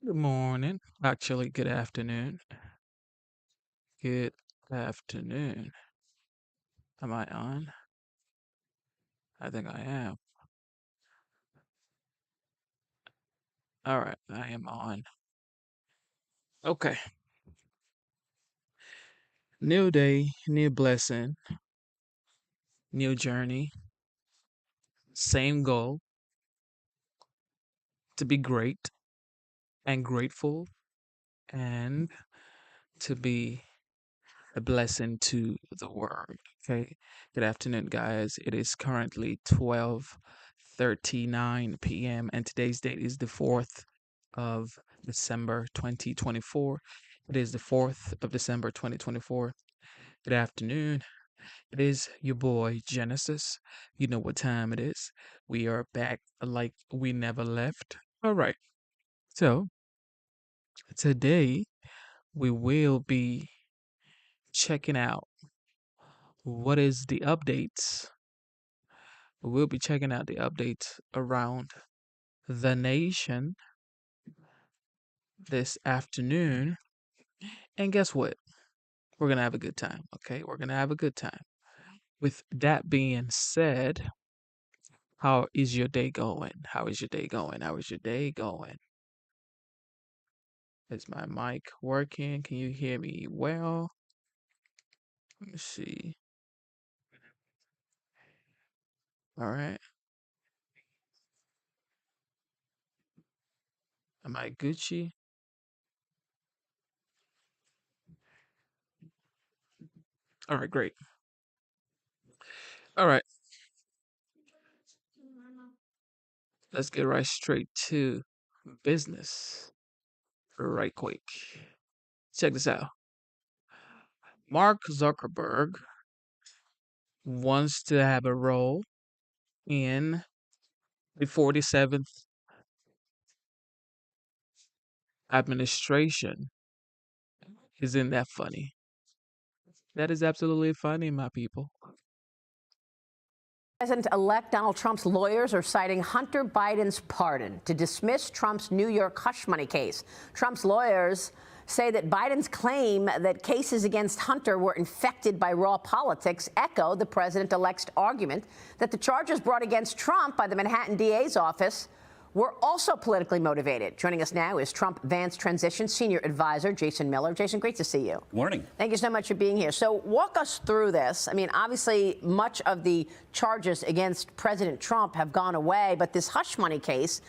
Good morning. Actually, good afternoon. Good afternoon. Am I on? I think I am. All right, I am on. Okay. New day, new blessing, new journey, same goal to be great and grateful and to be a blessing to the world. Okay. Good afternoon, guys. It is currently 12:39 p.m. and today's date is the 4th of December 2024. It is the 4th of December 2024. Good afternoon. It is your boy Genesis. You know what time it is. We are back like we never left. All right. So today we will be checking out what is the updates. We'll be checking out the updates around the nation this afternoon. And guess what? We're going to have a good time. Okay. We're going to have a good time. With that being said, how is your day going? How is your day going? How is your day going? Is my mic working? Can you hear me well? Let me see. All right. Am I Gucci? All right, great. All right. Let's get right straight to business. Right quick. Check this out. Mark Zuckerberg wants to have a role in the 47th administration. Isn't that funny? That is absolutely funny, my people. President-elect Donald Trump's lawyers are citing Hunter Biden's pardon to dismiss Trump's New York hush money case. Trump's lawyers say that Biden's claim that cases against Hunter were infected by raw politics echo the president-elect's argument that the charges brought against Trump by the Manhattan DA's office were also politically motivated. Joining us now is Trump Vance Transition Senior Advisor Jason Miller. Jason, great to see you. Morning. Thank you so much for being here. So walk us through this. I mean, obviously, much of the charges against President Trump have gone away, but this hush money case,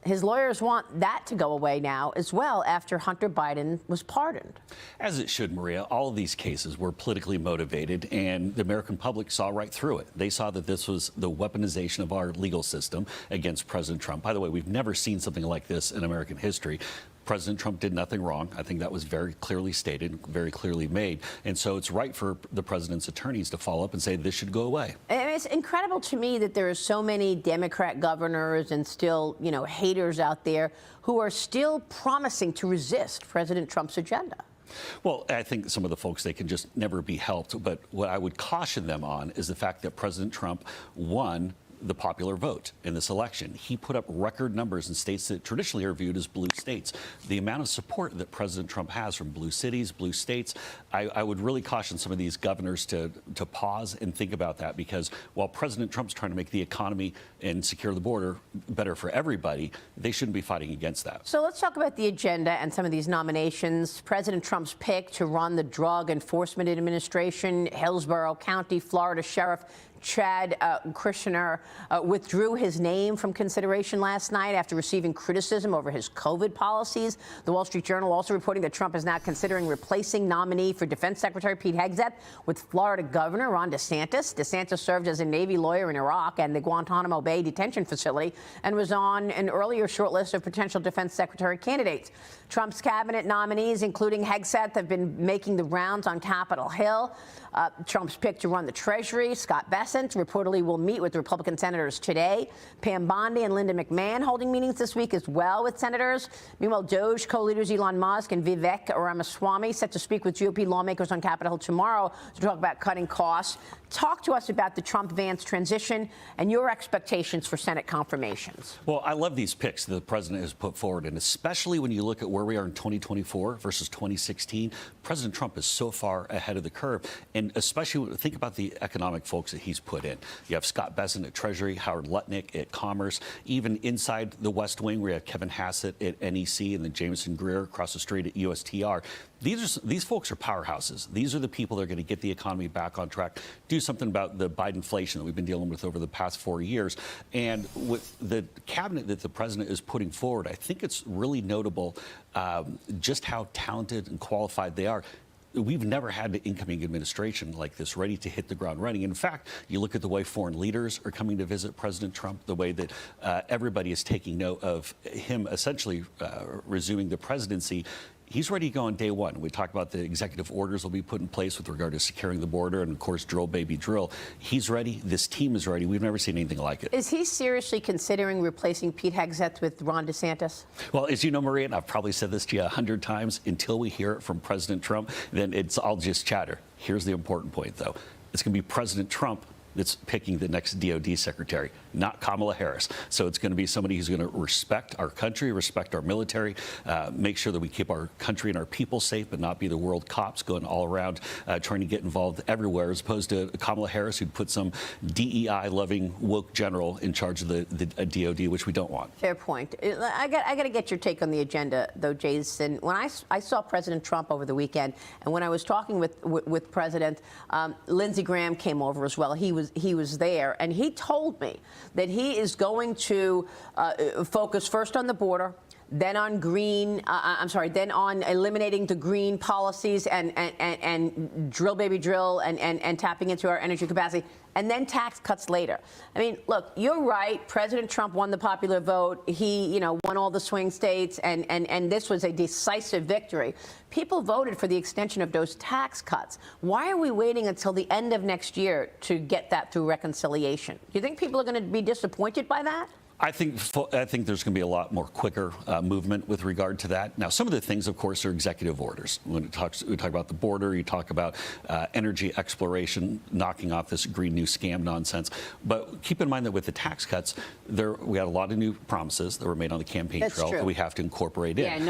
his lawyers want that to go away now as well after Hunter Biden was pardoned. As it should, Maria. All of these cases were politically motivated, and the American public saw right through it. They saw that this was the weaponization of our legal system against President Trump. By the way, we've never seen something like this in American history. President Trump did nothing wrong. I think that was very clearly stated, very clearly made. And so it's right for the president's attorneys to follow up and say this should go away. I mean, it's incredible to me that there are so many Democrat governors and still, haters out there who are still promising to resist President Trump's agenda. Well, I think some of the folks, they can just never be helped. But what I would caution them on is the fact that President Trump won the popular vote in this election. He put up record numbers in states that traditionally are viewed as blue states. The amount of support that President Trump has from blue cities, blue states, I would really caution some of these governors to pause and think about that, because while President Trump's trying to make the economy and secure the border better for everybody, they shouldn't be fighting against that. So let's talk about the agenda and some of these nominations. President Trump's pick to run the Drug Enforcement Administration, Hillsborough County, Florida Sheriff Chad Kushner withdrew his name from consideration last night after receiving criticism over his COVID policies. The Wall Street Journal also reporting that Trump is now considering replacing nominee for Defense Secretary Pete Hegseth with Florida Governor Ron DeSantis. DeSantis served as a Navy lawyer in Iraq and the Guantanamo Bay detention facility and was on an earlier short list of potential Defense Secretary candidates. Trump's cabinet nominees, including Hegseth, have been making the rounds on Capitol Hill. Trump's pick to run the Treasury, Scott Bessent, Crescent reportedly will meet with Republican senators today. Pam Bondi and Linda McMahon holding meetings this week as well with senators. Meanwhile, DOJ co-leaders Elon Musk and Vivek Ramaswamy set to speak with GOP lawmakers on Capitol Hill tomorrow to talk about cutting costs. Talk to us about the Trump-Vance transition and your expectations for Senate confirmations. Well, I love these picks that the president has put forward, and especially when you look at where we are in 2024 versus 2016, President Trump is so far ahead of the curve. And especially when think about the economic folks that he's put in. You have Scott Bessent at Treasury, Howard Lutnick at Commerce, even inside the West Wing, where you have Kevin Hassett at NEC and then Jameson Greer across the street at USTR. These folks are powerhouses. These are the people that are going to get the economy back on track, do something about the Bidenflation that we've been dealing with over the past 4 years. And with the cabinet that the president is putting forward, I think it's really notable just how talented and qualified they are. We've never had an incoming administration like this ready to hit the ground running. In fact, you look at the way foreign leaders are coming to visit President Trump, the way that everybody is taking note of him essentially resuming the presidency. He's ready to go on day one. We talk about the executive orders will be put in place with regard to securing the border and, of course, drill, baby, drill. He's ready. This team is ready. We've never seen anything like it. Is he seriously considering replacing Pete Hegseth with Ron DeSantis? Well, as you know, Maria, and I've probably said this to you 100 times, until we hear it from President Trump, then it's all just chatter. Here's the important point, though. It's going to be President Trump that's picking the next DOD secretary, not Kamala Harris. So it's going to be somebody who's going to respect our country, respect our military, make sure that we keep our country and our people safe, but not be the world cops going all around trying to get involved everywhere, as opposed to Kamala Harris, who'd put some DEI-loving woke general in charge of the DOD, which we don't want. Fair point. I got to get your take on the agenda, though, Jason. When I saw President Trump over the weekend, and when I was talking with President, Lindsey Graham came over as well. He was there, and he told me that he is going to focus first on the border, then on then on eliminating the green policies and drill, baby, drill, and tapping into our energy capacity, and then tax cuts later. I mean, look, you're right. President Trump won the popular vote. He, won all the swing states, and this was a decisive victory. People voted for the extension of those tax cuts. Why are we waiting until the end of next year to get that through reconciliation? Do you think people are going to be disappointed by that? I think there's going to be a lot more quicker movement with regard to that. Now, some of the things, of course, are executive orders. When we talk about the border, you talk about energy exploration, knocking off this Green New Scam nonsense. But keep in mind that with the tax cuts, we had a lot of new promises that were made on the campaign trail that we have to incorporate in.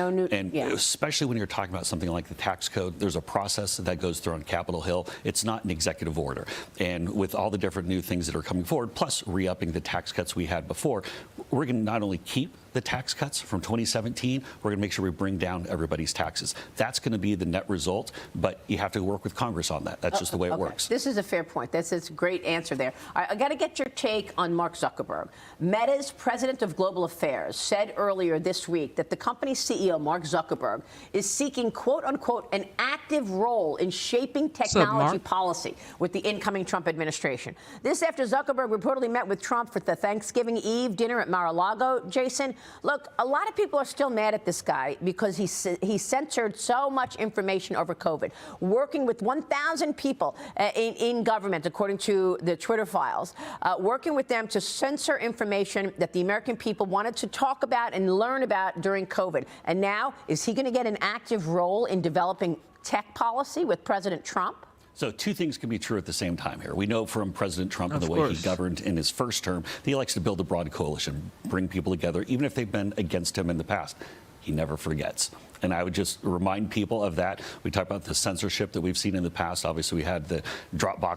Especially when you're talking about something like the tax code, there's a process that goes through on Capitol Hill. It's not an executive order. And with all the different new things that are coming forward, plus re-upping the tax cuts we had before, we're going to not only keep the tax cuts from 2017, we're going to make sure we bring down everybody's taxes. That's going to be the net result, but you have to work with Congress on that. That's just the way it works. This is a fair point. That's a great answer there. I got to get your take on Mark Zuckerberg. Meta's president of global affairs said earlier this week that the company's CEO, Mark Zuckerberg, is seeking, quote unquote, an active role in shaping technology policy with the incoming Trump administration. This after Zuckerberg reportedly met with Trump for the Thanksgiving Eve dinner at Mar-a-Lago. Jason, look, a lot of people are still mad at this guy because he censored so much information over COVID, working with 1,000 people in government, according to the Twitter files, working with them to censor information that the American people wanted to talk about and learn about during COVID. And now, is he going to get an active role in developing tech policy with President Trump? So two things can be true at the same time here. We know from President Trump and the way he governed in his first term that he likes to build a broad coalition, bring people together, even if they've been against him in the past. He never forgets. And I would just remind people of that. We talk about the censorship that we've seen in the past. Obviously, we had the Dropbox.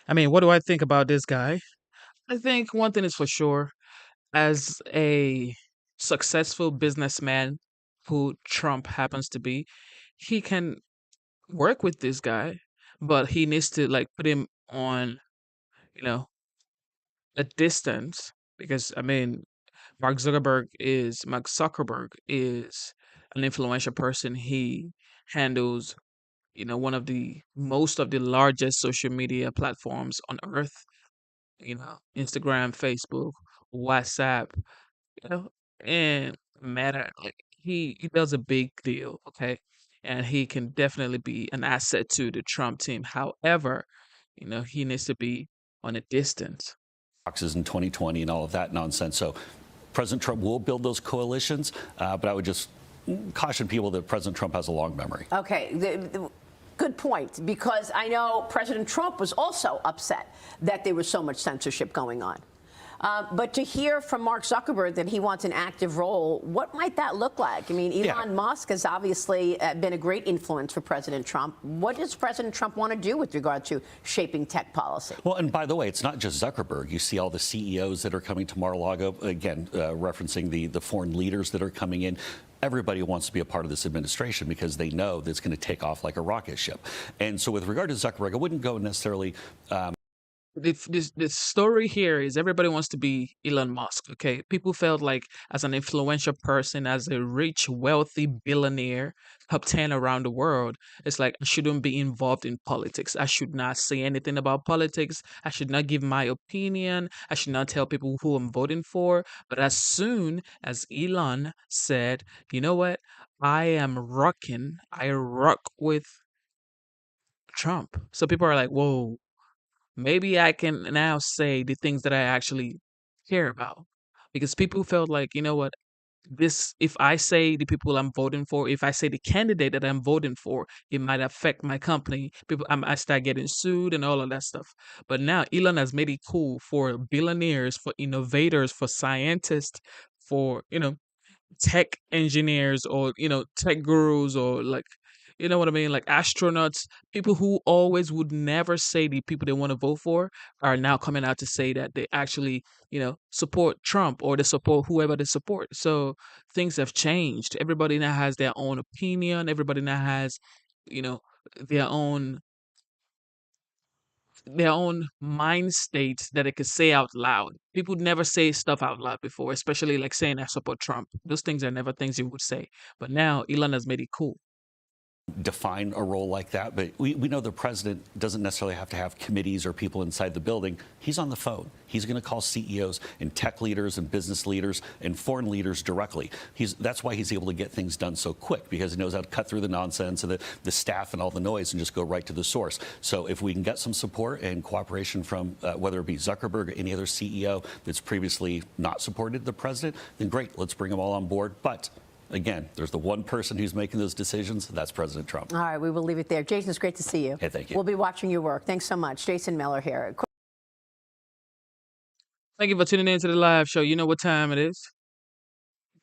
I mean, what do I think about this guy? I think one thing is for sure, as a successful businessman who Trump happens to be, he can work with this guy, but he needs to put him on, a distance, because I mean, Mark Zuckerberg is an influential person. He handles, one of the most of the largest social media platforms on earth, Instagram, Facebook, WhatsApp, and Meta. He does a big deal, okay? And he can definitely be an asset to the Trump team. However, he needs to be on a distance. Boxes in 2020 and all of that nonsense. So President Trump will build those coalitions, but I would just caution people that President Trump has a long memory. Okay. Good point, because I know President Trump was also upset that there was so much censorship going on. But to hear from Mark Zuckerberg that he wants an active role, what might that look like? I mean, Elon Musk has obviously been a great influence for President Trump. What does President Trump want to do with regard to shaping tech policy? Well, and by the way, it's not just Zuckerberg. You see all the CEOs that are coming to Mar-a-Lago, again, referencing the foreign leaders that are coming in. Everybody wants to be a part of this administration because they know that it's going to take off like a rocket ship. And so with regard to Zuckerberg, I wouldn't go necessarily... The story here is everybody wants to be Elon Musk, okay? People felt like as an influential person, as a rich, wealthy billionaire, top 10 around the world, it's like I shouldn't be involved in politics. I should not say anything about politics. I should not give my opinion. I should not tell people who I'm voting for. But as soon as Elon said, you know what? I rock with Trump. So people are like, whoa. Maybe I can now say the things that I actually care about. Because people felt like, you know what, if I say the people I'm voting for, if I say the candidate that I'm voting for, it might affect my company. I start getting sued and all of that stuff. But now Elon has made it cool for billionaires, for innovators, for scientists, for, tech engineers or, tech gurus or like, you know what I mean? Like astronauts, people who always would never say the people they want to vote for are now coming out to say that they actually, support Trump or they support whoever they support. So things have changed. Everybody now has their own opinion. Everybody now has, their own mind states that they could say out loud. People never say stuff out loud before, especially like saying I support Trump. Those things are never things you would say. But now Elon has made it cool. Define a role like that, but we know the president doesn't necessarily have to have committees or people inside the building. He's on the phone. He's going to call CEOs and tech leaders and business leaders and foreign leaders directly. That's why he's able to get things done so quick, because he knows how to cut through the nonsense and the staff and all the noise and just go right to the source. So if we can get some support and cooperation from whether it be Zuckerberg or any other CEO that's previously not supported the president, then great, let's bring them all on board. But again, there's the one person who's making those decisions. That's President Trump. All right, we will leave it there. Jason, it's great to see you. Hey, thank you. We'll be watching your work. Thanks so much. Jason Miller here. Thank you for tuning in to the live show. You know what time it is.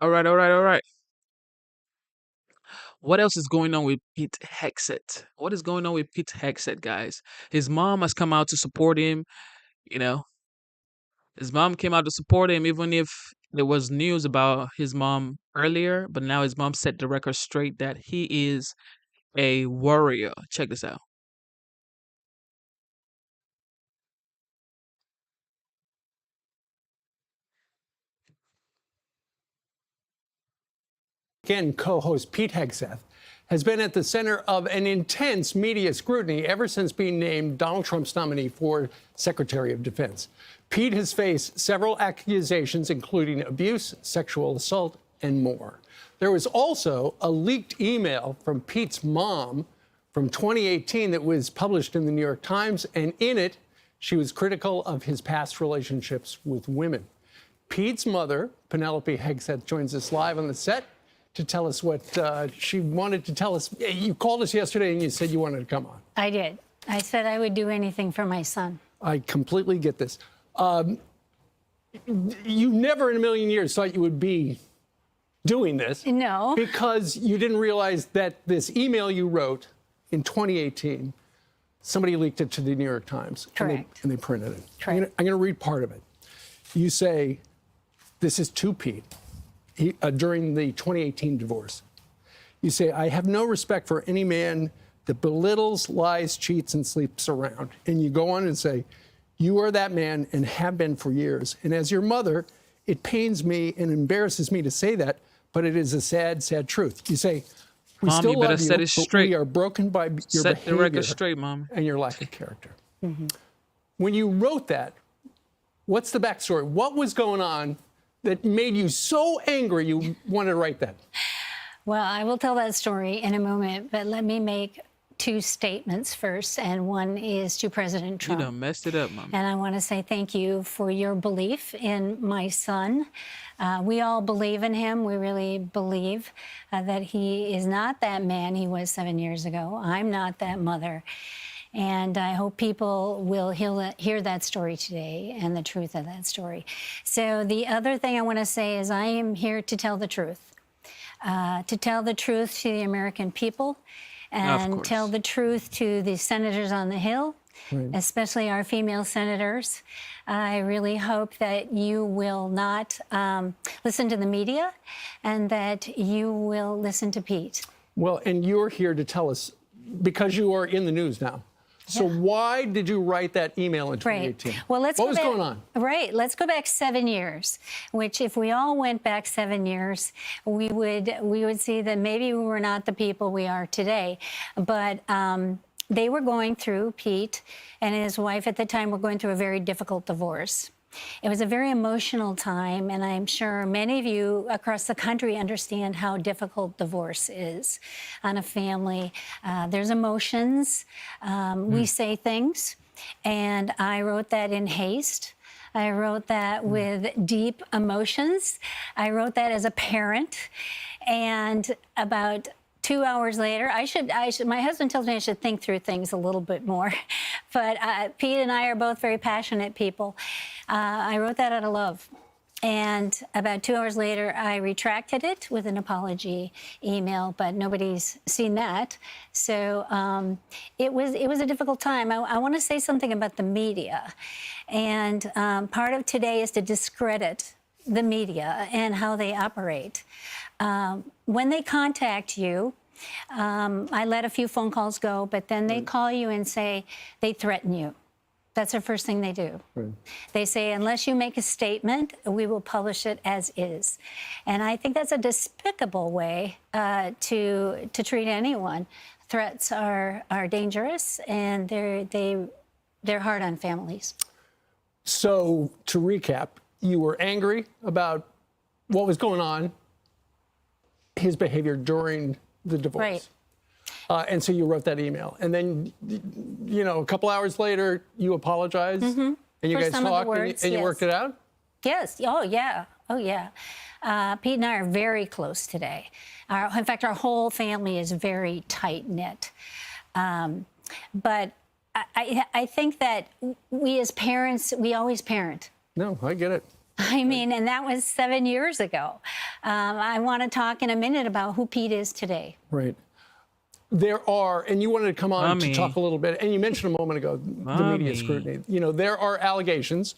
All right. What else is going on with Pete Hegseth? What is going on with Pete Hegseth, guys? His mom has come out to support him. His mom came out to support him, even if there was news about his mom earlier. But now his mom set the record straight that he is a warrior. Check this out. Again, co-host Pete Hegseth has been at the center of an intense media scrutiny ever since being named Donald Trump's nominee for Secretary of Defense. Pete has faced several accusations, including abuse, sexual assault, and more. There was also a leaked email from Pete's mom from 2018 that was published in the New York Times, and in it, she was critical of his past relationships with women. Pete's mother, Penelope Hegseth, joins us live on the set to tell us what she wanted to tell us. You called us yesterday and you said you wanted to come on. I did. I said I would do anything for my son. I completely get this. You never in a million years thought you would be doing this. No. Because you didn't realize that this email you wrote in 2018, somebody leaked it to the New York Times. Correct. And they printed it. Correct. I'm going to read part of it. You say, this is to Pete. During the 2018 divorce. You say, I have no respect for any man that belittles, lies, cheats, and sleeps around. And you go on and say, you are that man and have been for years. And as your mother, it pains me and embarrasses me to say that, but it is a sad, sad truth. You say, we Mom, still you better love set you, it but straight. we are broken by your Set behavior the record straight, Mom. and your lack of character. When you wrote that, what's the backstory? What was going on that made you so angry you wanted to write that? Well, I will tell that story in a moment, but let me make two statements first, and one is to President You Trump. done messed it up, Mama. And I want to say thank you for your belief in my son. We all believe in him. We really believe that he is not that man he was 7 years ago. I'm not that mother. And I hope people will hear that story today and the truth of that story. So the other thing I want to say is I am here to tell the truth. To tell the truth to the American people and tell the truth to the senators on the Hill, especially our female senators. I really hope that you will not listen to the media and that you will listen to Pete. Well, and you're here to tell us, because you are in the news now. So why did you write that email in 2018? Well, what was going on? Right. Let's go back 7 years, which if we all went back 7 years, we would see that maybe we were not the people we are today. But they were going through, Pete and his wife at the time were going through a very difficult divorce. It was a very emotional time, and I'm sure many of you across the country understand how difficult divorce is on a family. There's emotions. We say things, and I wrote that in haste. I wrote that with deep emotions. I wrote that as a parent, and about 2 hours later, my husband tells me I should think through things a little bit more, but Pete and I are both very passionate people. I wrote that out of love. And about 2 hours later, I retracted it with an apology email, but nobody's seen that. So it was a difficult time. I want to say something about the media. And part of today is to discredit the media and how they operate. When they contact you, I let a few phone calls go, but then they call you and say they threaten you. That's the first thing they do. They say, unless you make a statement, we will publish it as is. And I think that's a despicable way to treat anyone. Threats are dangerous, and they're hard on families. So to recap, you were angry about what was going on, his behavior during the divorce. Right. And so you wrote that email. And then, you know, a couple hours later, you apologized. And you guys talked and you worked it out? Yes. Oh, yeah. Oh, yeah. Pete and I are very close today. In fact, our whole family is very tight-knit. But I think that we as parents, we always parent. No, I get it. I mean, and that was 7 years ago. I want to talk in a minute about who Pete is today. Right. There are, and you wanted to come on to talk a little bit, and you mentioned a moment ago the media scrutiny. You know, there are allegations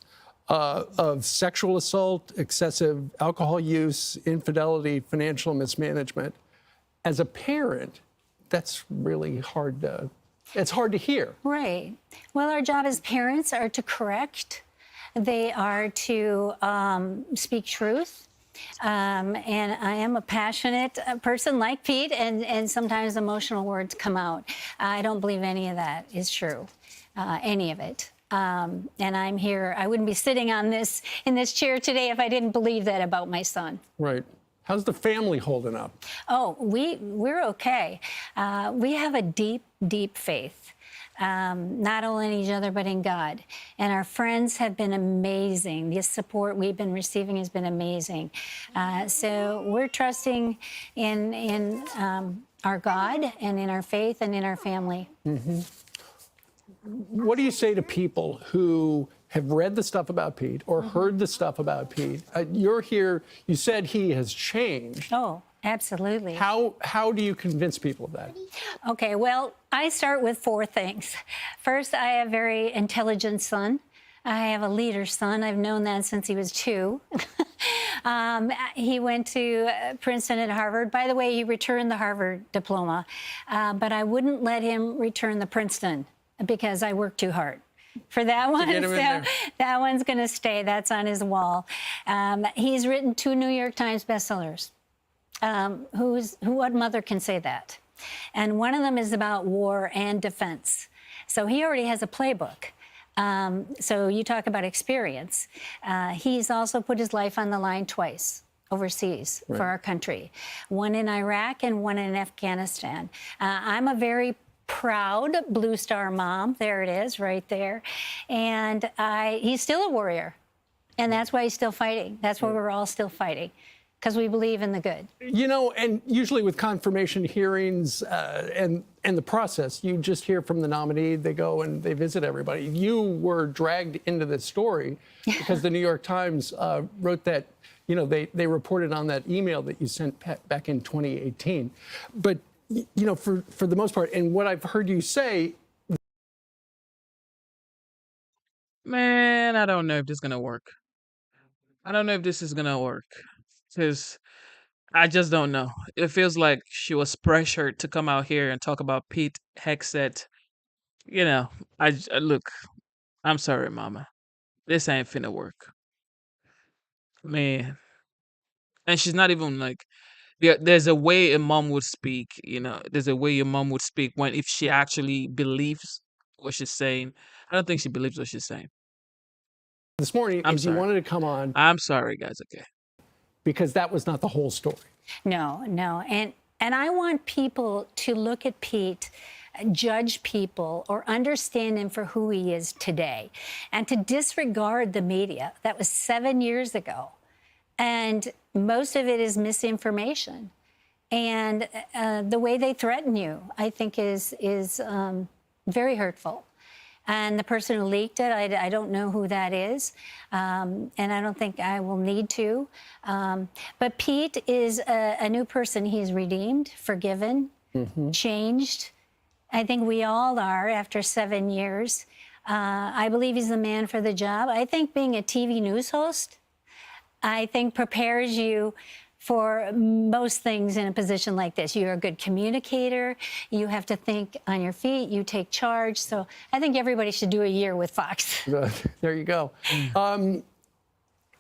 of sexual assault, excessive alcohol use, infidelity, financial mismanagement. As a parent, that's really hard to, it's hard to hear. Right. Well, our job as parents are to correct. They are to speak truth. And I am a passionate person like Pete, and sometimes emotional words come out. I don't believe any of that is true, any of it. And I'm here. I wouldn't be sitting in this chair today if I didn't believe that about my son. Right. How's the family holding up? Oh, we're okay. We have a deep, deep faith. Not only in each other, but in God. And our friends have been amazing. The support we've been receiving has been amazing. So we're trusting in our God and in our faith and in our family. What do you say to people who have read the stuff about Pete or heard the stuff about Pete? You're here, you said he has changed. Oh, absolutely. How do you convince people of that? Okay, well, I start with 4 things. First, I have a very intelligent son. I have a leader son. I've known that since he was 2. He went to Princeton and Harvard. By the way, he returned the Harvard diploma, but I wouldn't let him return the Princeton because I worked too hard for that one. So that one's going to stay. That's on his wall. He's written 2 New York Times bestsellers. What mother can say that? And one of them is about war and defense. So he already has a playbook. So you talk about experience. He's also put his life on the line twice overseas for our country, one in Iraq and one in Afghanistan. I'm a very proud Blue Star mom. There it is, right there. And he's still a warrior. And that's why he's still fighting. That's why we're all still fighting, because we believe in the good. You know, and usually with confirmation hearings and the process, you just hear from the nominee, they go and they visit everybody. You were dragged into this story because the New York Times wrote that, you know, they reported on that email that you sent back in 2018. But, you know, for the most part, and what I've heard you say, Man, I don't know if this is gonna work. I don't know if this is gonna work because I just don't know. It feels like she was pressured to come out here and talk about Pete Hegseth. You know, look. I'm sorry, Mama. This ain't finna work, man. And she's not even like. There's a way a mom would speak. You know, there's a way your mom would speak when if she actually believes what she's saying. I don't think she believes what she's saying. this morning I'm is you sorry. wanted to come on I'm sorry, guys. Okay. because that was not the whole story. No. And I want people to look at Pete, judge people, or understand him for who he is today, and to disregard the media. That was 7 years ago. And most of it is misinformation. And the way they threaten you, I think, is very hurtful. And the person who leaked it, I don't know who that is. And I don't think I will need to. But Pete is a new person. He's redeemed, forgiven, changed. I think we all are after 7 years. I believe he's the man for the job. I think being a TV news host, I think prepares you for most things in a position like this. You're a good communicator. You have to think on your feet. You take charge. So I think everybody should do a year with Fox. There you go.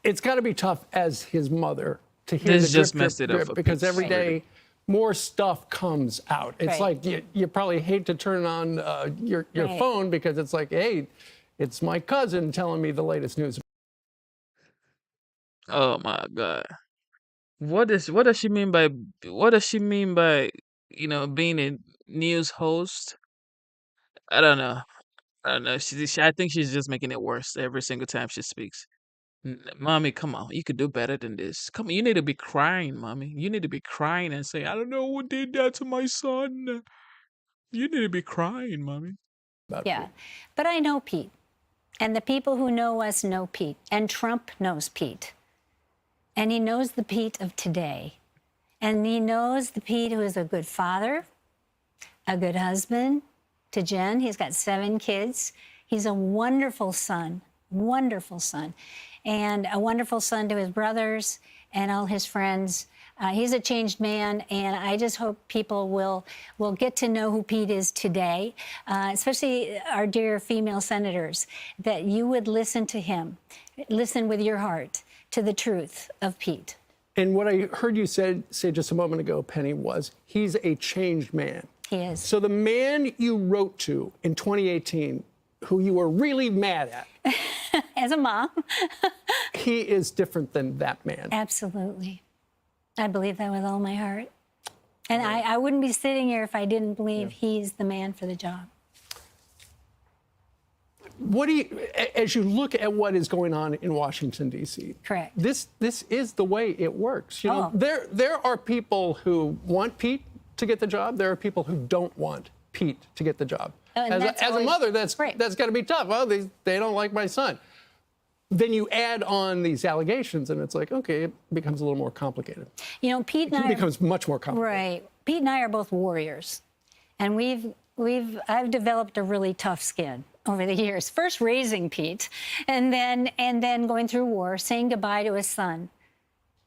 It's got to be tough as his mother to hear This the just drip, messed drip, it up drip, for because Pete. every day more stuff comes out. It's Right. like you probably hate to turn on your Right. phone because it's like, hey, it's my cousin telling me the latest news. Oh my God. What does she mean by being a news host? I don't know. I don't know. I think she's just making it worse every single time she speaks. Mommy, come on. You could do better than this. Come on. You need to be crying, mommy. You need to be crying and say, I don't know who did that to my son. You need to be crying, mommy. Yeah. But I know Pete. And the people who know us know Pete. And Trump knows Pete. And he knows the Pete of today. And he knows the Pete who is a good father, a good husband to Jen. He's got 7 kids. He's a wonderful son, and a wonderful son to his brothers and all his friends. He's a changed man, and I just hope people will get to know who Pete is today, especially our dear female senators, that you would listen to him, listen with your heart to the truth of Pete. And what I heard you say just a moment ago, Penny, was he's a changed man. He is. So the man you wrote to in 2018, who you were really mad at, As a mom, he is different than that man. absolutely. I believe that with all my heart. And I wouldn't be sitting here if I didn't believe he's the man for the job. What do you, as you look at what is going on in Washington, D.C., Correct. This is the way it works. You know, Oh. there are people who want Pete to get the job. There are people who don't want Pete to get the job. And As that's a always- mother, that's Right. got to be tough. Well, they don't like my son. Then you add on these allegations, and it's like, okay, it becomes a little more complicated. You know, Pete and It I becomes much more complicated. right. Pete and I are both warriors, and I've developed a really tough skin over the years. First raising Pete, and then going through war, saying goodbye to his son,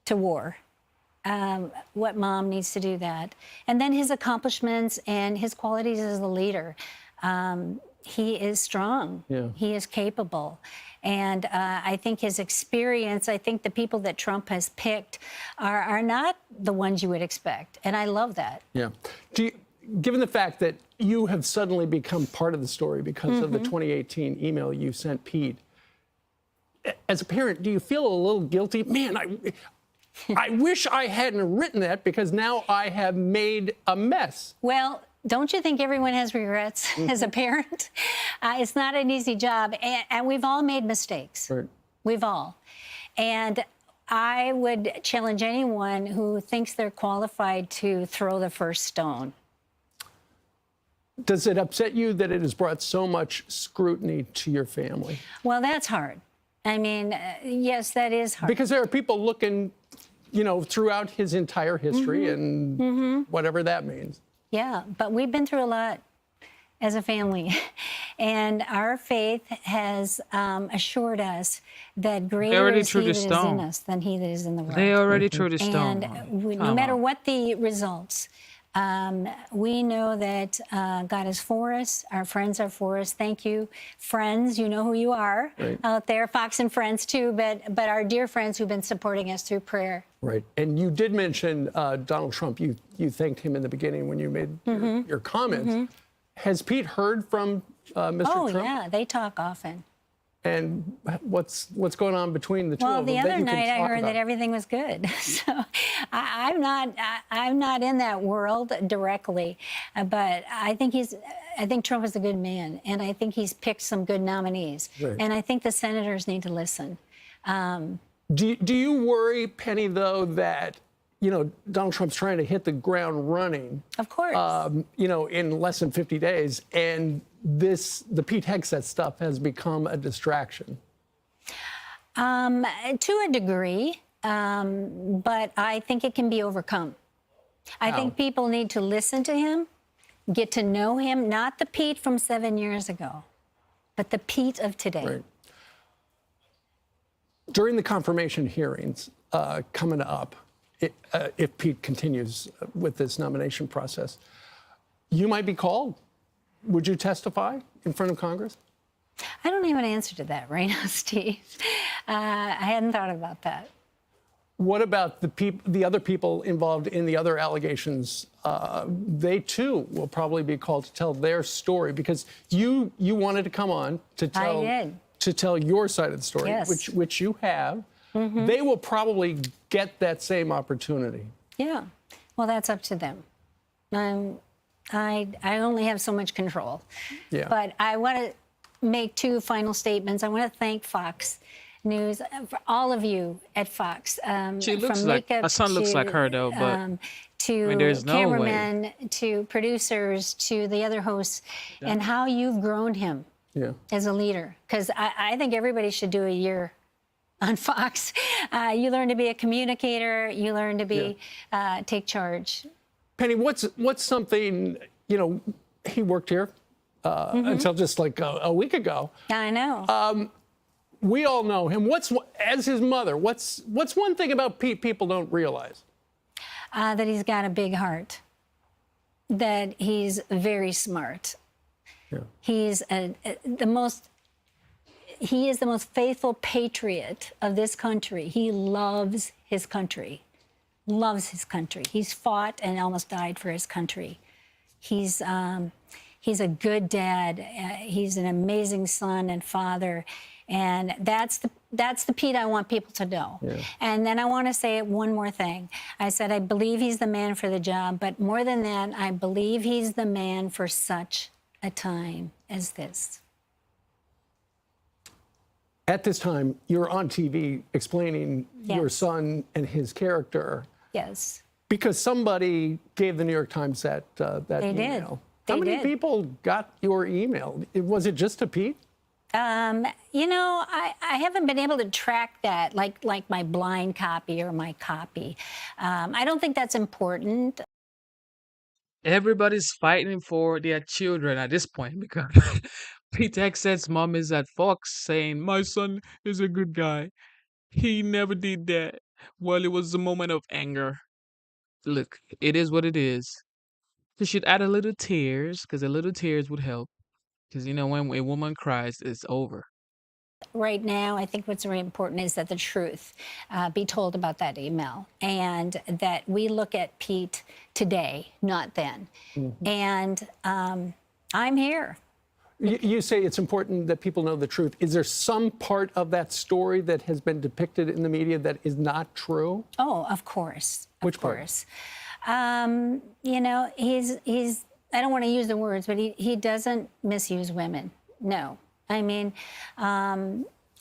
to war. What mom needs to do that, and then his accomplishments and his qualities as a leader. He is strong. Yeah. He is capable. And I think his experience, I think the people that Trump has picked are not the ones you would expect. And I love that. Yeah. Given the fact that you have suddenly become part of the story because of the 2018 email you sent Pete, as a parent, do you feel a little guilty? Man, I wish I hadn't written that because now I have made a mess. Well, don't you think everyone has regrets as a parent? It's not an easy job, and we've all made mistakes. Right. We've all. And I would challenge anyone who thinks they're qualified to throw the first stone. Does it upset you that it has brought so much scrutiny to your family? Well, that's hard. I mean, yes, that is hard. Because there are people looking, you know, throughout his entire history and whatever that means. Yeah, but we've been through a lot as a family. And our faith has assured us that greater is he that is in us than he that is in the world. They already threw the stone. And no matter what the results, we know that God is for us. Our friends are for us. Thank you, friends. You know who you are out there, Fox and Friends too, but our dear friends who've been supporting us through prayer. Right. And you did mention Donald Trump. You thanked him in the beginning when you made your comments. Has Pete heard from Mr. Trump? Oh, yeah, they talk often. And what's going on between the two Well, of them? the that other you can night I talk heard about? that everything was good. So I'm not in that world directly, but I think Trump is a good man, and I think he's picked some good nominees, Right. and I think the senators need to listen. Do you worry, Penny, though, that, you know, Donald Trump's trying to hit the ground running, Of course. you know, in less than 50 days, and the Pete Hegseth stuff has become a distraction? To a degree, but I think it can be overcome. I think people need to listen to him, get to know him, not the Pete from 7 years ago, but the Pete of today. Right. During the confirmation hearings coming up, if Pete continues with this nomination process, you might be called. Would you testify in front of Congress? I don't have an answer to that right now, Steve. I hadn't thought about that. What about the other people involved in the other allegations? They too will probably be called to tell their story, because you wanted to come on to tell I did. to tell your side of the story, Yes. which you have. They will probably get that same opportunity. Yeah. Well, that's up to them. I only have so much control. Yeah. But I want to make two final statements. I want to thank Fox News, for all of you at Fox. She looks from like makeup her son looks like her though, but to there's no way. cameramen, to producers, to the other hosts, and how you've grown him Yeah. as a leader. Because I think everybody should do a year on Fox. You learn to be a communicator. You learn to be take charge. Penny, what's something, you know, he worked here until just like a week ago. I know. We all know him. As his mother, what's one thing about Pete people don't realize? That he's got a big heart. That he's very smart. Yeah. He's he is the most faithful patriot of this country. He loves his country. Loves his country. He's fought and almost died for his country. He's a good dad. He's an amazing son and father, and that's the Pete I want people to know. Yeah. And then I want to say one more thing. I said I believe he's the man for the job, but more than that, I believe he's the man for such a time as this. At this time, you're on TV explaining your Yes. son and his character. Yes. Because somebody gave the New York Times that They did. email. How They many did. people got your email? Was it just to Pete? You know, I haven't been able to track that, like my blind copy or my copy. I don't think that's important. everybody's fighting for their children at this point because Pete Hegseth's mom is at Fox saying, "My son is a good guy. He never did that." Well, it was a moment of anger. Look, it is what it is. You should add a little tears, because a little tears would help. Because, you know, when a woman cries, it's over. Right now, I think what's very important is that the truth be told about that email, and that we look at Pete today, not then. And I'm here. You say it's important that people know the truth. Is there some part of that story that has been depicted in the media that is not true? Oh, of course. Of Which part? course. You know, he's I don't want to use the words, but he doesn't misuse women. No. I mean,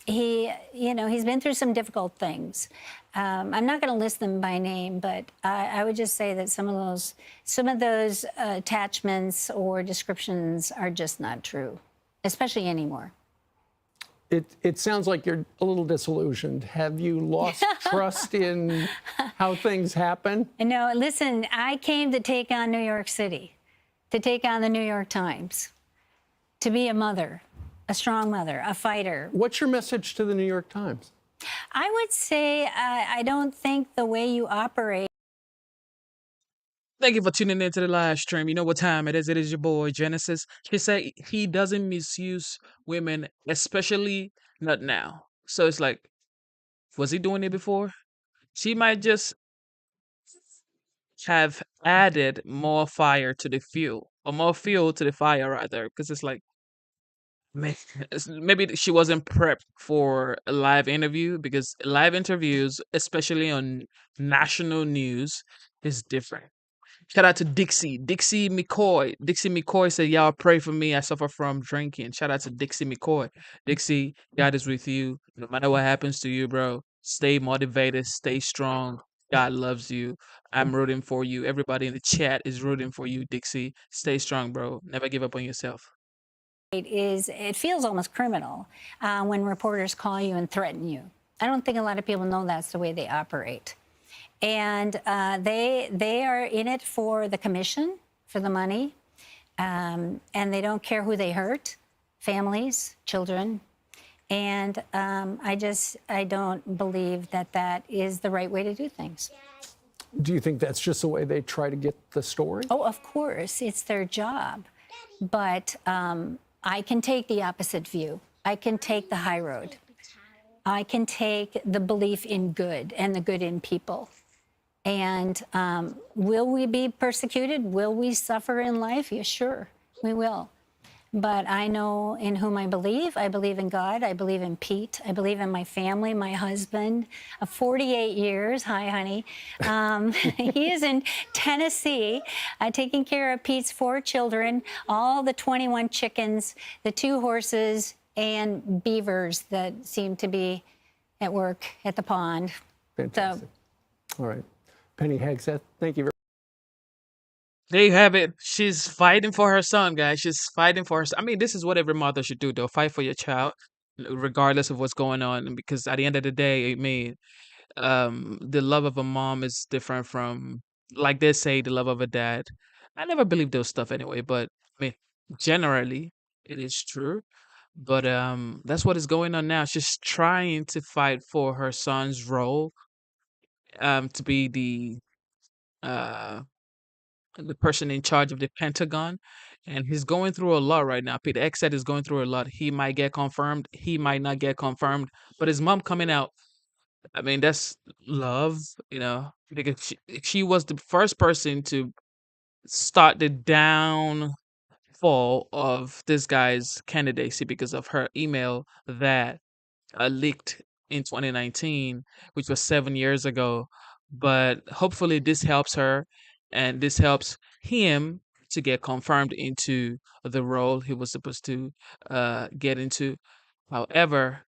he's been through some difficult things. I'm not going to list them by name, but I would just say that some of those attachments or descriptions are just not true, especially anymore. It sounds like you're a little disillusioned. Have you lost trust in how things happen? No, listen, I came to take on New York City, to take on the New York Times, to be a mother, a strong mother, a fighter. What's your message to the New York Times? I would say I don't think the way you operate. Thank you for tuning into the live stream. You know what time it is. It is your boy Genesis. He said he doesn't misuse women, especially not now. So it's like, was he doing it before? She might just have added more fire to the fuel, or more fuel to the fire, rather, because it's like, maybe she wasn't prepped for a live interview, because live interviews, especially on national news, is different. Shout out to Dixie McCoy. Dixie McCoy said, "Y'all pray for me. I suffer from drinking." Shout out to Dixie McCoy. Dixie, God is with you. No matter what happens to you, bro, stay motivated, stay strong. God loves you. I'm rooting for you. Everybody in the chat is rooting for you, Dixie. Stay strong, bro. Never give up on yourself. It feels almost criminal when reporters call you and threaten you. I don't think a lot of people know that's the way they operate. And they are in it for the commission, for the money, and they don't care who they hurt, families, children. And I don't believe that is the right way to do things. Do you think that's just the way they try to get the story? Oh, of course, it's their job. But I can take the opposite view. I can take the high road. I can take the belief in good and the good in people. And will we be persecuted? Will we suffer in life? Yeah, sure, we will. But I know in whom I believe. I believe in God. I believe in Pete. I believe in my family, my husband of 48 years. Hi, honey. He is in Tennessee taking care of Pete's 4 children, all the 21 chickens, the 2 horses, and beavers that seem to be at work at the pond. Fantastic. All right. Penny Hegseth, thank you very much. There you have it. She's fighting for her son, guys. She's fighting for her son. I mean, this is what every mother should do, though. Fight for your child, regardless of what's going on. Because at the end of the day, I mean, the love of a mom is different from, like they say, the love of a dad. I never believed those stuff anyway, but I mean, generally, it is true. But that's what is going on now. She's trying to fight for her son's role, to be the person in charge of the Pentagon, and he's going through a lot right now. Pete Hegseth is going through a lot. He might get confirmed, he might not get confirmed, but his mom coming out, I mean, that's love, because she was the first person to start the downfall of this guy's candidacy because of her email that leaked in 2019, which was 7 years ago. But hopefully, this helps her and this helps him to get confirmed into the role he was supposed to get into. However,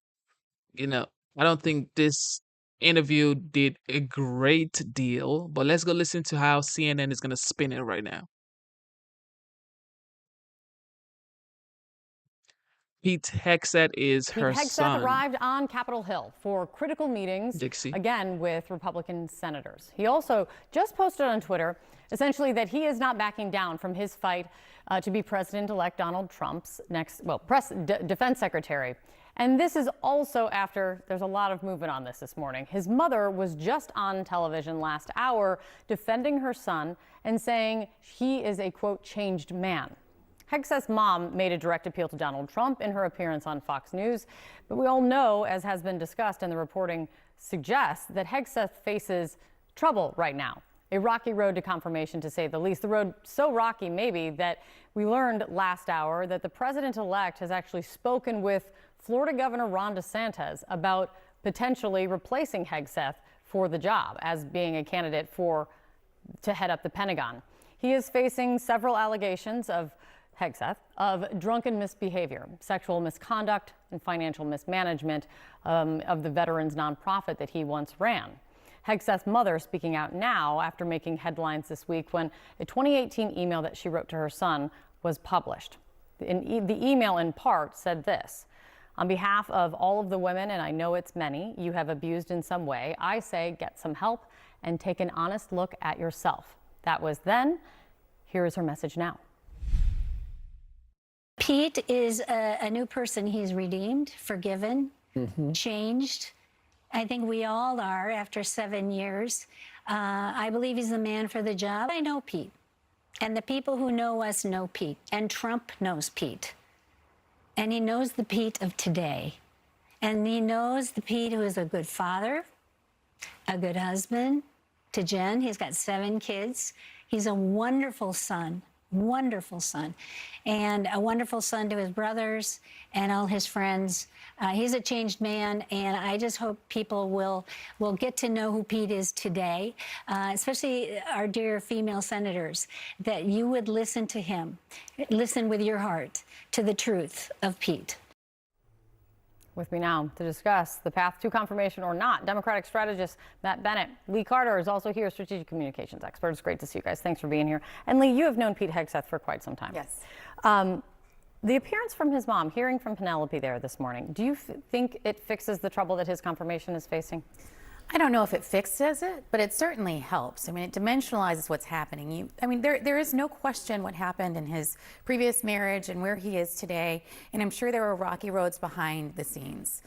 I don't think this interview did a great deal, but let's go listen to how CNN is going to spin it right now. Pete Hegseth is her Pete Hegseth son. arrived on Capitol Hill for critical meetings, Dixie. again with Republican senators. He also just posted on Twitter, essentially, that he is not backing down from his fight to be President-elect Donald Trump's next, defense secretary. And this is also after there's a lot of movement on this morning. His mother was just on television last hour defending her son and saying he is a, quote, changed man. Hegseth's mom made a direct appeal to Donald Trump in her appearance on Fox News. But we all know, as has been discussed and the reporting suggests, that Hegseth faces trouble right now. A rocky road to confirmation, to say the least. The road so rocky, maybe, that we learned last hour that the president-elect has actually spoken with Florida Governor Ron DeSantis about potentially replacing Hegseth for the job as being a candidate to head up the Pentagon. He is facing several allegations of Hegseth of drunken misbehavior, sexual misconduct, and financial mismanagement of the veterans nonprofit that he once ran. Hegseth's mother speaking out now after making headlines this week when a 2018 email that she wrote to her son was published. The email in part said this: "On behalf of all of the women, and I know it's many, you have abused in some way, I say get some help and take an honest look at yourself." That was then. Here is her message now. Pete is a new person. He's redeemed, forgiven, changed. I think we all are after 7 years. I believe he's the man for the job. I know Pete. And the people who know us know Pete. And Trump knows Pete. And he knows the Pete of today. And he knows the Pete who is a good father, a good husband to Jen. He's got 7 kids. He's a wonderful son. Wonderful son, and a wonderful son to his brothers and all his friends. He's a changed man, and I just hope people will get to know who Pete is today, especially our dear female senators, that you would listen to him, listen with your heart to the truth of Pete. With me now to discuss the path to confirmation or not, Democratic strategist Matt Bennett. Lee Carter is also here, strategic communications expert. It's great to see you guys. Thanks for being here. And Lee, you have known Pete Hegseth for quite some time. Yes. The appearance from his mom, hearing from Penelope there this morning, do you think it fixes the trouble that his confirmation is facing? I don't know if it fixes it, but it certainly helps. I mean, it dimensionalizes what's happening. There is no question what happened in his previous marriage and where he is today, and I'm sure there were rocky roads behind the scenes.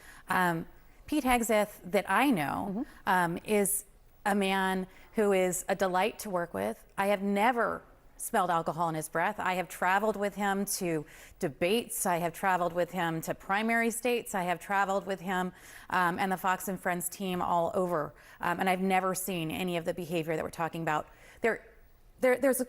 Pete Hegseth, that I know, is a man who is a delight to work with. I have never smelled alcohol in his breath. I have traveled with him to debates. I have traveled with him to primary states. I have traveled with him and the Fox and Friends team all over. And I've never seen any of the behavior that we're talking about. There's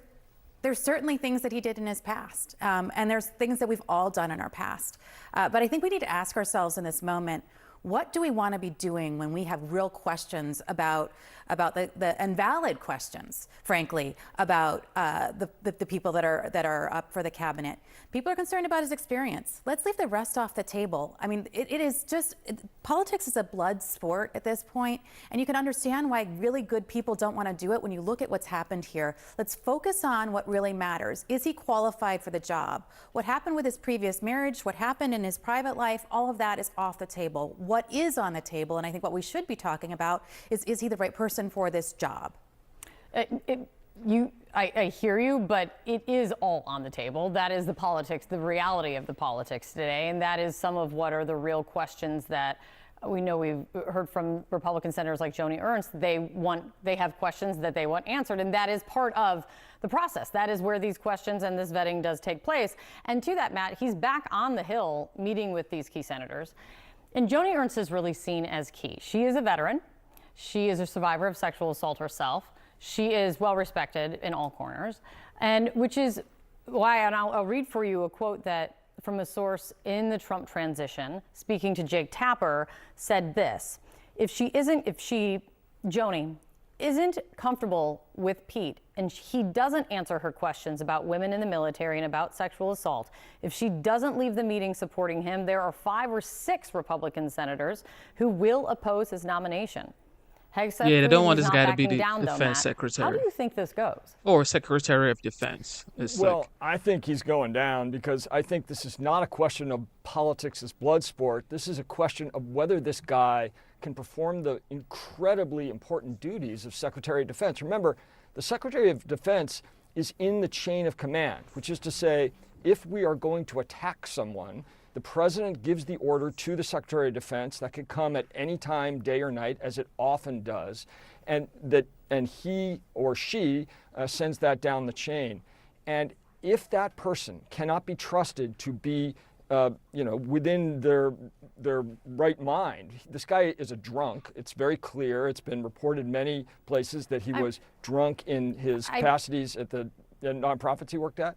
certainly things that he did in his past. And there's things that we've all done in our past. But I think we need to ask ourselves in this moment, what do we want to be doing when we have real questions about the and valid questions, frankly, about the people that are up for the cabinet? People are concerned about his experience. Let's leave the rest off the table. I mean, it is just, politics is a blood sport at this point, and you can understand why really good people don't want to do it when you look at what's happened here. Let's focus on what really matters. Is he qualified for the job? What happened with his previous marriage, what happened in his private life, all of that is off the table. What is on the table, and I think what we should be talking about is he the right person for this job? I hear you, but it is all on the table. That is the politics, the reality of the politics today, and that is some of what are the real questions that we know. We've heard from Republican senators like Joni Ernst. They have questions that they want answered, and that is part of the process. That is where these questions and this vetting does take place. And to that, Matt, he's back on the Hill meeting with these key senators. And Joni Ernst is really seen as key. She is a veteran. She is a survivor of sexual assault herself. She is well respected in all corners, and which is why, and I'll read for you a quote that from a source in the Trump transition, speaking to Jake Tapper, said this: Joni isn't comfortable with Pete and he doesn't answer her questions about women in the military and about sexual assault, if she doesn't leave the meeting supporting him, there are 5 or 6 Republican senators who will oppose his nomination. Hegseth, yeah, they don't want this not guy to be the down, defense though, Matt. secretary. How do you think this goes? Or Secretary of Defense. Well, I think he's going down because I think this is not a question of politics as blood sport. This is a question of whether this guy can perform the incredibly important duties of Secretary of Defense. Remember, the Secretary of Defense is in the chain of command, which is to say, if we are going to attack someone, the president gives the order to the Secretary of Defense. That could come at any time, day or night, as it often does, and he or she sends that down the chain. And if that person cannot be trusted to be, within their right mind, this guy is a drunk. It's very clear. It's been reported many places that he was drunk in his capacities at the nonprofits he worked at.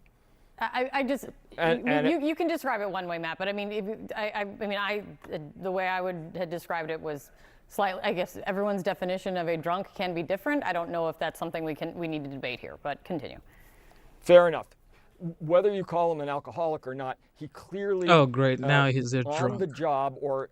You can describe it one way, Matt, but I mean, the way I would have described it was slightly, I guess everyone's definition of a drunk can be different. I don't know if that's something we need to debate here, but continue. Fair enough. Whether you call him an alcoholic or not, he clearly Oh, great. Now he's a on the drunk. job or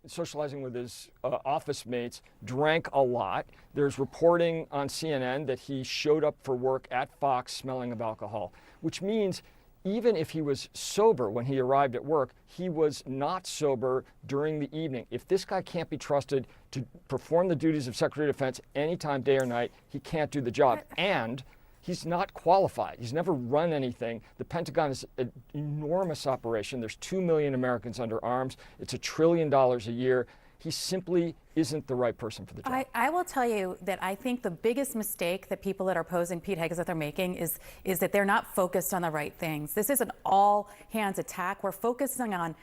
socializing with his office mates, drank a lot. There's reporting on CNN that he showed up for work at Fox smelling of alcohol, which means even if he was sober when he arrived at work, he was not sober during the evening. If this guy can't be trusted to perform the duties of Secretary of Defense anytime, day or night, he can't do the job. And he's not qualified. He's never run anything. The Pentagon is an enormous operation. There's 2 million Americans under arms. It's $1 trillion a year. He simply isn't the right person for the job. I will tell you that I think the biggest mistake that people that are opposing Pete Hegseth are making is that they're not focused on the right things. This is an all-hands attack. We're focusing on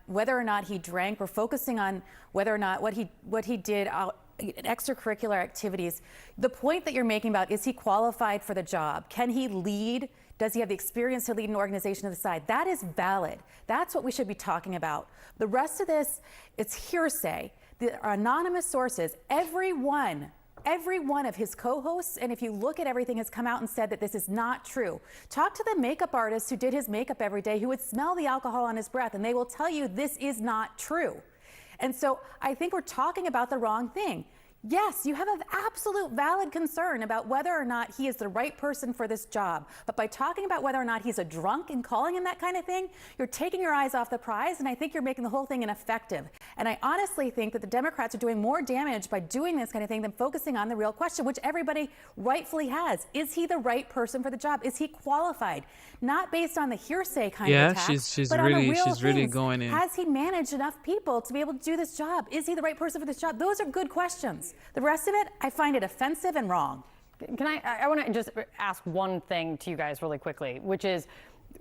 whether or not he drank. We're focusing on whether or not what he did out extracurricular activities. The point that you're making about, is he qualified for the job? Can he lead? Does he have the experience to lead an organization to the side? That is valid. That's what we should be talking about. The rest of this, it's hearsay. The anonymous sources, every one of his co-hosts, and if you look at everything, has come out and said that this is not true. Talk to the makeup artist who did his makeup every day, who would smell the alcohol on his breath, and they will tell you this is not true. And so I think we're talking about the wrong thing. Yes, you have an absolute valid concern about whether or not he is the right person for this job. But by talking about whether or not he's a drunk and calling him that kind of thing, you're taking your eyes off the prize, and I think you're making the whole thing ineffective. And I honestly think that the Democrats are doing more damage by doing this kind of thing than focusing on the real question, which everybody rightfully has. Is he the right person for the job? Is he qualified? Not based on the hearsay kind of attack, she's but on the really real she's really things. going in. Has he managed enough people to be able to do this job? Is he the right person for this job? Those are good questions. The rest of it, I find it offensive and wrong. Can I want to just ask one thing to you guys really quickly, which is,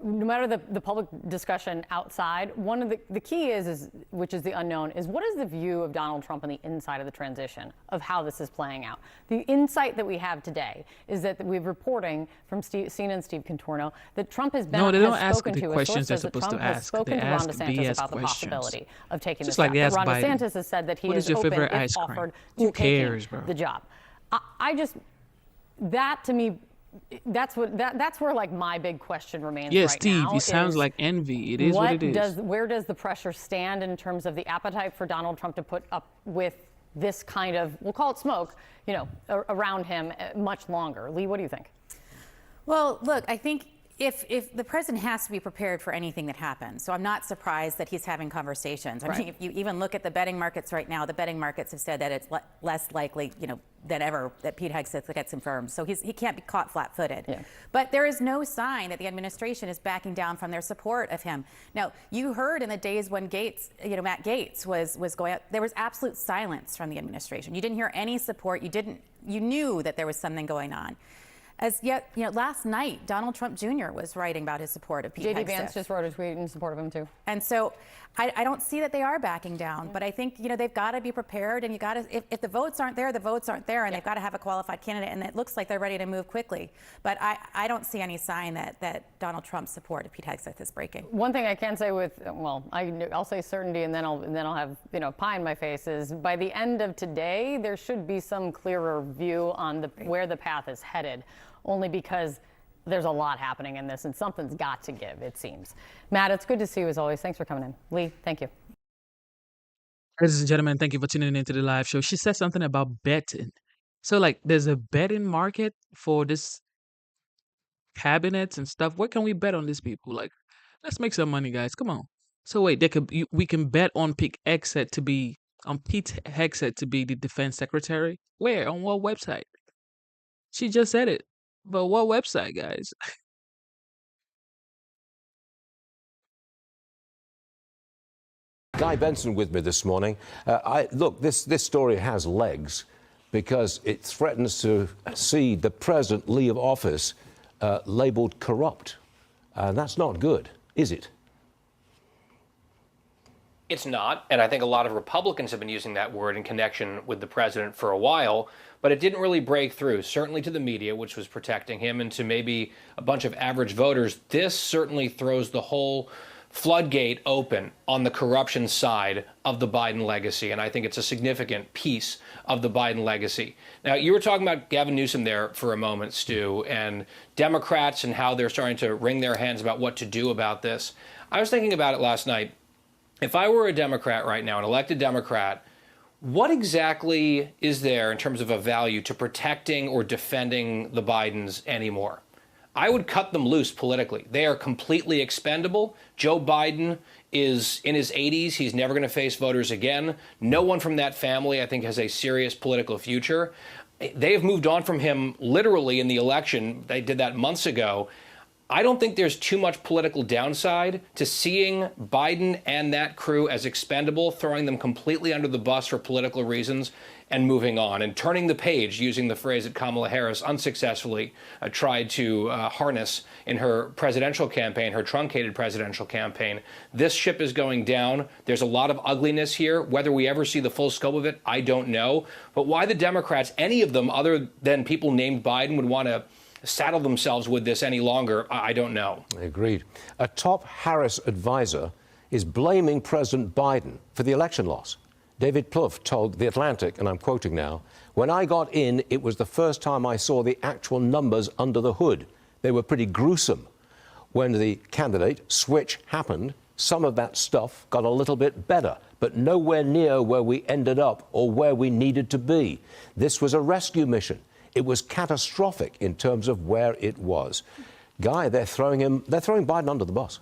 no matter the public discussion outside, one of the key is which is the unknown, is what is the view of Donald Trump on the inside of the transition, of how this is playing out? The insight that we have today is that we're reporting from CNN Steve Contorno that Trump has been No, they don't has ask spoken the to questions they're a source that supposed to Trump has ask. spoken They to Ron ask DeSantis BS about the questions. possibility of taking Just this like job. they ask Ron Biden, DeSantis has said that he what is is your open favorite if ice cream? offered Who to taking cares, bro? the job. I just, that to me, that's where like my big question remains Yeah, right Steve, now. he sounds is like envy. It is what it is. Where does the pressure stand in terms of the appetite for Donald Trump to put up with this kind of, we'll call it smoke, around him much longer? Lee, what do you think? Well, look, I think if the president has to be prepared for anything that happens, so I'm not surprised that he's having conversations. I mean, if you even look at the betting markets right now, the betting markets have said that it's less likely, than ever that Pete Hegseth gets confirmed. So he can't be caught flat-footed. Yeah. But there is no sign that the administration is backing down from their support of him. Now, you heard in the days when Matt Gaetz was going out, there was absolute silence from the administration. You didn't hear any support. You knew that there was something going on. As yet, last night, Donald Trump Jr. was writing about his support of Pete Hegseth. J.D. Vance just wrote a tweet in support of him, too. And so I don't see that they are backing down. But I think, they've got to be prepared. And you got to, if the votes aren't there, the votes aren't there. And they've got to have a qualified candidate. And it looks like they're ready to move quickly. But I don't see any sign that Donald Trump's support of Pete Hegseth is breaking. One thing I can say I'll say certainty, and then I'll have pie in my face, is by the end of today, there should be some clearer view on where the path is headed. Only because there's a lot happening in this, and something's got to give, it seems. Matt, it's good to see you as always. Thanks for coming in. Lee, thank you. Ladies and gentlemen, thank you for tuning into the live show. She said something about betting. So, there's a betting market for this cabinets and stuff. Where can we bet on these people? Let's make some money, guys. Come on. So wait, we can bet on Pete Hegseth to be the defense secretary. Where? On what website? She just said it. But what website, guys? Guy Benson with me this morning. Look, this story has legs because it threatens to see the president leave office labeled corrupt. And that's not good, is it? It's not, and I think a lot of Republicans have been using that word in connection with the president for a while, but it didn't really break through, certainly to the media, which was protecting him, and to maybe a bunch of average voters. This certainly throws the whole floodgate open on the corruption side of the Biden legacy, and I think it's a significant piece of the Biden legacy. Now, you were talking about Gavin Newsom there for a moment, Stu, and Democrats and how they're starting to wring their hands about what to do about this. I was thinking about it last night. If I were a Democrat right now, an elected Democrat, what exactly is there in terms of a value to protecting or defending the Bidens anymore? I would cut them loose politically. They are completely expendable. Joe Biden is in his 80s. He's never going to face voters again. No one from that family, I think, has a serious political future. They have moved on from him literally in the election. They did that months ago. I don't think there's too much political downside to seeing Biden and that crew as expendable, throwing them completely under the bus for political reasons and moving on and turning the page, using the phrase that Kamala Harris unsuccessfully tried to harness in her presidential campaign, her truncated presidential campaign. This ship is going down. There's a lot of ugliness here. Whether we ever see the full scope of it, I don't know. But why the Democrats, any of them other than people named Biden, would want to saddle themselves with this any longer, I don't know. Agreed. A top Harris advisor is blaming President Biden for the election loss. David Plouffe told The Atlantic, and I'm quoting now, "When I got in, it was the first time I saw the actual numbers under the hood. They were pretty gruesome. When the candidate switch happened, some of that stuff got a little bit better, but nowhere near where we ended up or where we needed to be. This was a rescue mission. It was catastrophic in terms of where it was." Guy, they're throwing Biden under the bus.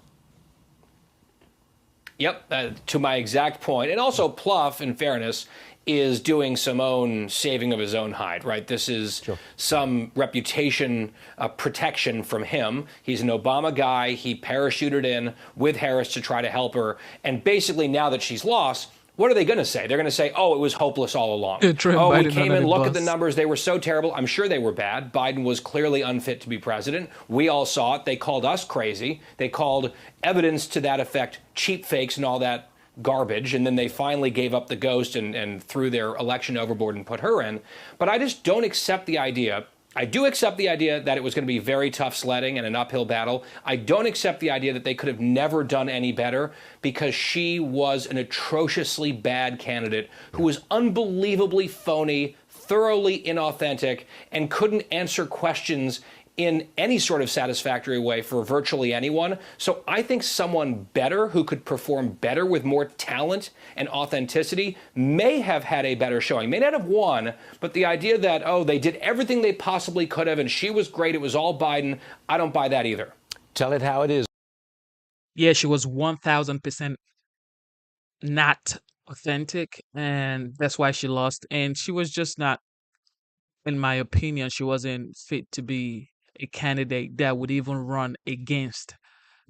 Yep, to my exact point. And also Plouffe, in fairness, is doing some own saving of his own hide, right? This is some reputation protection from him. He's an Obama guy. He parachuted in with Harris to try to help her. And basically now that she's lost, what are they going to say? They're going to say, oh, it was hopeless all along. We came in, look at the numbers. They were so terrible. I'm sure they were bad. Biden was clearly unfit to be president. We all saw it. They called us crazy. They called evidence to that effect cheap fakes and all that garbage. And then they finally gave up the ghost and threw their election overboard and put her in. But I just don't accept the idea. I do accept the idea that it was going to be very tough sledding and an uphill battle. I don't accept the idea that they could have never done any better, because she was an atrociously bad candidate who was unbelievably phony, thoroughly inauthentic, and couldn't answer questions in any sort of satisfactory way for virtually anyone. So I think someone better, who could perform better with more talent and authenticity, may have had a better showing. May not have won, but the idea that, oh, they did everything they possibly could have and she was great, it was all Biden, I don't buy that either. Tell it how it is. Yeah, she was 1000% not authentic, and that's why she lost. And she was just not, in my opinion, she wasn't fit to be a candidate that would even run against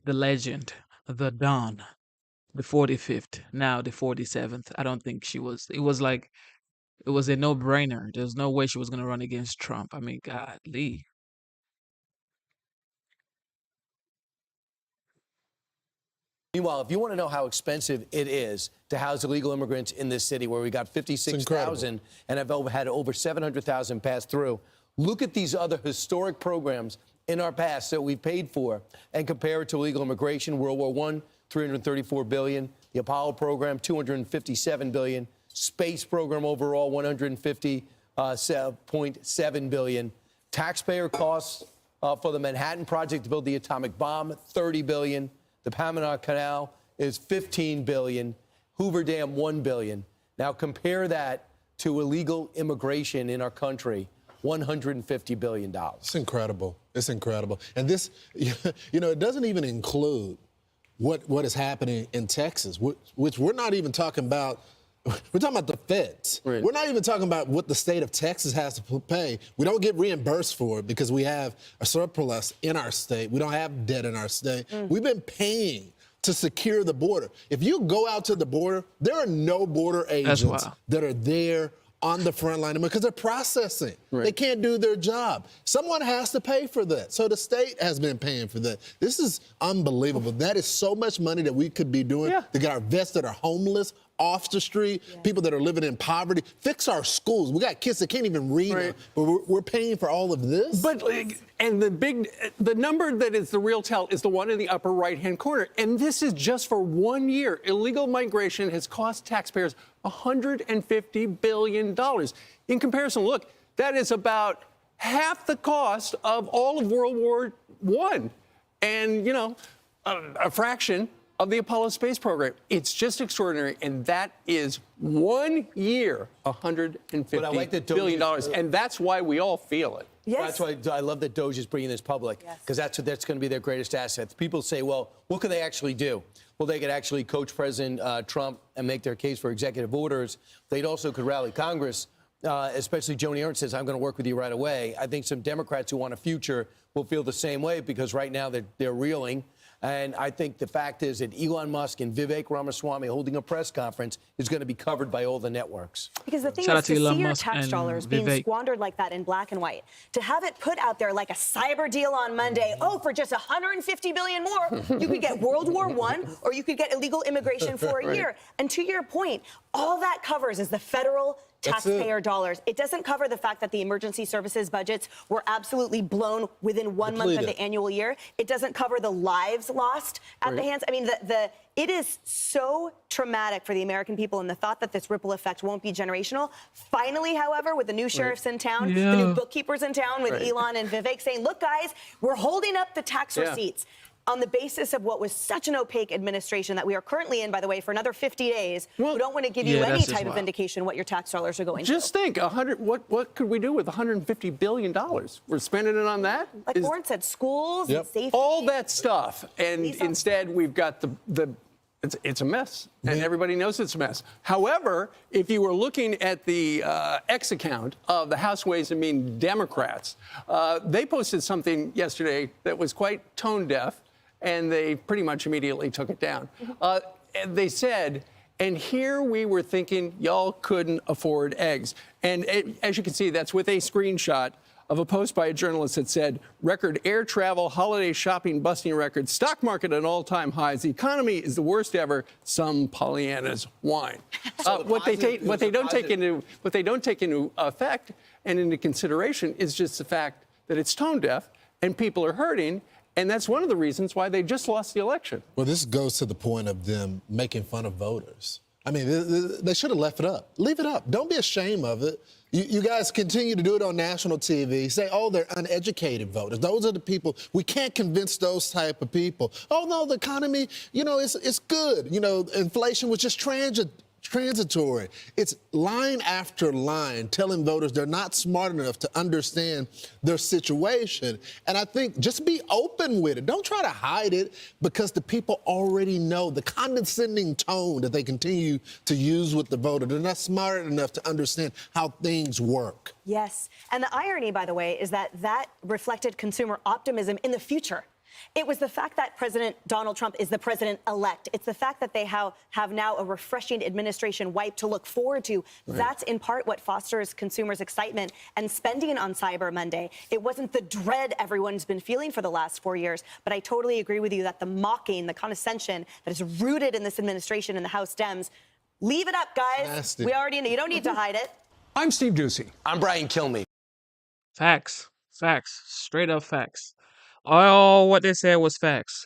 the legend, the Don, the 45th, now the 47th. I don't think she was. It was a no-brainer. There's no way she was going to run against Trump. I mean, golly. Meanwhile, if you want to know how expensive it is to house illegal immigrants in this city, where we got 56,000 and have had over 700,000 pass through, look at these other historic programs in our past that we've paid for and compare it to illegal immigration. World War I, $334 billion. The Apollo program, $257 billion. Space program overall, $150.7 billion. Taxpayer costs for the Manhattan Project to build the atomic bomb, $30 billion. The Panama Canal is $15 billion. Hoover Dam, $1 billion. Now compare that to illegal immigration in our country. $150 billion. It's incredible. It's incredible. And this, it doesn't even include what is happening in Texas, which we're not even talking about. We're talking about the feds. Right. We're not even talking about what the state of Texas has to pay. We don't get reimbursed for it because we have a surplus in our state. We don't have debt in our state. We've been paying to secure the border. If you go out to the border, there are no border agents that are there on the front line because they're processing. Right. They can't do their job. Someone has to pay for that. So the state has been paying for that. This is unbelievable. That is so much money that we could be doing to get our vets that are homeless off the street, people that are living in poverty. Fix our schools. We got kids that can't even read, Right. but we're paying for all of this. But and the number that is the real tell is the one in the upper right-hand corner, and this is just for 1 year. Illegal migration has cost taxpayers $150 billion. In comparison, look, that is about half the cost of all of World War I, and a fraction of the Apollo space program. It's just extraordinary, and that is 1 year, $150 billion, and that's why we all feel it. Yes. That's why I love that Doge is bringing this public, because that's going to be their greatest asset. People say, well, what can they actually do? Well, they could actually coach President Trump and make their case for executive orders. They also could rally Congress, especially Joni Ernst says, I'm going to work with you right away. I think some Democrats who want a future will feel the same way, because right now they're reeling. And I think the fact is that Elon Musk and Vivek Ramaswamy holding a press conference is going to be covered by all the networks. Because the thing Shout is, out to to Elon see your Musk tax and dollars being Vivek. squandered like that in black and white, to have it put out there like a cyber deal on Monday, for just $150 billion more, you could get World War I, or you could get illegal immigration for a year. And to your point, all that covers is the federal taxpayer dollars. It doesn't cover the fact that the emergency services budgets were absolutely blown within 1 month of the annual year. It doesn't cover the lives lost at the hands. I mean, it is so traumatic for the American people, and the thought that this ripple effect won't be generational. Finally, however, with the new sheriffs in town, the new bookkeepers in town, with Elon and Vivek saying, look, guys, we're holding up the tax receipts on the basis of what was such an opaque administration that we are currently in, by the way, for another 50 days. We don't want to give you any type of indication what your tax dollars are going to. Just think, what could we do with $150 billion? We're spending it on that? Like Warren said, schools, and safety. All that stuff. And instead, we've got it's a mess, and everybody knows it's a mess. However, if you were looking at the X account of the House Ways and Means Democrats, they posted something yesterday that was quite tone deaf, and they pretty much immediately took it down. And they said, and here we were thinking y'all couldn't afford eggs. And as you can see, that's with a screenshot of a post by a journalist that said, record air travel, holiday shopping busting records, stock market at all-time highs, the economy is the worst ever, some Pollyannas whine. What they don't take into effect and into consideration is just the fact that it's tone deaf and people are hurting, and that's one of the reasons why they just lost the election. Well, this goes to the point of them making fun of voters. I mean, they should have left it up. Leave it up. Don't be ashamed of it. You guys continue to do it on national TV. Say, oh, they're uneducated voters. Those are the people. We can't convince those type of people. Oh, no, the economy, it's good. Inflation was just transitory. It's line after line telling voters they're not smart enough to understand their situation. And I think just be open with it. Don't try to hide it, because the people already know the condescending tone that they continue to use with the voter. They're not smart enough to understand how things work. Yes. And the irony, by the way, is that reflected consumer optimism in the future. It was the fact that President Donald Trump is the president-elect. It's the fact that they have now a refreshing administration wipe to look forward to. Right. That's in part what fosters consumers' excitement and spending on Cyber Monday. It wasn't the dread everyone's been feeling for the last 4 years, but I totally agree with you that the mocking, the condescension that is rooted in this administration and the House Dems, leave it up, guys. Nasty. We already know. You don't need to hide it. I'm Steve Doocy. I'm Brian Kilmeade. Facts. Straight up facts. All what they said was facts.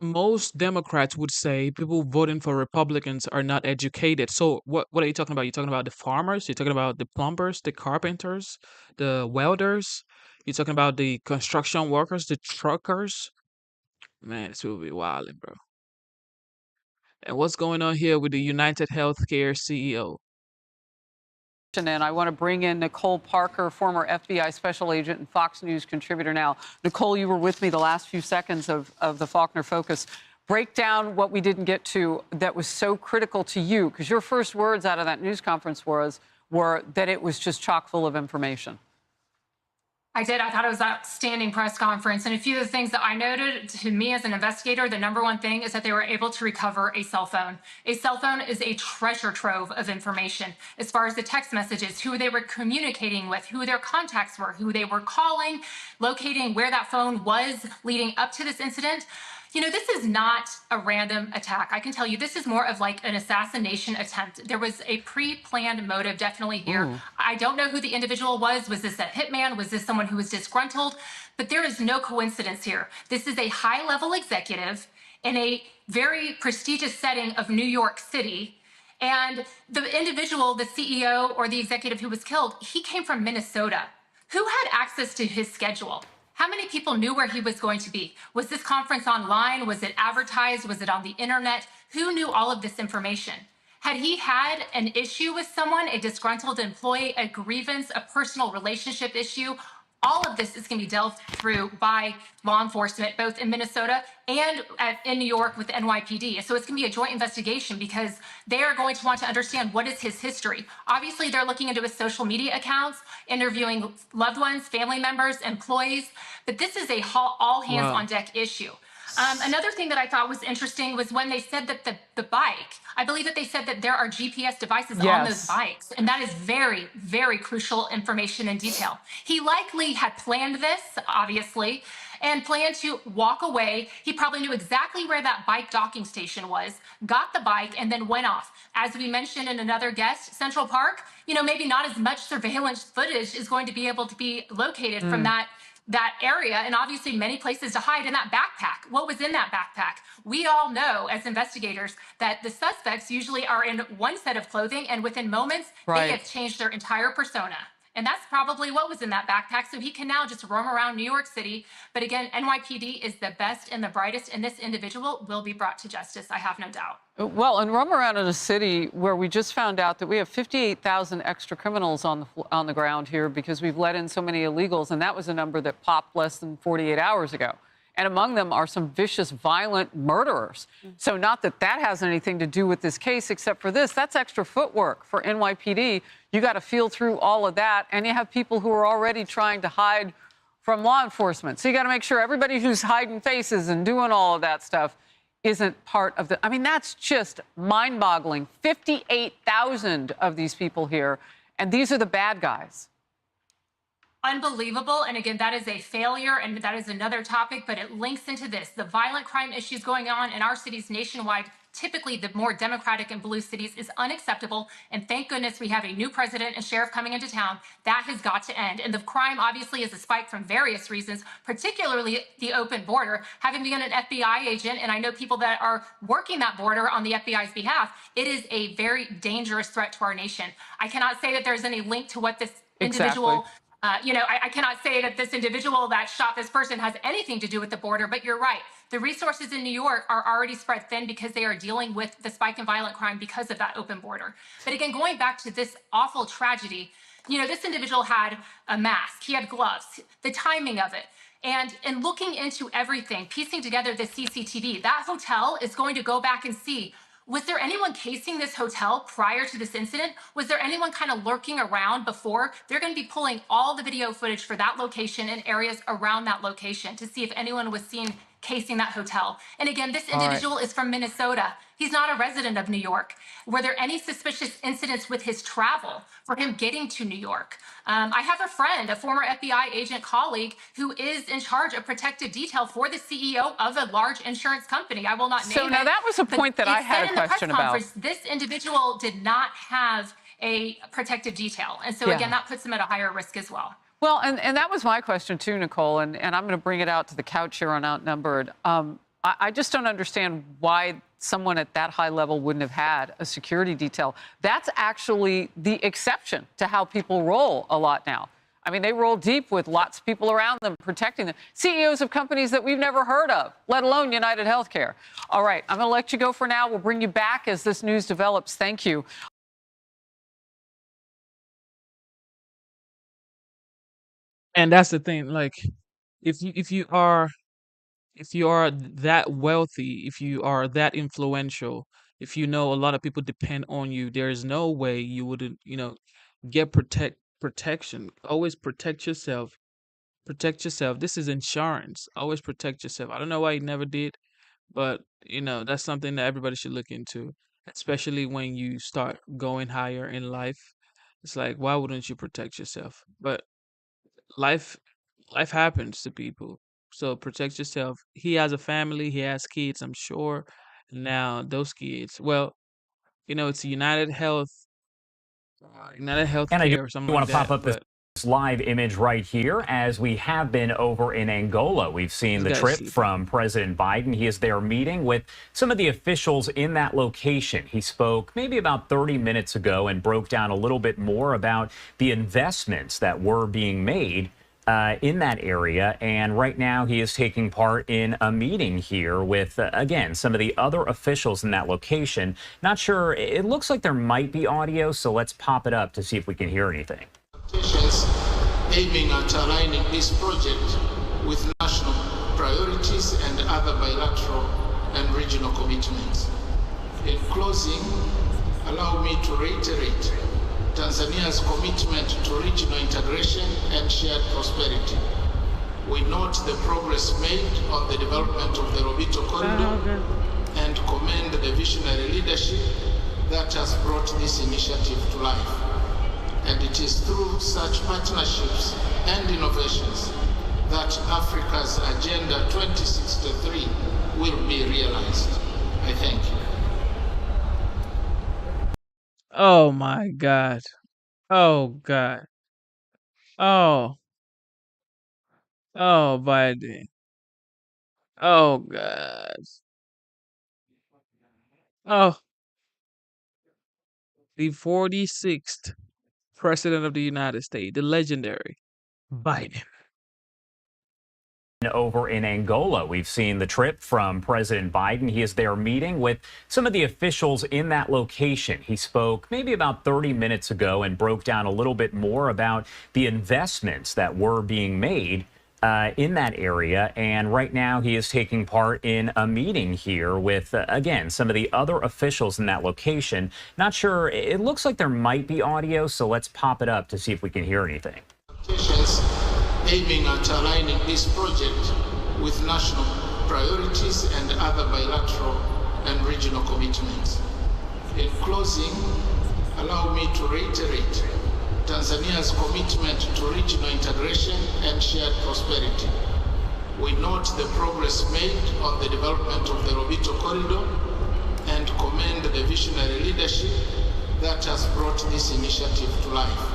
Most Democrats would say people voting for Republicans are not educated. So what are you talking about? You're talking about the farmers? You're talking about the plumbers, the carpenters, the welders? You're talking about the construction workers, the truckers? Man, this will be wilding, bro. And what's going on here with the United Healthcare CEO? And I want to bring in Nicole Parker, former FBI special agent and Fox News contributor now. Nicole, you were with me the last few seconds of the Faulkner Focus. Break down what we didn't get to that was so critical to you, because your first words out of that news conference were that it was just chock full of information. I did. I thought it was an outstanding press conference. And a few of the things that I noted, to me as an investigator, the number one thing is that they were able to recover a cell phone. A cell phone is a treasure trove of information as far as the text messages, who they were communicating with, who their contacts were, who they were calling, locating where that phone was leading up to this incident. This is not a random attack. I can tell you this is more of like an assassination attempt. There was a pre-planned motive definitely here. Ooh. I don't know who the individual was. Was this a hitman? Was this someone who was disgruntled? But there is no coincidence here. This is a high-level executive in a very prestigious setting of New York City. And the individual, the CEO or the executive who was killed, he came from Minnesota. Who had access to his schedule? How many people knew where he was going to be? Was this conference online? Was it advertised? Was it on the internet? Who knew all of this information? Had he had an issue with someone, a disgruntled employee, a grievance, a personal relationship issue? All of this is going to be delved through by law enforcement, both in Minnesota and in New York with the NYPD. So it's going to be a joint investigation because they are going to want to understand what is his history. Obviously, they're looking into his social media accounts, interviewing loved ones, family members, employees. But this is a all hands on deck issue. Another thing that I thought was interesting was when they said that the bike, I believe that they said that there are GPS devices on those bikes. And that is very, very crucial information and detail. He likely had planned this, obviously, and planned to walk away. He probably knew exactly where that bike docking station was, got the bike, and then went off. As we mentioned in another guest, Central Park, maybe not as much surveillance footage is going to be able to be located from that area, and obviously many places to hide. In that backpack, what was in that backpack? We all know as investigators that the suspects usually are in one set of clothing, and within moments they have changed their entire persona. And that's probably what was in that backpack. So he can now just roam around New York City. But again, NYPD is the best and the brightest, and this individual will be brought to justice, I have no doubt. Well, and roam around in a city where we just found out that we have 58,000 extra criminals on the ground here because we've let in so many illegals, and that was a number that popped less than 48 hours ago. And among them are some vicious, violent murderers. So not that that has anything to do with this case, except for this. That's extra footwork for NYPD. You got to feel through all of that, and you have people who are already trying to hide from law enforcement. So you got to make sure everybody who's hiding faces and doing all of that stuff isn't part of the... I mean, that's just mind-boggling. 58,000 of these people here, and these are the bad guys. Unbelievable. And again, that is a failure, and that is another topic, but it links into this. The violent crime issues going on in our cities nationwide, typically the more democratic and blue cities, is unacceptable. And thank goodness we have a new president and sheriff coming into town. That has got to end. And the crime obviously is a spike from various reasons, particularly the open border. Having been an FBI agent, and I know people that are working that border on the FBI's behalf, it is a very dangerous threat to our nation. I cannot say that there's any link to what this individual... I cannot say that this individual that shot this person has anything to do with the border, but you're right. The resources in New York are already spread thin because they are dealing with the spike in violent crime because of that open border. But again, going back to this awful tragedy, this individual had a mask, he had gloves, the timing of it. And in looking into everything, piecing together the CCTV, that hotel is going to go back and see, was there anyone casing this hotel prior to this incident? Was there anyone kind of lurking around before? They're going to be pulling all the video footage for that location and areas around that location to see if anyone was seen casing that hotel. And again, this individual is from Minnesota. He's not a resident of New York. Were there any suspicious incidents with his travel for him getting to New York? I have a friend, a former FBI agent colleague, who is in charge of protective detail for the CEO of a large insurance company. I will not name it. So now that was a point that I had a question about. This individual did not have a protective detail. And so again, that puts him at a higher risk as well. Well, and that was my question too, Nicole, and I'm going to bring it out to the couch here on Outnumbered. I just don't understand why someone at that high level wouldn't have had a security detail. That's actually the exception to how people roll a lot now. I mean, they roll deep with lots of people around them, protecting them. CEOs of companies that we've never heard of, let alone United Healthcare. All right, I'm going to let you go for now. We'll bring you back as this news develops. Thank you. And that's the thing, like, if you are that wealthy, if you are that influential, if a lot of people depend on you, there is no way you wouldn't, get protection. Always protect yourself. Protect yourself. This is insurance. Always protect yourself. I don't know why you never did, but that's something that everybody should look into, especially when you start going higher in life. It's like, why wouldn't you protect yourself? But life happens to people. So protect yourself. He has a family. He has kids, I'm sure. Now those kids, well, it's United Health And I do Care or something want like to pop that. up this live image right here as we have been over in Angola. We've seen the guys trip see that. from President Biden. He is there meeting with some of the officials in that location. He spoke maybe about 30 minutes ago and broke down a little bit more about the investments that were being made in that area. And right now he is taking part in a meeting here with, again, some of the other officials in that location. Not sure. It looks like there might be audio, so let's pop it up to see if we can hear anything. Aiming at aligning this project with national priorities and other bilateral and regional commitments. In closing, allow me to reiterate Tanzania's commitment to regional integration and shared prosperity. We note the progress made on the development of the Lobito Corridor and commend the visionary leadership that has brought this initiative to life. And it is through such partnerships and innovations that Africa's Agenda 2063 will be realized. I thank you. Oh my God. Oh God. Oh. Oh, Biden. Oh God. Oh. The 46th President of the United States, the legendary Biden. Over in Angola, we've seen the trip from President Biden. He is there meeting with some of the officials in that location. He spoke maybe about 30 minutes ago and broke down a little bit more about the investments that were being made in that area. And right now he is taking part in a meeting here with, again, some of the other officials in that location. Not sure. It looks like there might be audio, so let's pop it up to see if we can hear anything. Aiming at aligning this project with national priorities and other bilateral and regional commitments. In closing, allow me to reiterate Tanzania's commitment to regional integration and shared prosperity. We note the progress made on the development of the Lobito Corridor and commend the visionary leadership that has brought this initiative to life.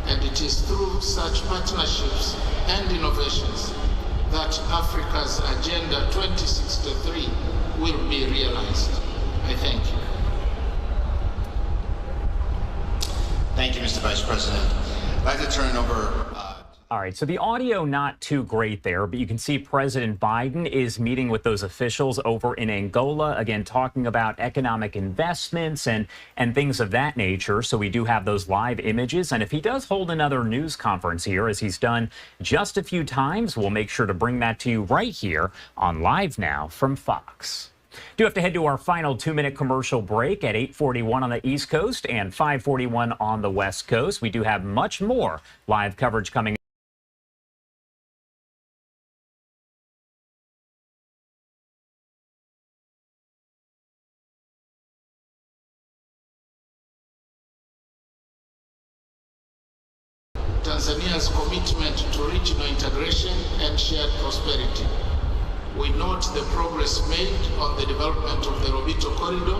And it is through such partnerships and innovations that Africa's Agenda 2063 will be realized. I thank you. Thank you, Mr. Vice President. I'd like to turn it over. All right, so the audio not too great there, but you can see President Biden is meeting with those officials over in Angola, again, talking about economic investments and things of that nature. So we do have those live images. And if he does hold another news conference here, as he's done just a few times, we'll make sure to bring that to you right here on Live Now from Fox. Do have to head to our final 2-minute commercial break at 8:41 on the East Coast and 5:41 on the West Coast. We do have much more live coverage coming. Tanzania's commitment to regional integration and shared prosperity. We note the progress made on the development of the Lobito Corridor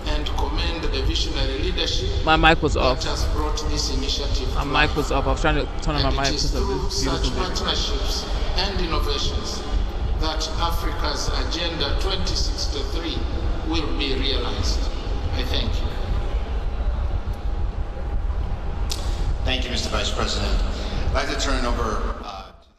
and commend the visionary leadership My mic was off. that has brought this initiative to My mic was off. I was trying to turn on my And mic it is because of through this such beautiful video. partnerships and innovations that Africa's Agenda 2063 will be realized. I thank you. Thank you, Mr. Vice President. I'd like to turn it over.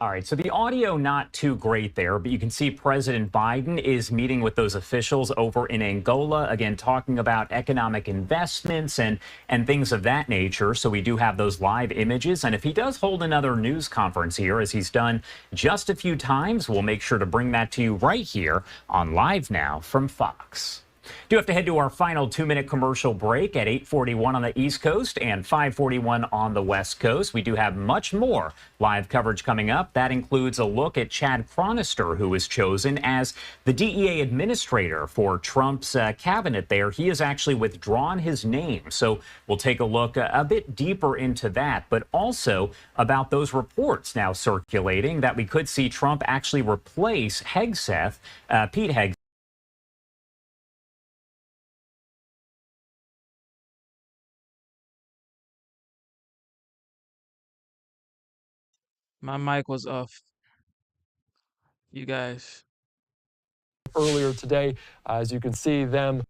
All right, so the audio not too great there, but you can see President Biden is meeting with those officials over in Angola, again, talking about economic investments and things of that nature. So we do have those live images. And if he does hold another news conference here, as he's done just a few times, we'll make sure to bring that to you right here on Live Now from Fox. Do have to head to our final 2-minute commercial break at 8:41 on the East Coast and 5:41 on the West Coast. We do have much more live coverage coming up. That includes a look at Chad Chronister, who was chosen as the DEA administrator for Trump's cabinet there. He has actually withdrawn his name. So we'll take a look a bit deeper into that, but also about those reports now circulating that we could see Trump actually replace Hegseth, Pete Hegseth. My mic was off. You guys. Earlier today, as you can see them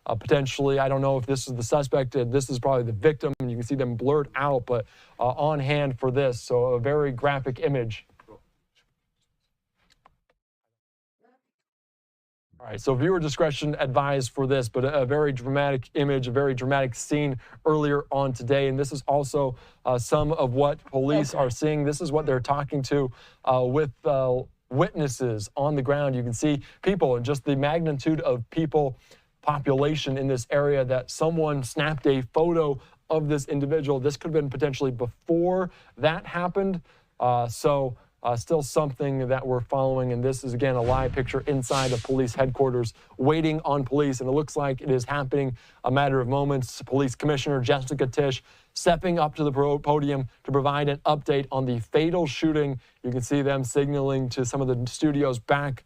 potentially, I don't know if this is the suspect, this is probably the victim. You can see them blurred out, but on hand for this. So a very graphic image. All right, so viewer discretion advised for this, but a very dramatic image, a very dramatic scene earlier on today. And this is also some of what police are seeing. This is what they're talking to with witnesses on the ground. You can see people and just the magnitude of people, population in this area, that someone snapped a photo of this individual. This could have been potentially before that happened. Still something that we're following, and this is, again, a live picture inside of police headquarters waiting on police, and it looks like it is happening a matter of moments. Police Commissioner Jessica Tisch stepping up to the podium to provide an update on the fatal shooting. You can see them signaling to some of the studios back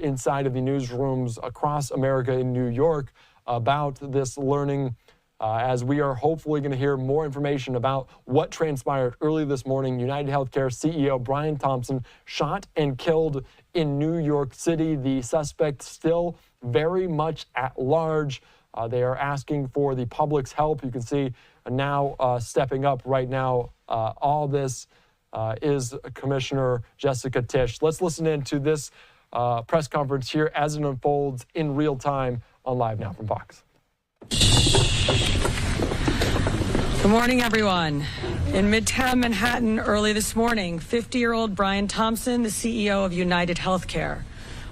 inside of the newsrooms across America in New York about this learning as we are hopefully going to hear more information about what transpired early this morning. UnitedHealthcare CEO Brian Thompson shot and killed in New York City. The suspect still very much at large. They are asking for the public's help. You can see now stepping up right now. All this is Commissioner Jessica Tisch. Let's listen in to this press conference here as it unfolds in real time on Live Now from Fox. Good morning, everyone. In Midtown Manhattan early this morning, 50-year-old Brian Thompson, the CEO of UnitedHealthcare,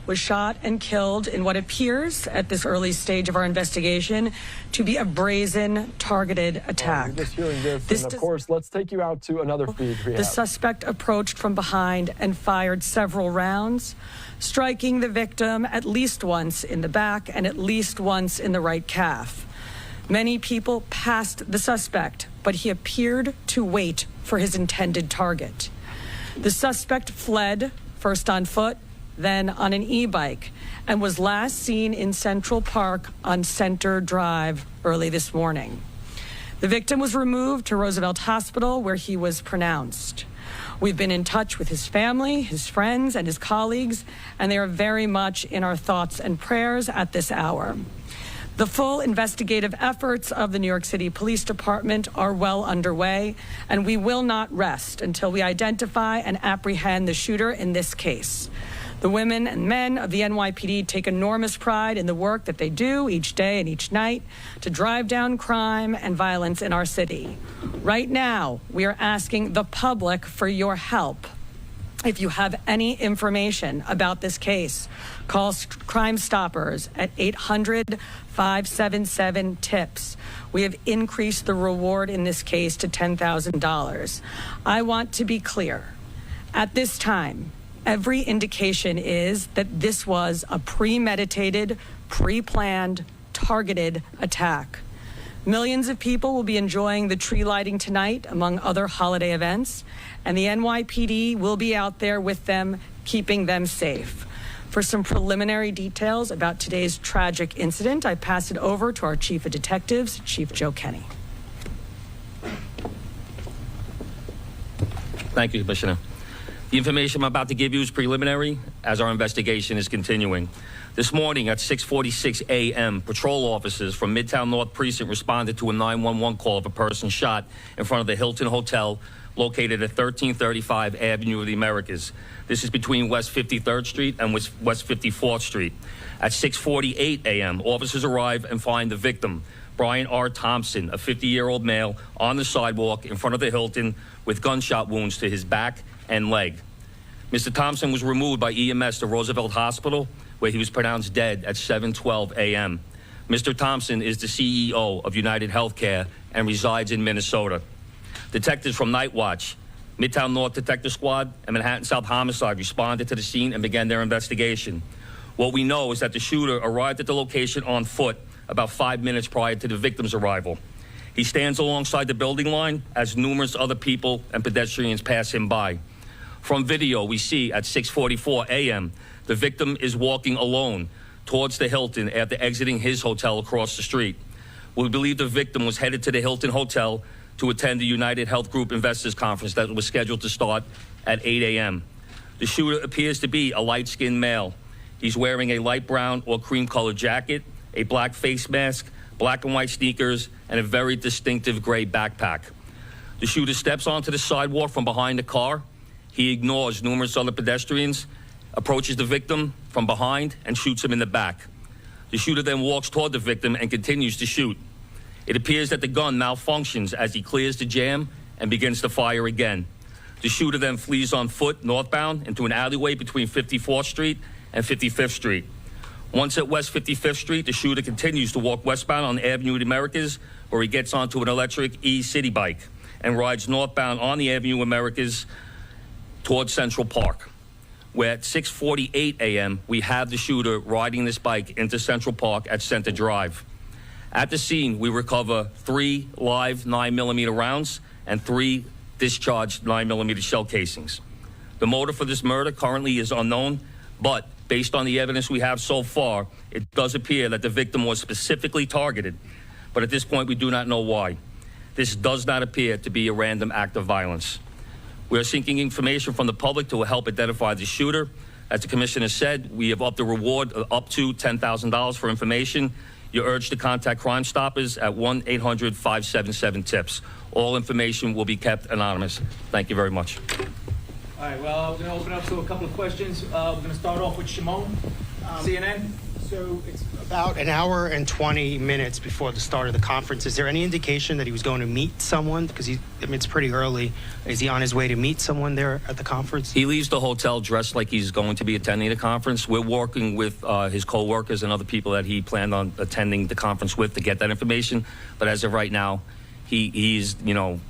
was shot and killed in what appears, at this early stage of our investigation, to be a brazen, targeted attack. Just hearing this, and of course, let's take you out to another feed we have. The suspect approached from behind and fired several rounds, striking the victim at least once in the back and at least once in the right calf. Many people passed the suspect, but he appeared to wait for his intended target. The suspect fled, first on foot, then on an e-bike, and was last seen in Central Park on Center Drive early this morning. The victim was removed to Roosevelt Hospital, where he was pronounced. We've been in touch with his family, his friends, and his colleagues, and they are very much in our thoughts and prayers at this hour. The full investigative efforts of the New York City Police Department are well underway, and we will not rest until we identify and apprehend the shooter in this case. The women and men of the NYPD take enormous pride in the work that they do each day and each night to drive down crime and violence in our city. Right now, we are asking the public for your help. If you have any information about this case, call Crime Stoppers at 800-577-TIPS. We have increased the reward in this case to $10,000. I want to be clear. At this time, every indication is that this was a premeditated, pre-planned, targeted attack. Millions of people will be enjoying the tree lighting tonight, among other holiday events, and the NYPD will be out there with them, keeping them safe. For some preliminary details about today's tragic incident, I pass it over to our Chief of Detectives, Chief Joe Kenny. Thank you, Commissioner. The information I'm about to give you is preliminary as our investigation is continuing. This morning at 6:46 a.m., patrol officers from Midtown North Precinct responded to a 911 call of a person shot in front of the Hilton Hotel located at 1335 Avenue of the Americas. This is between West 53rd Street and West 54th Street. At 6:48 a.m., officers arrive and find the victim, Brian R. Thompson, a 50-year-old male, on the sidewalk in front of the Hilton with gunshot wounds to his back and leg. Mr. Thompson was removed by EMS to Roosevelt Hospital, where he was pronounced dead at 7:12 a.m. Mr. Thompson is the CEO of United Healthcare and resides in Minnesota. Detectives from Night Watch, Midtown North Detective Squad, and Manhattan South Homicide responded to the scene and began their investigation. What we know is that the shooter arrived at the location on foot about 5 minutes prior to the victim's arrival. He stands alongside the building line as numerous other people and pedestrians pass him by. From video, we see at 6:44 a.m., the victim is walking alone towards the Hilton after exiting his hotel across the street. We believe the victim was headed to the Hilton Hotel to attend the United Health Group Investors Conference that was scheduled to start at 8 a.m. The shooter appears to be a light-skinned male. He's wearing a light brown or cream-colored jacket, a black face mask, black and white sneakers, and a very distinctive gray backpack. The shooter steps onto the sidewalk from behind the car. He ignores numerous other pedestrians, approaches the victim from behind, and shoots him in the back. The shooter then walks toward the victim and continues to shoot. It appears that the gun malfunctions as he clears the jam and begins to fire again. The shooter then flees on foot northbound into an alleyway between 54th Street and 55th Street. Once at West 55th Street, the shooter continues to walk westbound on Avenue of the Americas, where he gets onto an electric e-city bike and rides northbound on the Avenue of Americas towards Central Park, where at 6:48 a.m., we have the shooter riding this bike into Central Park at Center Drive. At the scene, we recover 3 live 9mm rounds and 3 discharged 9mm shell casings. The motive for this murder currently is unknown, but based on the evidence we have so far, it does appear that the victim was specifically targeted. But at this point, we do not know why. This does not appear to be a random act of violence. We are seeking information from the public to help identify the shooter. As the commissioner said, we have upped the reward up to $10,000 for information. You're urged to contact Crime Stoppers at 1-800-577-TIPS. All information will be kept anonymous. Thank you very much. All right, well, we're going to open up to a couple of questions. We're going to start off with Shimon, CNN. So it's about an hour and 20 minutes before the start of the conference. Is there any indication that he was going to meet someone? Because it's pretty early. Is he on his way to meet someone there at the conference? He leaves the hotel dressed like he's going to be attending the conference. We're working with his co-workers and other people that he planned on attending the conference with to get that information. But as of right now, he's in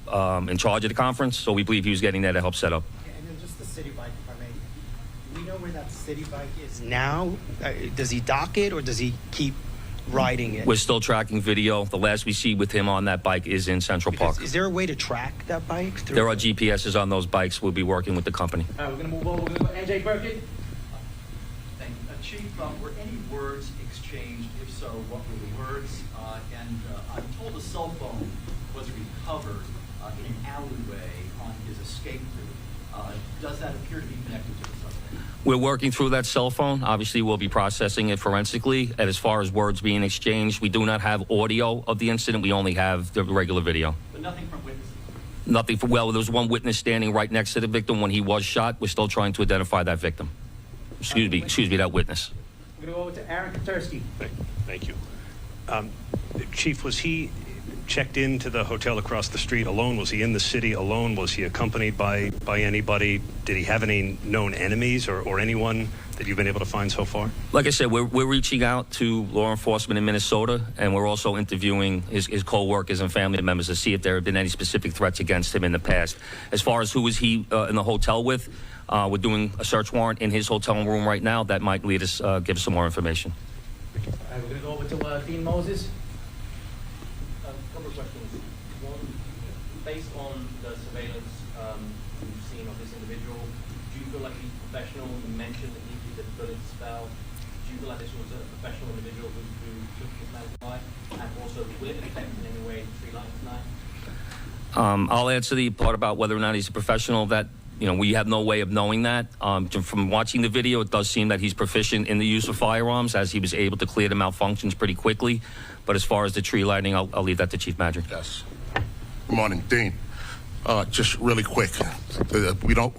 charge of the conference, so we believe he was getting there to help set up. And then just the city bike, if I may. Do we know where that city bike is now? Does he dock it or does he keep riding it? We're still tracking video. The last we see with him on that bike is in Central Park. Is there a way to track that bike? There are GPSs on those bikes. We'll be working with the company. All right, we're going to move over. We're going to go NJ Birkin. Thank you. Chief, were any words exchanged? If so, what were the words? I'm told a cell phone was recovered in an alleyway on his escape route. Does that appear to be connected to the suspect? We're working through that cell phone. Obviously, we'll be processing it forensically. And as far as words being exchanged, we do not have audio of the incident. We only have the regular video. But nothing from witnesses? Nothing. Well, there was one witness standing right next to the victim when he was shot. We're still trying to identify that victim. Excuse me, that witness. We're going to go over to Aaron Katursky. Thank you. Chief, was he checked into the hotel across the street alone? Was he in the city alone? Was he accompanied by anybody? Did he have any known enemies or anyone that you've been able to find so far? Like I said, we're reaching out to law enforcement in Minnesota, and we're also interviewing his co-workers and family members to see if there have been any specific threats against him in the past. As far as who was he in the hotel with, we're doing a search warrant in his hotel room right now. That might lead us, give us some more information. All right, we're going to go over to Dean Moses. A couple of questions. One, based on the surveillance you've seen of this individual, do you feel like he's professional? You mentioned that the bullets fell. Do you feel like this was a professional individual who took this man's life? And also, will it affect in any way the tree lighting tonight? I'll answer the part about whether or not he's a professional. That we have no way of knowing that. From watching the video, it does seem that he's proficient in the use of firearms, as he was able to clear the malfunctions pretty quickly. But as far as the tree lighting, I'll leave that to Chief Madrick. Yes. Good morning, Dean. Just really quick,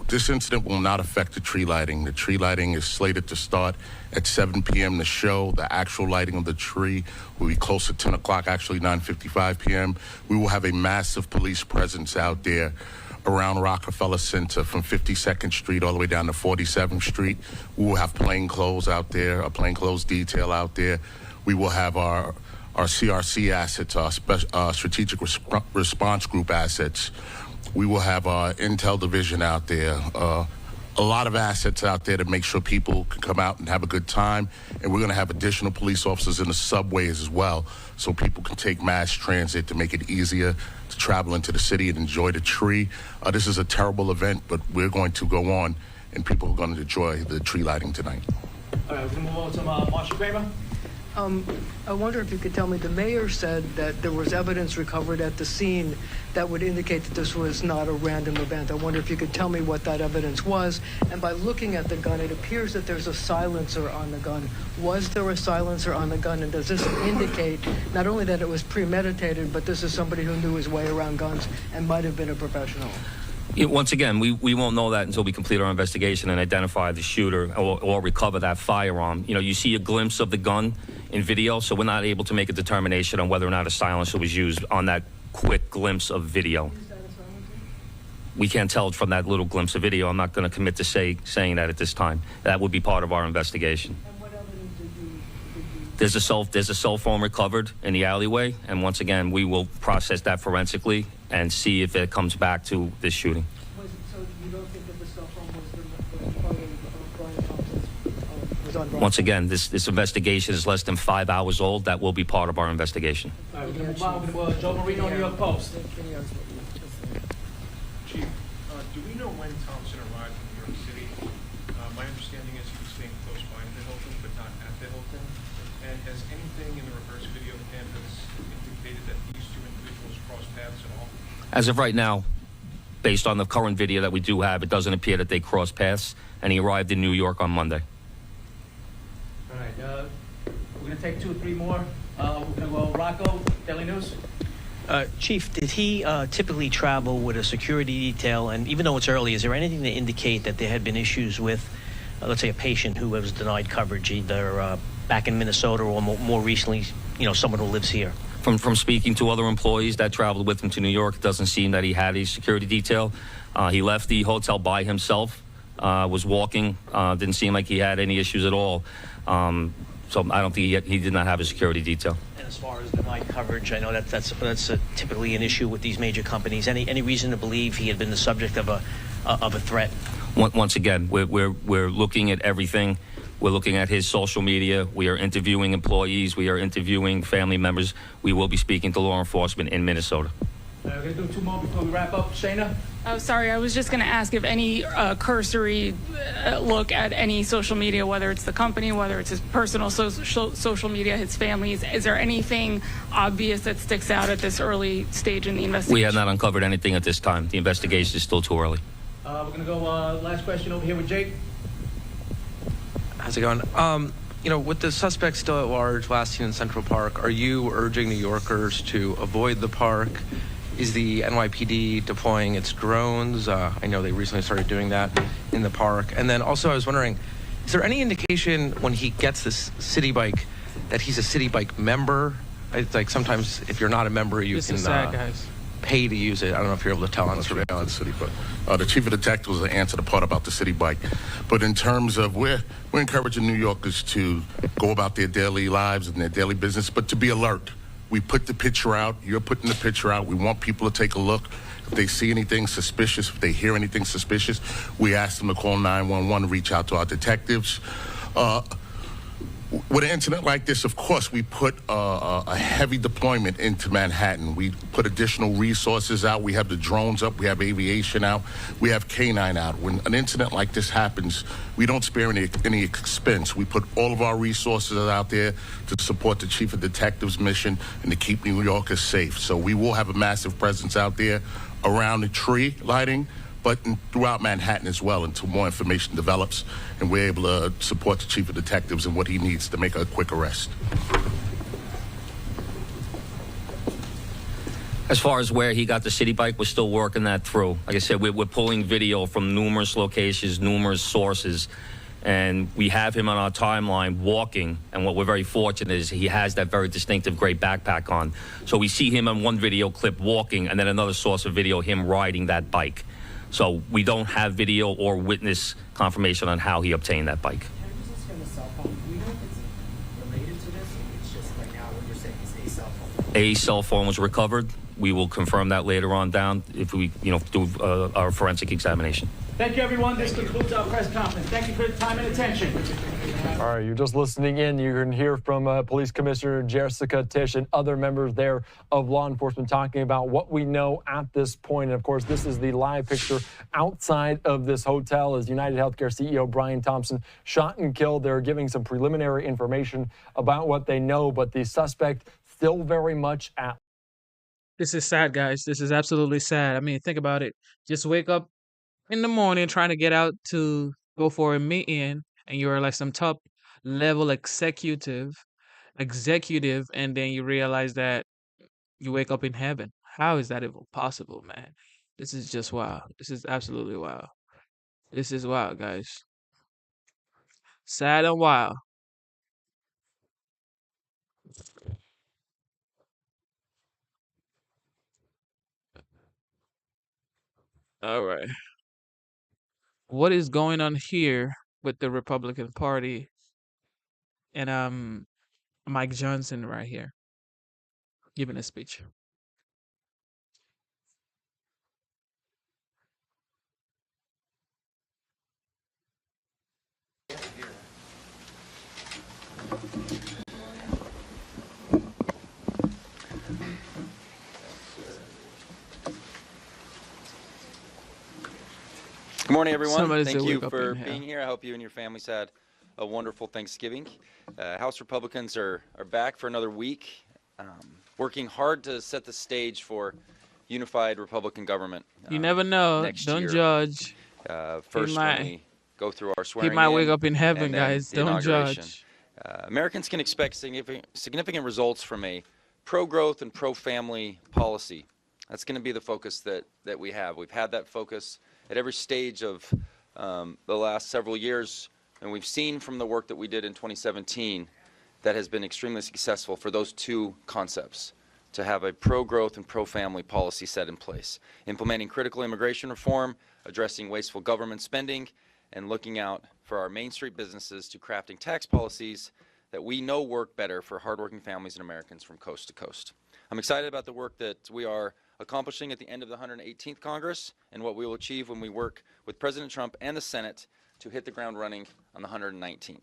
this incident will not affect the tree lighting. The tree lighting is slated to start at 7 p.m. The show, the actual lighting of the tree will be close to 10 o'clock, actually 9:55 p.m. We will have a massive police presence out there around Rockefeller Center from 52nd Street all the way down to 47th Street. We will have plainclothes out there, a plainclothes detail out there. We will have our CRC assets, our strategic response group assets. We will have our intel division out there. A lot of assets out there to make sure people can come out and have a good time. And we're going to have additional police officers in the subways as well, so people can take mass transit to make it easier to travel into the city and enjoy the tree. This is a terrible event, but we're going to go on, and people are going to enjoy the tree lighting tonight. All right, we're going to move on to Marsha Kramer. I wonder if you could tell me, the mayor said that there was evidence recovered at the scene that would indicate that this was not a random event. I wonder if you could tell me what that evidence was. And by looking at the gun, it appears that there's a silencer on the gun. Was there a silencer on the gun? And does this indicate not only that it was premeditated, but this is somebody who knew his way around guns and might have been a professional? Once again, we won't know that until we complete our investigation and identify the shooter or recover that firearm. You know, you see a glimpse of the gun in video, so we're not able to make a determination on whether or not a silencer was used on that quick glimpse of video. We can't tell from that little glimpse of video. I'm not going to commit to saying that at this time. That would be part of our investigation. And what evidence did you There's a cell phone recovered in the alleyway, and once again, we will process that forensically and see if it comes back to this shooting. So you don't think that the cell phone was part of Brian Thompson's, was on Brian? Once again, this investigation is less than 5 hours old. That will be part of our investigation. All right, we're going to move on. We're going to Joe Marino, New York Post. Chief, do we know when Thompson arrived in New York City? My understanding is he was staying close by to the Hilton, but not at the Hilton. And has anything in the reverse video canvas indicated that these two individuals crossed paths at all? As of right now, based on the current video that we do have, it doesn't appear that they crossed paths, and he arrived in New York on Monday. All right, we're going to take 2 or 3 more. We're going to go Rocco, Daily News. Chief, did he typically travel with a security detail? And even though it's early, is there anything to indicate that there had been issues with, let's say, a patient who was denied coverage, either back in Minnesota or more recently, someone who lives here? From speaking to other employees that traveled with him to New York, it doesn't seem that he had a security detail. He left the hotel by himself, was walking, didn't seem like he had any issues at all. So I don't think he did not have a security detail. And as far as denied coverage, I know that's typically an issue with these major companies. Any reason to believe he had been the subject of a threat? Once again, we're looking at everything. We're looking at his social media. We are interviewing employees. We are interviewing family members. We will be speaking to law enforcement in Minnesota. We're going to do 2 more before we wrap up. Shayna? Oh, sorry. I was just going to ask if any cursory look at any social media, whether it's the company, whether it's his personal social media, his family's, is there anything obvious that sticks out at this early stage in the investigation? We have not uncovered anything at this time. The investigation is still too early. We're going to go last question over here with Jake. How's it going? With the suspect still at large, last seen in Central Park, are you urging New Yorkers to avoid the park? Is the NYPD deploying its drones? I know they recently started doing that in the park. And then also I was wondering, is there any indication when he gets this city bike that he's a city bike member? It's like sometimes if you're not a member, you can pay to use it. I don't know if you're able to tell on the surveillance. City bike. The chief of detectives will answer the part about the city bike. But in terms of we're encouraging New Yorkers to go about their daily lives and their daily business, but to be alert. We put the picture out. You're putting the picture out. We want people to take a look. If they see anything suspicious, if they hear anything suspicious, we ask them to call 911, reach out to our detectives. With an incident like this, of course, we put a heavy deployment into Manhattan. We put additional resources out. We have the drones up. We have aviation out. We have K-9 out. When an incident like this happens, we don't spare any expense. We put all of our resources out there to support the chief of detectives' mission and to keep New Yorkers safe. So we will have a massive presence out there around the tree lighting, but throughout Manhattan as well until more information develops and we're able to support the chief of detectives and what he needs to make a quick arrest. As far as where he got the city bike, we're still working that through. Like I said, we're pulling video from numerous locations, numerous sources, And we have him on our timeline walking, and what we're very fortunate is he has that very distinctive gray backpack on. So we see him on one video clip walking, and then another source of video, him riding that bike. So we don't have video or witness confirmation on how he obtained that bike. A cell phone was recovered. We will confirm that later on down if we, do our forensic examination. Thank you, everyone. This concludes our press conference. Thank you for your time and attention. All right, you're just listening in. You can hear from Police Commissioner Jessica Tisch and other members there of law enforcement talking about what we know at this point. And of course, this is the live picture outside of this hotel as United Healthcare CEO Brian Thompson shot and killed. They're giving some preliminary information about what they know, but the suspect still very much at. This is sad, guys. This is absolutely sad. I mean, think about it. Just wake up in the morning trying to get out to go for a meeting, and you're like some top level executive, and then you realize that you wake up in heaven. How is that even possible, man? This is just wild. This is absolutely wild. This is wild, guys. Sad and wild. All right. What is going on here with the Republican Party and Mike Johnson right here giving a speech? Good morning, everyone. Somebody Thank said you wake up for in hell. being here. I hope you and your families had a wonderful Thanksgiving. House Republicans are back for another week, working hard to set the stage for unified Republican government. You never know. Next Don't year. judge. First, might- when we go through our He swearing might in, wake up in heaven, and then guys. the Don't inauguration. judge. Americans can expect significant results from a pro-growth and pro-family policy. That's going to be the focus that we have. We've had that focus at every stage of the last several years, and we've seen from the work that we did in 2017 that has been extremely successful for those two concepts, to have a pro-growth and pro-family policy set in place, implementing critical immigration reform, addressing wasteful government spending, and looking out for our Main Street businesses to crafting tax policies that we know work better for hardworking families and Americans from coast to coast. I'm excited about the work that we are accomplishing at the end of the 118th Congress and what we will achieve when we work with President Trump and the Senate to hit the ground running on the 119th.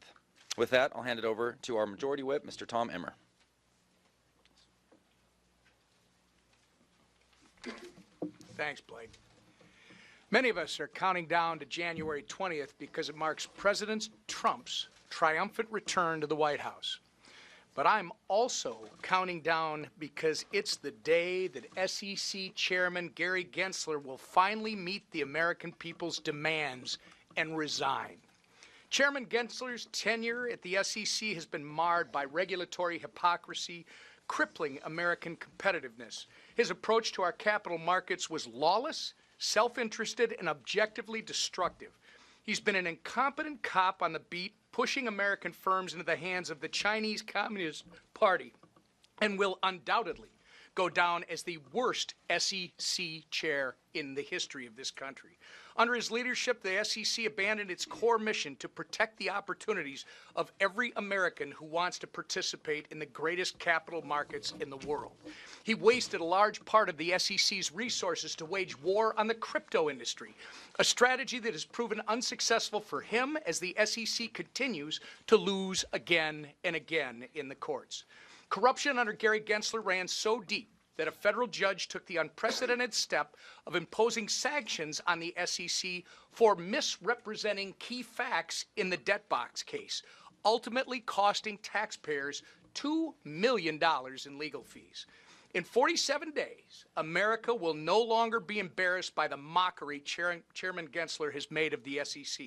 With that, I'll hand it over to our Majority Whip, Mr. Tom Emmer. Thanks, Blake. Many of us are counting down to January 20th because it marks President Trump's triumphant return to the White House. But I'm also counting down because it's the day that SEC Chairman Gary Gensler will finally meet the American people's demands and resign. Chairman Gensler's tenure at the SEC has been marred by regulatory hypocrisy, crippling American competitiveness. His approach to our capital markets was lawless, self-interested, and objectively destructive. He's been an incompetent cop on the beat, pushing American firms into the hands of the Chinese Communist Party, and will undoubtedly go down as the worst SEC chair in the history of this country. Under his leadership, the SEC abandoned its core mission to protect the opportunities of every American who wants to participate in the greatest capital markets in the world. He wasted a large part of the SEC's resources to wage war on the crypto industry, a strategy that has proven unsuccessful for him as the SEC continues to lose again and again in the courts. Corruption under Gary Gensler ran so deep that a federal judge took the unprecedented step of imposing sanctions on the SEC for misrepresenting key facts in the debt box case, ultimately costing taxpayers $2 million in legal fees. In 47 days, America will no longer be embarrassed by the mockery Chairman Gensler has made of the SEC.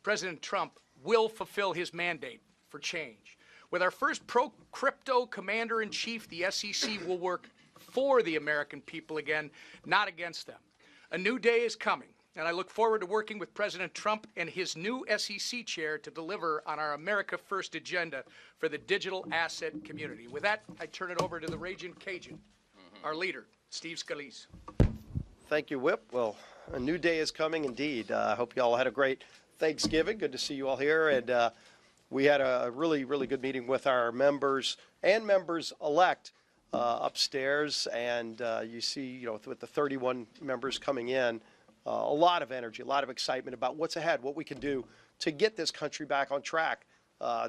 President Trump will fulfill his mandate for change. With our first pro-crypto commander-in-chief, the SEC will work for the American people again, not against them. A new day is coming, and I look forward to working with President Trump and his new SEC chair to deliver on our America First agenda for the digital asset community. With that, I turn it over to the Raging Cajun, our leader, Steve Scalise. Thank you, Whip. Well, a new day is coming indeed. I hope you all had a great Thanksgiving. Good to see you all here. And we had a really, really good meeting with our members and members-elect upstairs. And you see, with the 31 members coming in, a lot of energy, a lot of excitement about what's ahead, what we can do to get this country back on track.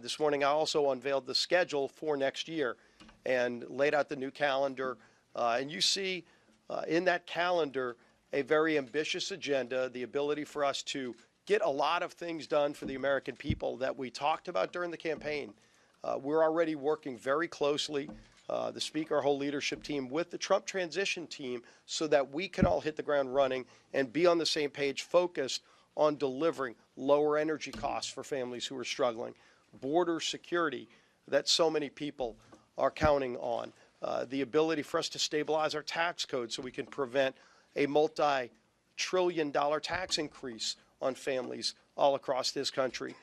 This morning, I also unveiled the schedule for next year and laid out the new calendar. And you see in that calendar a very ambitious agenda, the ability for us to get a lot of things done for the American people that we talked about during the campaign. We're already working very closely, the Speaker, our whole leadership team, with the Trump transition team so that we can all hit the ground running and be on the same page, focused on delivering lower energy costs for families who are struggling, border security that so many people are counting on, the ability for us to stabilize our tax code so we can prevent a multi-trillion-dollar tax increase on families all across this country,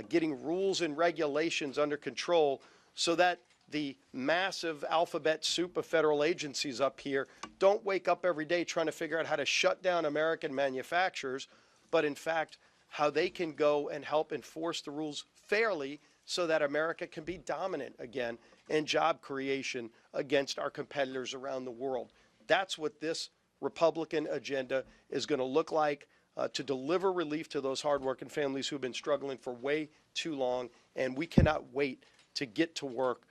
getting rules and regulations under control so that the massive alphabet soup of federal agencies up here don't wake up every day trying to figure out how to shut down American manufacturers, but in fact, how they can go and help enforce the rules fairly so that America can be dominant again in job creation against our competitors around the world. That's what this Republican agenda is going to look like to deliver relief to those hardworking families who've been struggling for way too long, and we cannot wait to get to work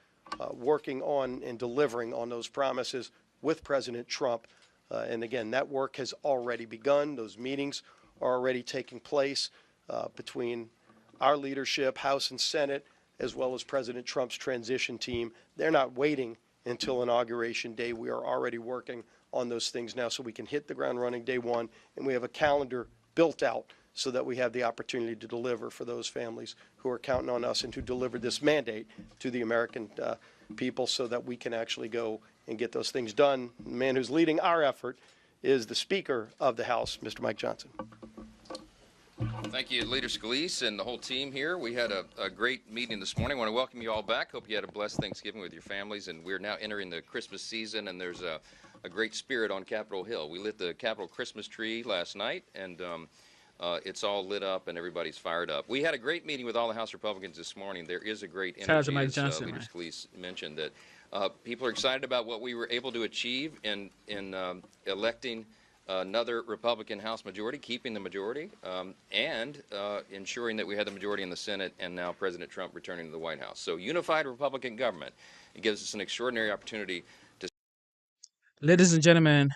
working on and delivering on those promises with President Trump. And again, that work has already begun. Those meetings are already taking place between our leadership, House and Senate, as well as President Trump's transition team. They're not waiting until Inauguration Day. We are already working on those things now so we can hit the ground running day one, and we have a calendar built out so that we have the opportunity to deliver for those families who are counting on us and to deliver this mandate to the American people so that we can actually go and get those things done. The man who's leading our effort is the Speaker of the House, Mr. Mike Johnson. Thank you, Leader Scalise and the whole team here. We had a great meeting this morning. I want to welcome you all back. Hope you had a blessed Thanksgiving with your families. And we're now entering the Christmas season, and there's a great spirit on Capitol Hill. We lit the Capitol Christmas tree last night, and it's all lit up, and everybody's fired up. We had a great meeting with all the House Republicans this morning. There is a great energy, Shout out to Mike Johnson, Leader Scalise mentioned, that people are excited about what we were able to achieve in electing another Republican House majority, keeping the majority, and ensuring that we had the majority in the Senate, and now President Trump returning to the White House. So unified Republican government. It gives us an extraordinary opportunity to... Ladies and gentlemen,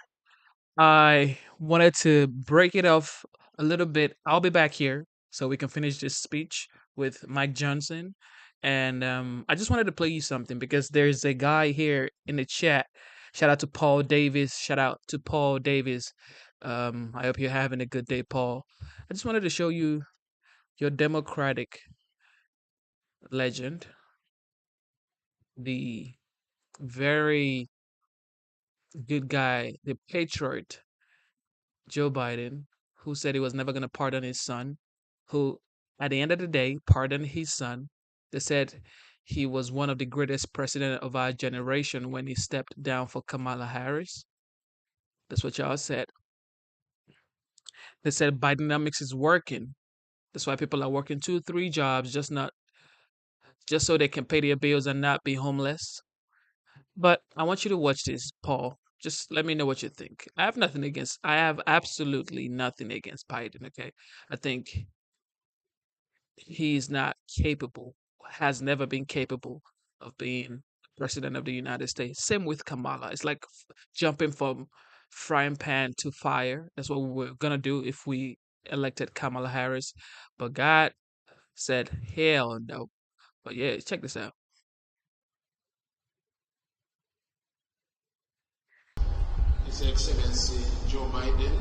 I wanted to break it off a little bit. I'll be back here so we can finish this speech with Mike Johnson. And I just wanted to play you something because there's a guy here in the chat. Shout out to Paul Davis. Shout out to Paul Davis. I hope you're having a good day, Paul. I just wanted to show you your Democratic legend, the very good guy, the patriot, Joe Biden, who said he was never going to pardon his son, who, at the end of the day, pardoned his son. They said he was one of the greatest presidents of our generation when he stepped down for Kamala Harris. That's what y'all said. They said Bidenomics is working. That's why people are working 2-3 jobs, just so they can pay their bills and not be homeless. But I want you to watch this, Paul. Just let me know what you think. I have absolutely nothing against Biden, okay? I think he's not capable, has never been capable of being president of the United States. Same with Kamala. It's like jumping from frying pan to fire. That's what we're going to do if we elected Kamala Harris. But God said, hell no. But yeah, check this out. His Excellency Joe Biden,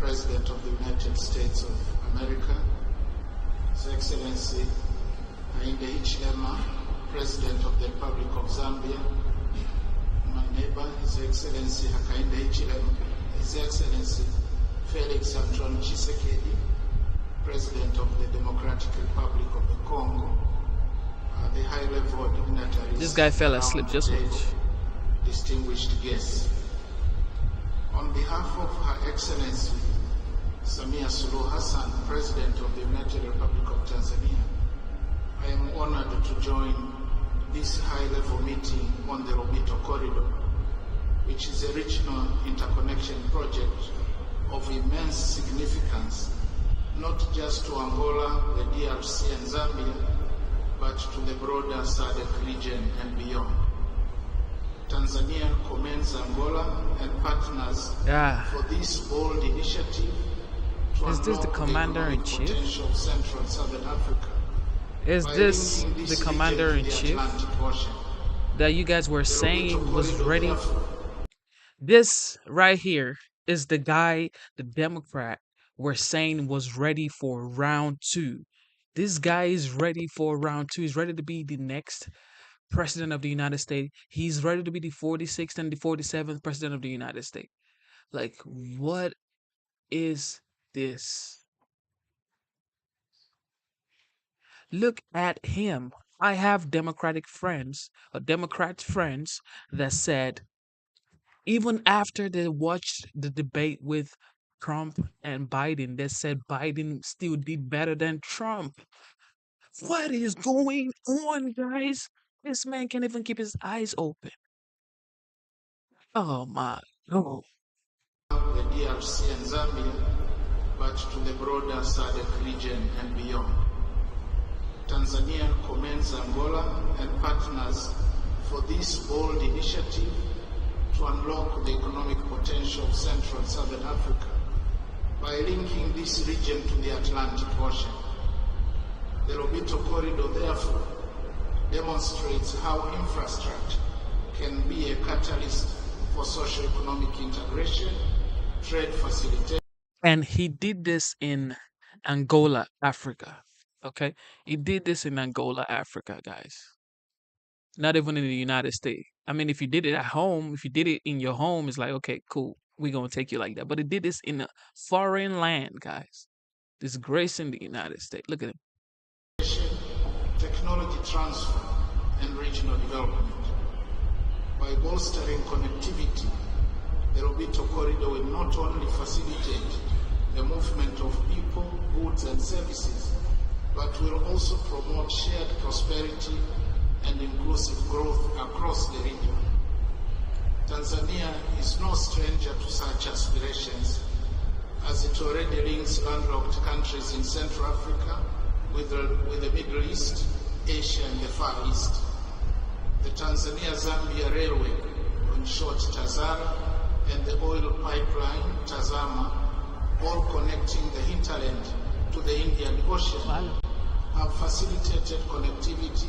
President of the United States of America, His Excellency Hakainde Hichilema, President of the Republic of Zambia, my neighbor, His Excellency Hakainde Hichilema, His Excellency Felix Antoine Tshisekedi, President of the Democratic Republic of the Congo, the high-level dignitaries. This guy fell asleep, just watch. Distinguished guests. On behalf of Her Excellency Samia Suluhu Hassan, President of the United Republic of Tanzania, I am honored to join this high-level meeting on the Lobito Corridor, which is a regional interconnection project of immense significance, not just to Angola, the DRC and Zambia, but to the broader SADC region and beyond. Tanzania commends Angola and partners for this bold initiative to Is this the commander-in-chief? potential of Central and Southern Africa. Is this the commander-in-chief that you guys were saying was ready? This right here is the guy, the Democrat, were saying was ready for round 2. This guy is ready for round 2. He's ready to be the next president of the United States. He's ready to be the 46th and the 47th president of the United States. Like, what is this? Look at him. I have Democratic friends, or Democrat friends, that said, even after they watched the debate with Trump and Biden, they said Biden still did better than Trump. What is going on, guys? This man can't even keep his eyes open. Oh my God. The DRC and Zambia, but to the broader SADC region and beyond. Tanzania commends Angola and partners for this bold initiative to unlock the economic potential of Central and Southern Africa by linking this region to the Atlantic Ocean. The Lobito Corridor, therefore, demonstrates how infrastructure can be a catalyst for socio-economic integration, trade facilitation. And he did this in Angola, Africa. Okay? He did this in Angola, Africa, guys. Not even in the United States. I mean, if you did it at home, if you did it in your home, it's like, okay, cool. We're going to take you like that. But he did this in a foreign land, guys. Disgracing the United States. Look at him. Technology transfer and regional development. By bolstering connectivity, the Lobito Corridor will not only facilitate the movement of people, goods and services, but will also promote shared prosperity and inclusive growth across the region. Tanzania is no stranger to such aspirations, as it already links landlocked countries in Central Africa with the Middle East, Asia and the Far East. The Tanzania-Zambia Railway, in short TAZARA, and the oil pipeline TAZAMA, all connecting the hinterland to the Indian Ocean, have facilitated connectivity,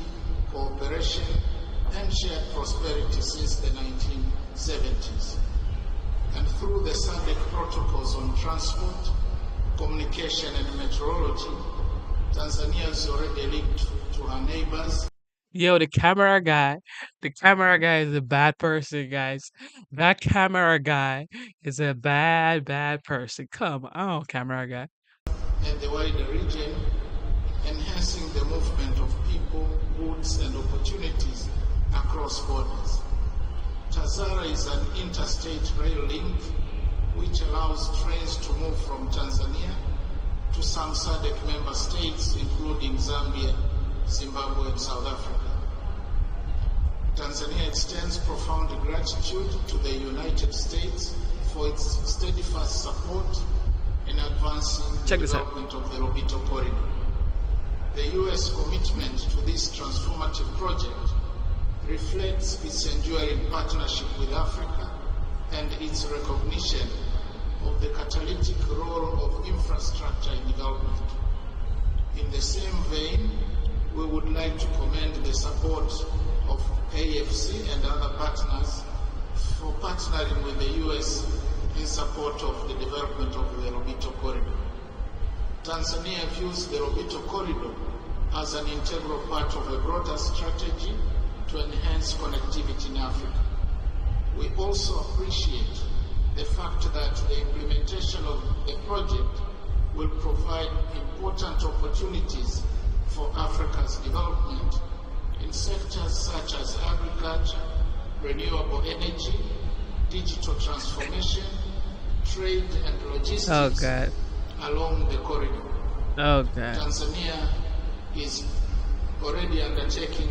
cooperation, and shared prosperity since the 1970s. And through the SADC protocols on transport, communication, and meteorology, Tanzania is already linked to her neighbors. Yo, the camera guy is a bad person, guys. That camera guy is a bad person. Come on, camera guy. And the wider region, enhancing the movement of people, goods, and opportunities across borders. TAZARA is an interstate rail link which allows trains to move from Tanzania to some SADC member states, including Zambia, Zimbabwe, and South Africa. Tanzania extends profound gratitude to the United States for its steadfast support in advancing the development of the Lobito Corridor. The U.S. commitment to this transformative project reflects its enduring partnership with Africa and its recognition of the catalytic role of infrastructure in development. In the same vein, we would like to commend the support of AFC and other partners for partnering with the U.S. in support of the development of the Lobito Corridor. Tanzania views the Lobito Corridor as an integral part of a broader strategy to enhance connectivity in Africa. We also appreciate the fact that the implementation of the project will provide important opportunities for Africa's development in sectors such as agriculture, renewable energy, digital transformation, trade and logistics along the corridor. Tanzania is already undertaking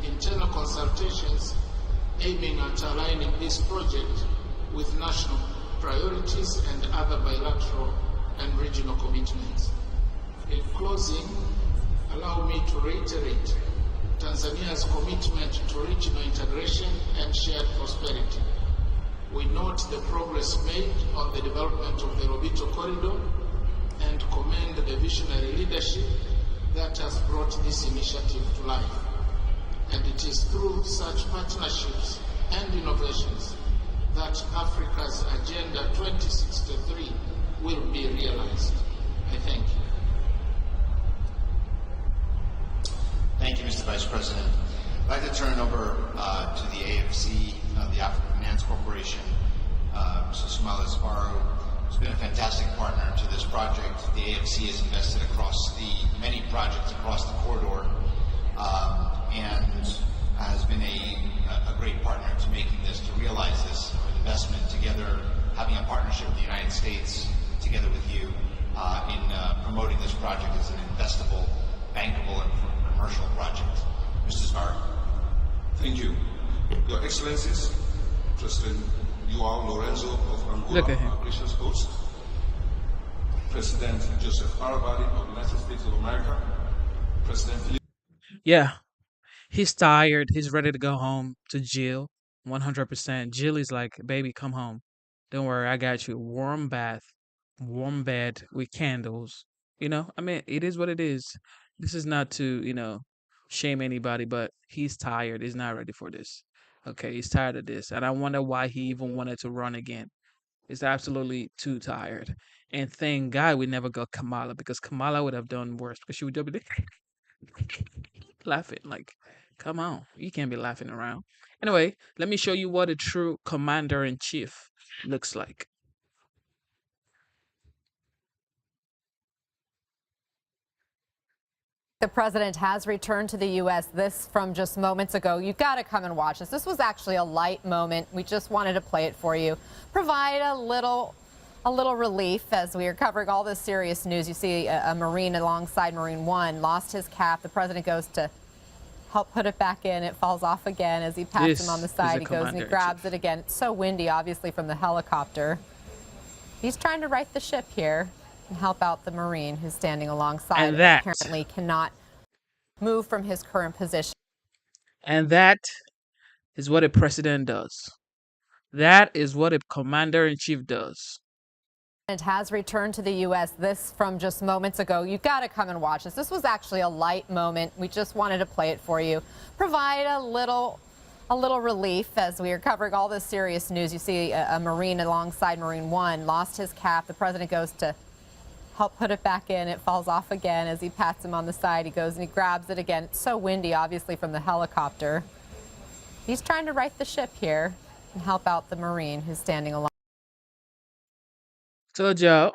internal consultations aiming at aligning this project with national priorities and other bilateral and regional commitments. In closing, allow me to reiterate Tanzania's commitment to regional integration and shared prosperity. We note the progress made on the development of the Lobito Corridor and commend the visionary leadership that has brought this initiative to life. And it is through such partnerships and innovations that Africa's Agenda 2063 will be realized. I thank you. Thank you, Mr. Vice President. I'd like to turn it over to the AFC, the African Finance Corporation. Mr. Soumaila Sbarro has been a fantastic partner to this project. The AFC has invested across many projects across the corridor and has been a great partner to making this, to realize this investment together, having a partnership with the United States together with you in promoting this project as an investable, bankable, and commercial project. Mr. Sbarro. Thank you. Your Excellencies, President João Lorenzo of Angola, our gracious host, President Joseph Arabadi of the United States of America, President Philippe. Yeah, he's tired. He's ready to go home to Jill, 100%. Jill is like, baby, come home. Don't worry, I got you. Warm bath, warm bed with candles. You know, I mean, it is what it is. This is not to, shame anybody, but he's tired. He's not ready for this. Okay, he's tired of this. And I wonder why he even wanted to run again. He's absolutely too tired. And thank God we never got Kamala, because Kamala would have done worse, because she would just be laughing. Like, come on. You can't be laughing around. Anyway, let me show you what a true commander-in-chief looks like. The president has returned to the U.S. This from just moments ago. You've got to come and watch this. This was actually a light moment. We just wanted to play it for you. Provide a little relief as we are covering all this serious news. You see a Marine alongside Marine One lost his cap. The president goes to help put it back in. It falls off again as he pats him on the side. He goes and he grabs it again. It's so windy, obviously, from the helicopter. He's trying to right the ship here and help out the Marine who's standing alongside and apparently cannot move from his current position. And that is what a president does. That is what a commander-in-chief does. And has returned to the U.S. This from just moments ago. You've got to come and watch this. This was actually a light moment. We just wanted to play it for you. Provide a little relief as we are covering all this serious news. You see a Marine alongside Marine One lost his cap. The president goes to help put it back in. It falls off again as he pats him on the side. He goes and he grabs it again. It's so windy, obviously, from the helicopter. He's trying to right the ship here and help out the Marine who's standing along. So, Joe,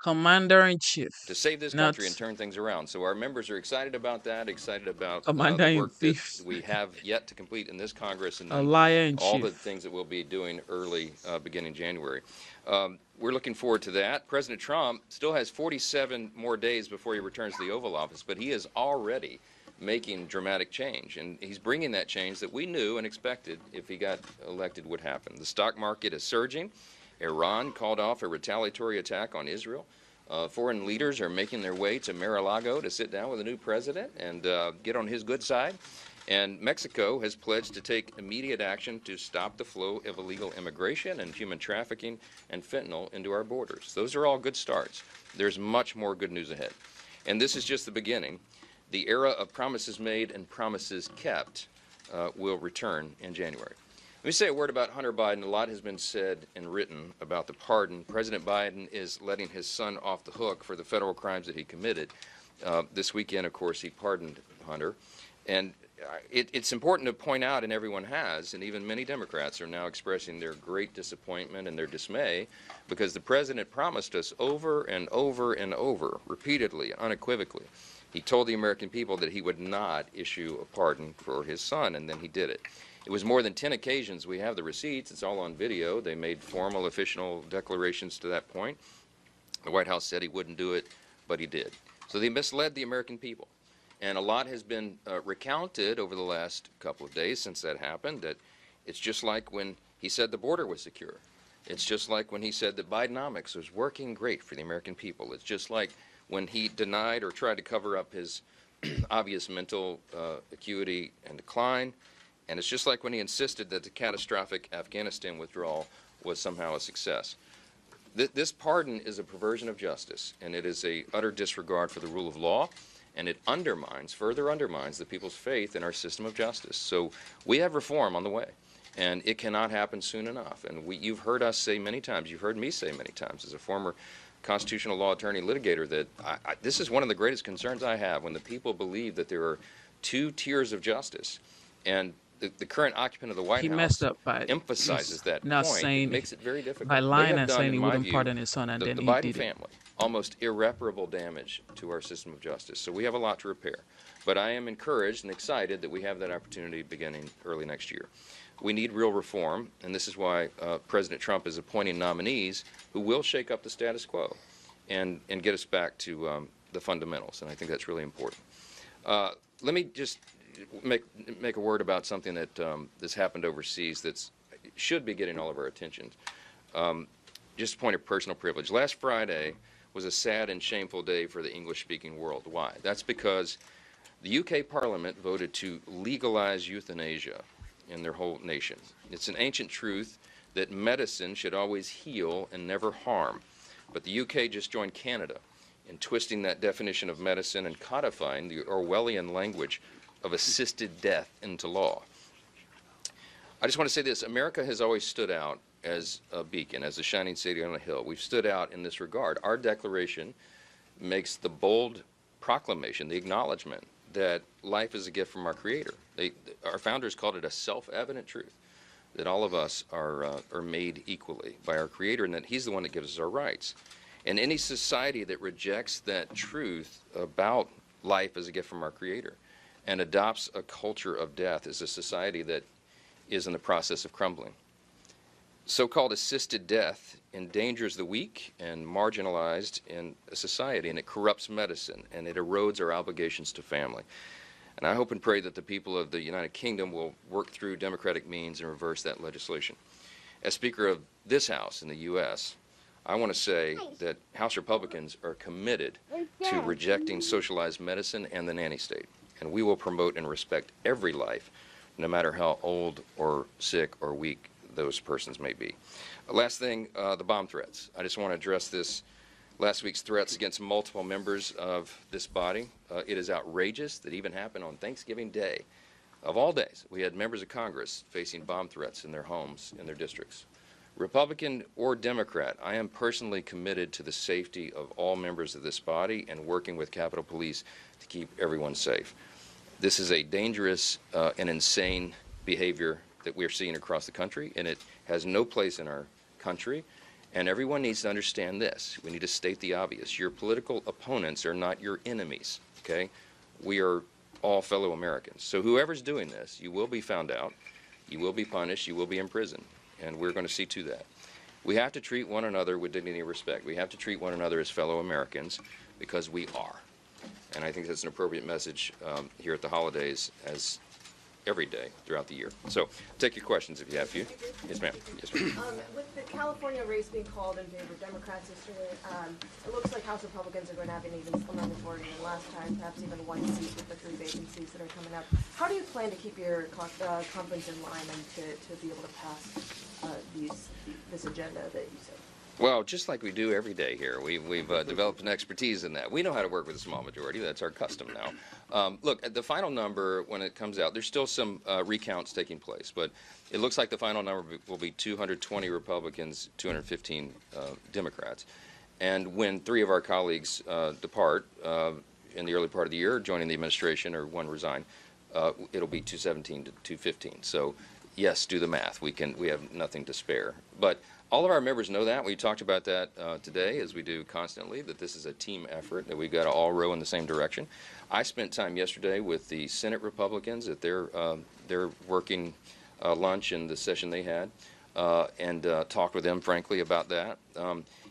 commander-in-chief. To save this country and turn things around. So our members are excited about that, excited about the work that we have yet to complete in this Congress and all the things that we'll be doing early, beginning January. We're looking forward to that. President Trump still has 47 more days before he returns to the Oval Office, but he is already making dramatic change, and he's bringing that change that we knew and expected if he got elected would happen. The stock market is surging. Iran called off a retaliatory attack on Israel. Foreign leaders are making their way to Mar-a-Lago to sit down with a new president and get on his good side. And Mexico has pledged to take immediate action to stop the flow of illegal immigration and human trafficking and fentanyl into our borders. Those are all good starts. There's much more good news ahead. And this is just the beginning. The era of promises made and promises kept will return in January. Let me say a word about Hunter Biden. A lot has been said and written about the pardon. President Biden is letting his son off the hook for the federal crimes that he committed. This weekend, of course, he pardoned Hunter. And it's important to point out, and everyone has, and even many Democrats are now expressing their great disappointment and their dismay, because the president promised us over and over and over, repeatedly, unequivocally. He told the American people that he would not issue a pardon for his son, and then he did it. It was more than 10 occasions. We have the receipts. It's all on video. They made formal, official declarations to that point. The White House said he wouldn't do it, but he did. So they misled the American people. And a lot has been recounted over the last couple of days since that happened, that it's just like when he said the border was secure. It's just like when he said that Bidenomics was working great for the American people. It's just like when he denied or tried to cover up his obvious mental acuity and decline. And it's just like when he insisted that the catastrophic Afghanistan withdrawal was somehow a success. This pardon is a perversion of justice, and it is a utter disregard for the rule of law, and it undermines, further undermines, the people's faith in our system of justice. So we have reform on the way, and it cannot happen soon enough. And you've heard us say many times, you've heard me say many times as a former constitutional law attorney litigator, that this is one of the greatest concerns I have, when the people believe that there are two tiers of justice. And the current occupant of the White House messed up by emphasizes that not point. saying, It makes it very difficult. by They lying have and done, saying in he my wouldn't view, pardon his son, and the then he Biden did it. family, almost irreparable damage to our system of justice. So we have a lot to repair. But I am encouraged and excited that we have that opportunity beginning early next year. We need real reform, and this is why President Trump is appointing nominees who will shake up the status quo and get us back to the fundamentals, and I think that's really important. Let me just make a word about something that that's happened overseas that should be getting all of our attention. Just a point of personal privilege. Last Friday was a sad and shameful day for the English-speaking world. Why? That's because the UK Parliament voted to legalize euthanasia in their whole nation. It's an ancient truth that medicine should always heal and never harm. But the UK just joined Canada in twisting that definition of medicine and codifying the Orwellian language of assisted death into law. I just want to say this. America has always stood out as a beacon, as a shining city on a hill. We've stood out in this regard. Our declaration makes the bold proclamation, the acknowledgement that life is a gift from our Creator. Our founders called it a self-evident truth, that all of us are made equally by our Creator, and that He's the one that gives us our rights. And any society that rejects that truth about life as a gift from our Creator and adopts a culture of death is a society that is in the process of crumbling. So-called assisted death endangers the weak and marginalized in a society, and it corrupts medicine, and it erodes our obligations to family. And I hope and pray that the people of the United Kingdom will work through democratic means and reverse that legislation. As Speaker of this House in the U.S., I want to say that House Republicans are committed to rejecting socialized medicine and the nanny state. And we will promote and respect every life, no matter how old or sick or weak those persons may be. Last thing, the bomb threats. I just want to address this. Last week's threats against multiple members of this body. It is outrageous that even happened on Thanksgiving Day. Of all days, we had members of Congress facing bomb threats in their homes, in their districts. Republican or Democrat, I am personally committed to the safety of all members of this body and working with Capitol Police to keep everyone safe. This is a dangerous and insane behavior that we're seeing across the country, and it has no place in our country. And everyone needs to understand this. We need to state the obvious. Your political opponents are not your enemies, okay? We are all fellow Americans. So whoever's doing this, you will be found out, you will be punished, you will be in prison, and we're going to see to that. We have to treat one another with dignity and respect. We have to treat one another as fellow Americans, because we are. And I think that's an appropriate message here at the holidays, as every day throughout the year. So take your questions if you have a few. Yes, ma'am. Yes, ma'am. With the California race being called in favor of Democrats yesterday, it looks like House Republicans are going to have an even stronger majority than last time, perhaps even one seat with the 3 vacancies that are coming up. How do you plan to keep your conference in line and to be able to pass this agenda that you said? Well, just like we do every day here, we've developed an expertise in that. We know how to work with a small majority. That's our custom now. Look, at the final number, when it comes out, there's still some recounts taking place, but it looks like the final number will be 220 Republicans, 215 Democrats. And when 3 of our colleagues depart in the early part of the year, joining the administration, or one resign, it'll be 217 to 215. So yes, do the math. We have nothing to spare. But all of our members know that. We talked about that today, as we do constantly, that this is a team effort, that we've got to all row in the same direction. I spent time yesterday with the Senate Republicans at their working lunch and the session they had, and talked with them, frankly, about that.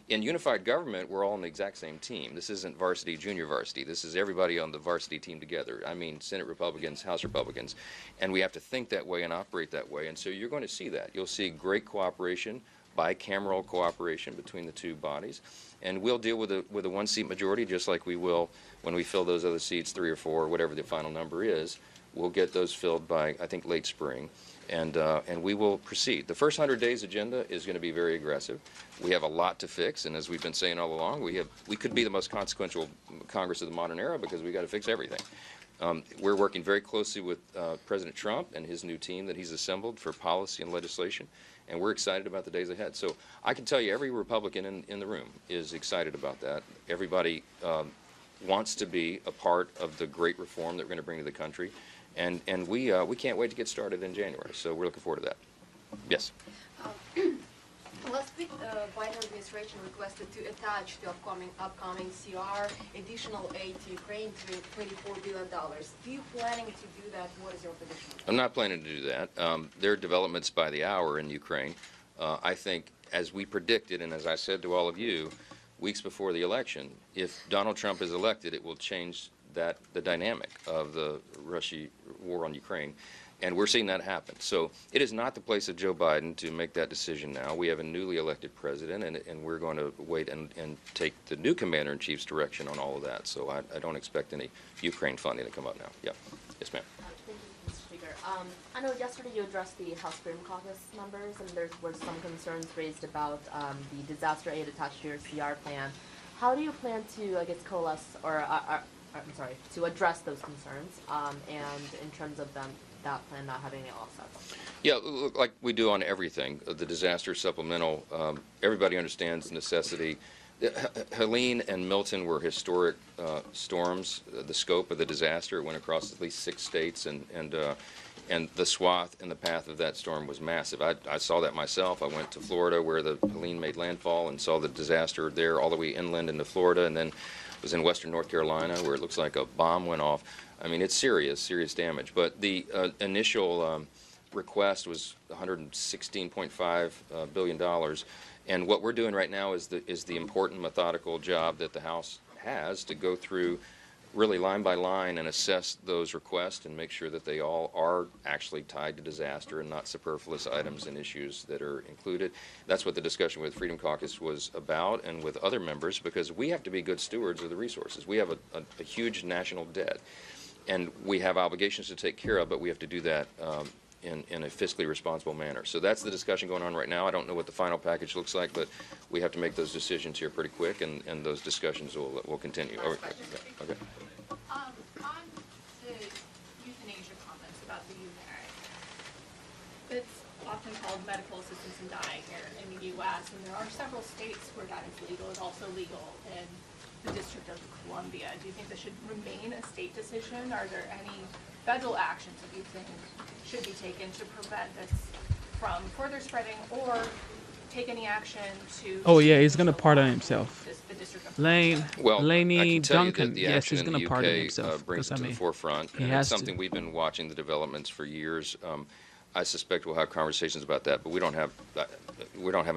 In unified government, we're all on the exact same team. This isn't varsity, junior varsity. This is everybody on the varsity team together. I mean, Senate Republicans, House Republicans. And we have to think that way and operate that way. And so you're going to see that. You'll see great cooperation, bicameral cooperation between the two bodies. And we'll deal with a one-seat majority, just like we will when we fill those other seats, 3 or 4, whatever the final number is. We'll get those filled by, I think, late spring. And we will proceed. The first 100 days agenda is going to be very aggressive. We have a lot to fix, and as we've been saying all along, we could be the most consequential Congress of the modern era because we got to fix everything. We're working very closely with President Trump and his new team that he's assembled for policy and legislation, and we're excited about the days ahead. So I can tell you every Republican in the room is excited about that. Everybody wants to be a part of the great reform that we're going to bring to the country. And we can't wait to get started in January, so we're looking forward to that. Yes. Last week, the Biden administration requested to attach to upcoming CR additional aid to Ukraine to $24 billion. Do you planning to do that? What is your position? I'm not planning to do that. There are developments by the hour in Ukraine. I think, as we predicted, and as I said to all of you weeks before the election, if Donald Trump is elected, it will change the dynamic of the Russia war on Ukraine, and we're seeing that happen. So it is not the place of Joe Biden to make that decision now. We have a newly elected president, and we're going to wait and take the new commander-in-chief's direction on all of that. So I don't expect any Ukraine funding to come up now. Yeah. Yes, ma'am. Thank you, Mr. Speaker. I know yesterday you addressed the House Freedom Caucus members, and there were some concerns raised about the disaster aid attached to your CR plan. How do you plan to, I guess, coalesce or to address those concerns, and in terms of that plan not having any offsets? Yeah, like we do on everything. The disaster supplemental, everybody understands the necessity. Helene and Milton were historic storms. The scope of the disaster went across at least 6 states, and the swath and the path of that storm was massive. I saw that myself. I went to Florida where the Helene made landfall and saw the disaster there all the way inland into Florida, and then was in western North Carolina where it looks like a bomb went off. I mean, it's serious damage. But the initial request was $116.5 billion. And what we're doing right now is the important methodical job that the House has to go through really line by line and assess those requests and make sure that they all are actually tied to disaster and not superfluous items and issues that are included. That's what the discussion with Freedom Caucus was about, and with other members, because we have to be good stewards of the resources. We have a huge national debt, and we have obligations to take care of, but we have to do that in a fiscally responsible manner. So that's the discussion going on right now. I don't know what the final package looks like, but we have to make those decisions here pretty quick, and those discussions will continue. Okay. On the euthanasia comments about the euthanasia, it's often called medical assistance in dying here in the U.S., and there are several states where that is legal. It's also legal in the District of Columbia. Do you think this should remain a state decision? Are there any federal actions that you think should be taken to prevent this from further spreading, or take any action to... Oh, yeah, he's going to pardon himself. The District of Laney Duncan, the yes, he's action going in to the pardon UK himself. brings it to the forefront, he and has it's something we've been watching the developments for years. I suspect we'll have conversations about that, but we don't have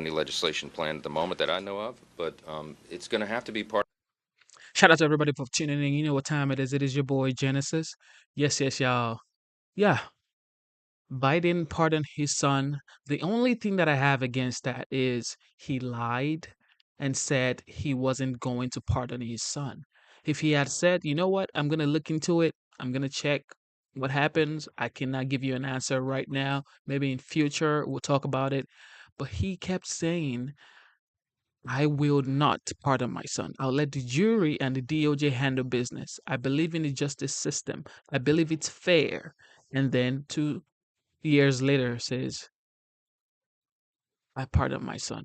any legislation planned at the moment that I know of. But it's going to have to be part. Shout out to everybody for tuning in. You know what time it is. It is your boy Genesis. Yes, y'all. Yeah. Biden pardoned his son. The only thing that I have against that is he lied and said he wasn't going to pardon his son. If he had said, you know what, I'm going to look into it, I'm going to check what happens, I cannot give you an answer right now. Maybe in future we'll talk about it. But he kept saying, I will not pardon my son. I'll let the jury and the DOJ handle business. I believe in the justice system. I believe it's fair. And then 2 years later says, I pardon my son.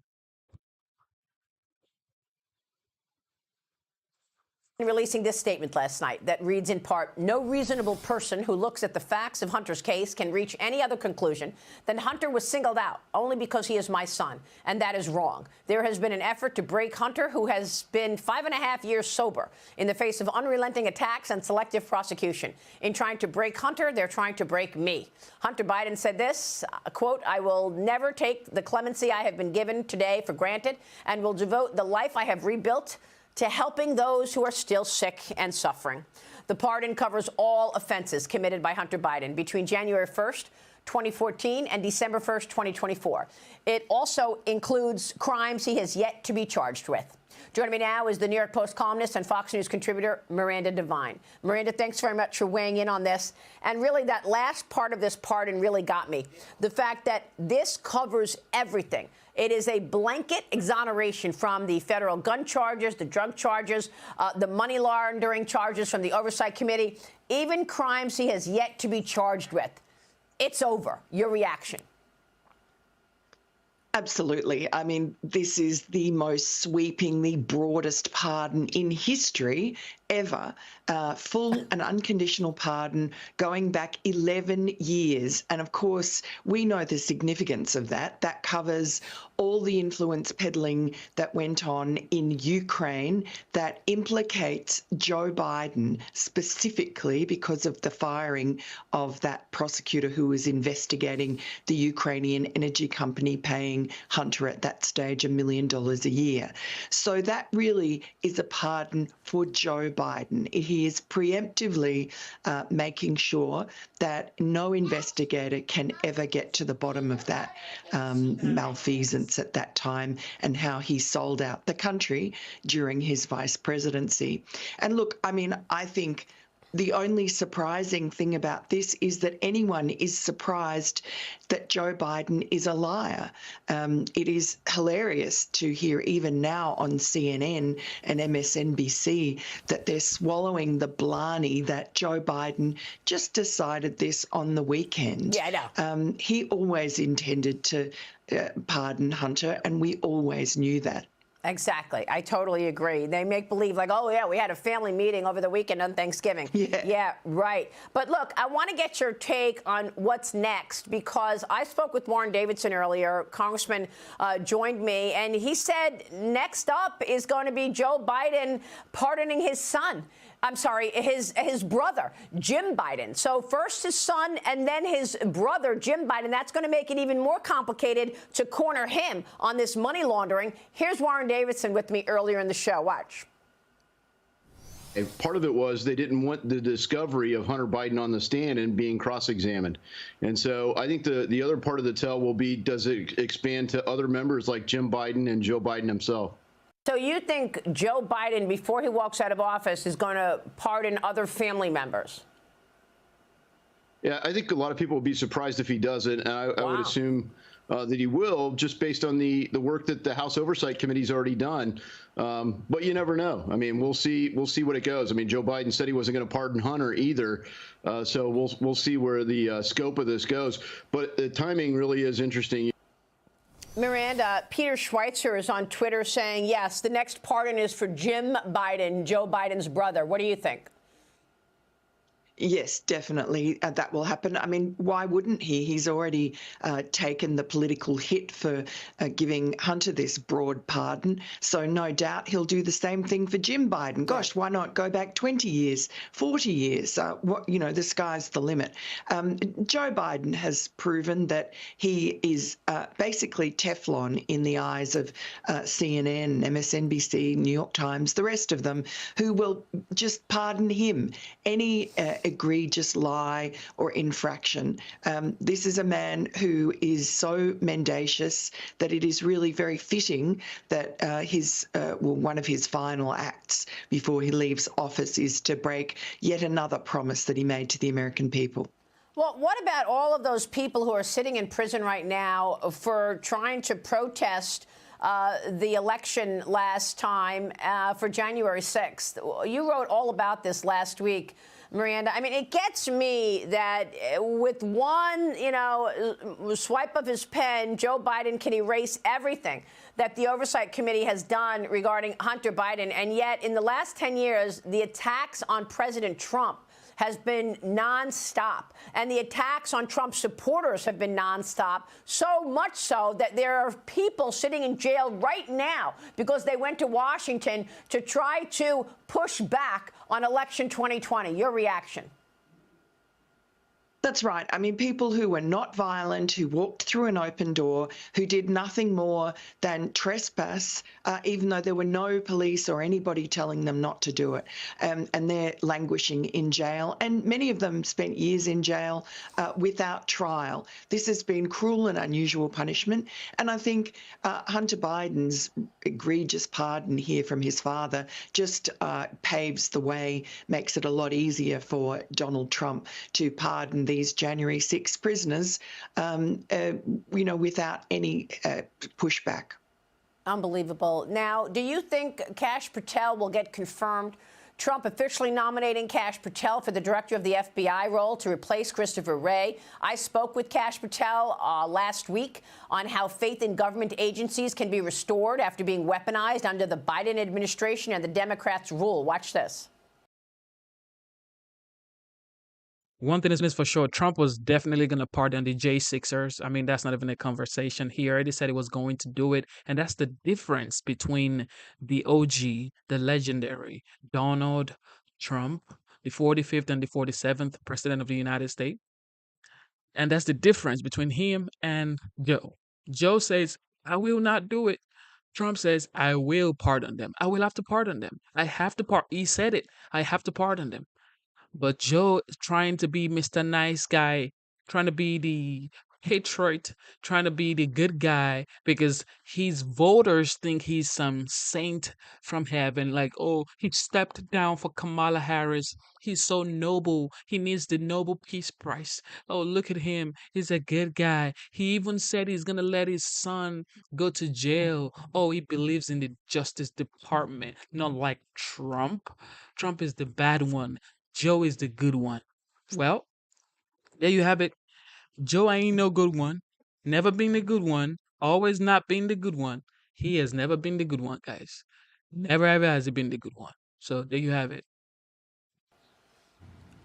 releasing this statement last night that reads in part, no reasonable person who looks at the facts of Hunter's case can reach any other conclusion than Hunter was singled out only because he is my son, and that is wrong. There has been an effort to break Hunter, who has been 5.5 years sober in the face of unrelenting attacks and selective prosecution. In trying to break Hunter, they're trying to break me. Hunter Biden said this, quote, I will never take the clemency I have been given today for granted and will devote the life I have rebuilt to helping those who are still sick and suffering. The pardon covers all offenses committed by Hunter Biden between January 1st, 2014 and December 1st, 2024. It also includes crimes he has yet to be charged with. Joining me now is the New York Post columnist and Fox News contributor, Miranda Devine. Miranda, thanks very much for weighing in on this. And really, that last part of this pardon really got me. The fact that this covers everything. It is a blanket exoneration from the federal gun charges, the drug charges, the money laundering charges from the Oversight Committee, even crimes he has yet to be charged with. It's over. Your reaction? Absolutely. I mean, this is the most sweeping, the broadest pardon in history ever. Full and unconditional pardon going back 11 years. And of course, we know the significance of that. That covers all the influence peddling that went on in Ukraine that implicates Joe Biden specifically because of the firing of that prosecutor who was investigating the Ukrainian energy company paying Hunter at that stage $1 million a year. So that really is a pardon for Joe Biden. He is preemptively making sure that no investigator can ever get to the bottom of that malfeasance at that time and how he sold out the country during his vice presidency. And look, I mean, I think the only surprising thing about this is that anyone is surprised that Joe Biden is a liar. It is hilarious to hear even now on CNN and MSNBC that they're swallowing the blarney that Joe Biden just decided this on the weekend. Yeah, I know. He always intended to pardon Hunter, and we always knew that. Exactly. I totally agree. They make believe like, oh, yeah, we had a family meeting over the weekend on Thanksgiving. Yeah, right. But look, I want to get your take on what's next because I spoke with Warren Davidson earlier. Congressman joined me, and he said next up is going to be Joe Biden pardoning his son. I'm sorry, his brother, Jim Biden. So first his son and then his brother, Jim Biden. That's going to make it even more complicated to corner him on this money laundering. Here's Warren Davidson with me earlier in the show. Watch. Part of it was they didn't want the discovery of Hunter Biden on the stand and being cross-examined. And so I think the other part of the tell will be, does it expand to other members like Jim Biden and Joe Biden himself? So you think Joe Biden, before he walks out of office, is going to pardon other family members? Yeah, I think a lot of people will be surprised if he doesn't. And I would assume that he will, just based on the work that the House Oversight Committee's already done. But you never know. I mean, we'll see what it goes. I mean, Joe Biden said he wasn't going to pardon Hunter either. So we'll see where the scope of this goes. But the timing really is interesting. Miranda, Peter Schweitzer is on Twitter saying, yes, the next pardon is for Jim Biden, Joe Biden's brother. What do you think? Yes, definitely that will happen. I mean, why wouldn't he? He's already taken the political hit for giving Hunter this broad pardon. So no doubt he'll do the same thing for Jim Biden. Gosh, why not go back 20 years, 40 years? The sky's the limit. Joe Biden has proven that he is basically Teflon in the eyes of CNN, MSNBC, New York Times, the rest of them, who will just pardon him any egregious lie or infraction. This is a man who is so mendacious that it is really very fitting that one of his final acts before he leaves office is to break yet another promise that he made to the American people. Well, what about all of those people who are sitting in prison right now for trying to protest the election last time for January 6th? You wrote all about this last week. Miranda. I mean, it gets me that with one, swipe of his pen, Joe Biden can erase everything that the Oversight Committee has done regarding Hunter Biden. And yet, in the last 10 years, the attacks on President Trump has been nonstop. And the attacks on Trump supporters have been nonstop, so much so that there are people sitting in jail right now because they went to Washington to try to push back on election 2020. Your reaction? That's right. I mean, people who were not violent, who walked through an open door, who did nothing more than trespass, even though there were no police or anybody telling them not to do it. And they're languishing in jail. And many of them spent years in jail without trial. This has been cruel and unusual punishment. And I think Hunter Biden's egregious pardon here from his father just paves the way, makes it a lot easier for Donald Trump to pardon these January 6 prisoners, without any pushback. Unbelievable. Now, do you think Kash Patel will get confirmed? Trump officially nominating Kash Patel for the director of the FBI role to replace Christopher Wray. I spoke with Kash Patel last week on how faith in government agencies can be restored after being weaponized under the Biden administration and the Democrats' rule. Watch this. One thing is for sure, Trump was definitely going to pardon the J6ers. I mean, that's not even a conversation. He already said he was going to do it. And that's the difference between the OG, the legendary Donald Trump, the 45th and the 47th president of the United States. And that's the difference between him and Joe. Joe says, I will not do it. Trump says, I will pardon them. I will have to pardon them. I have to pardon. He said it. I have to pardon them. But Joe is trying to be Mr. Nice Guy, trying to be the patriot, trying to be the good guy because his voters think he's some saint from heaven. Like, oh, he stepped down for Kamala Harris. He's so noble. He needs the Nobel Peace Prize. Oh, look at him. He's a good guy. He even said he's going to let his son go to jail. Oh, he believes in the Justice Department. Not like Trump. Trump is the bad one. Joe is the good one. Well, there you have it. Joe ain't no good one. Never been the good one. Always not been the good one. He has never been the good one, guys. Never ever has he been the good one. So there you have it.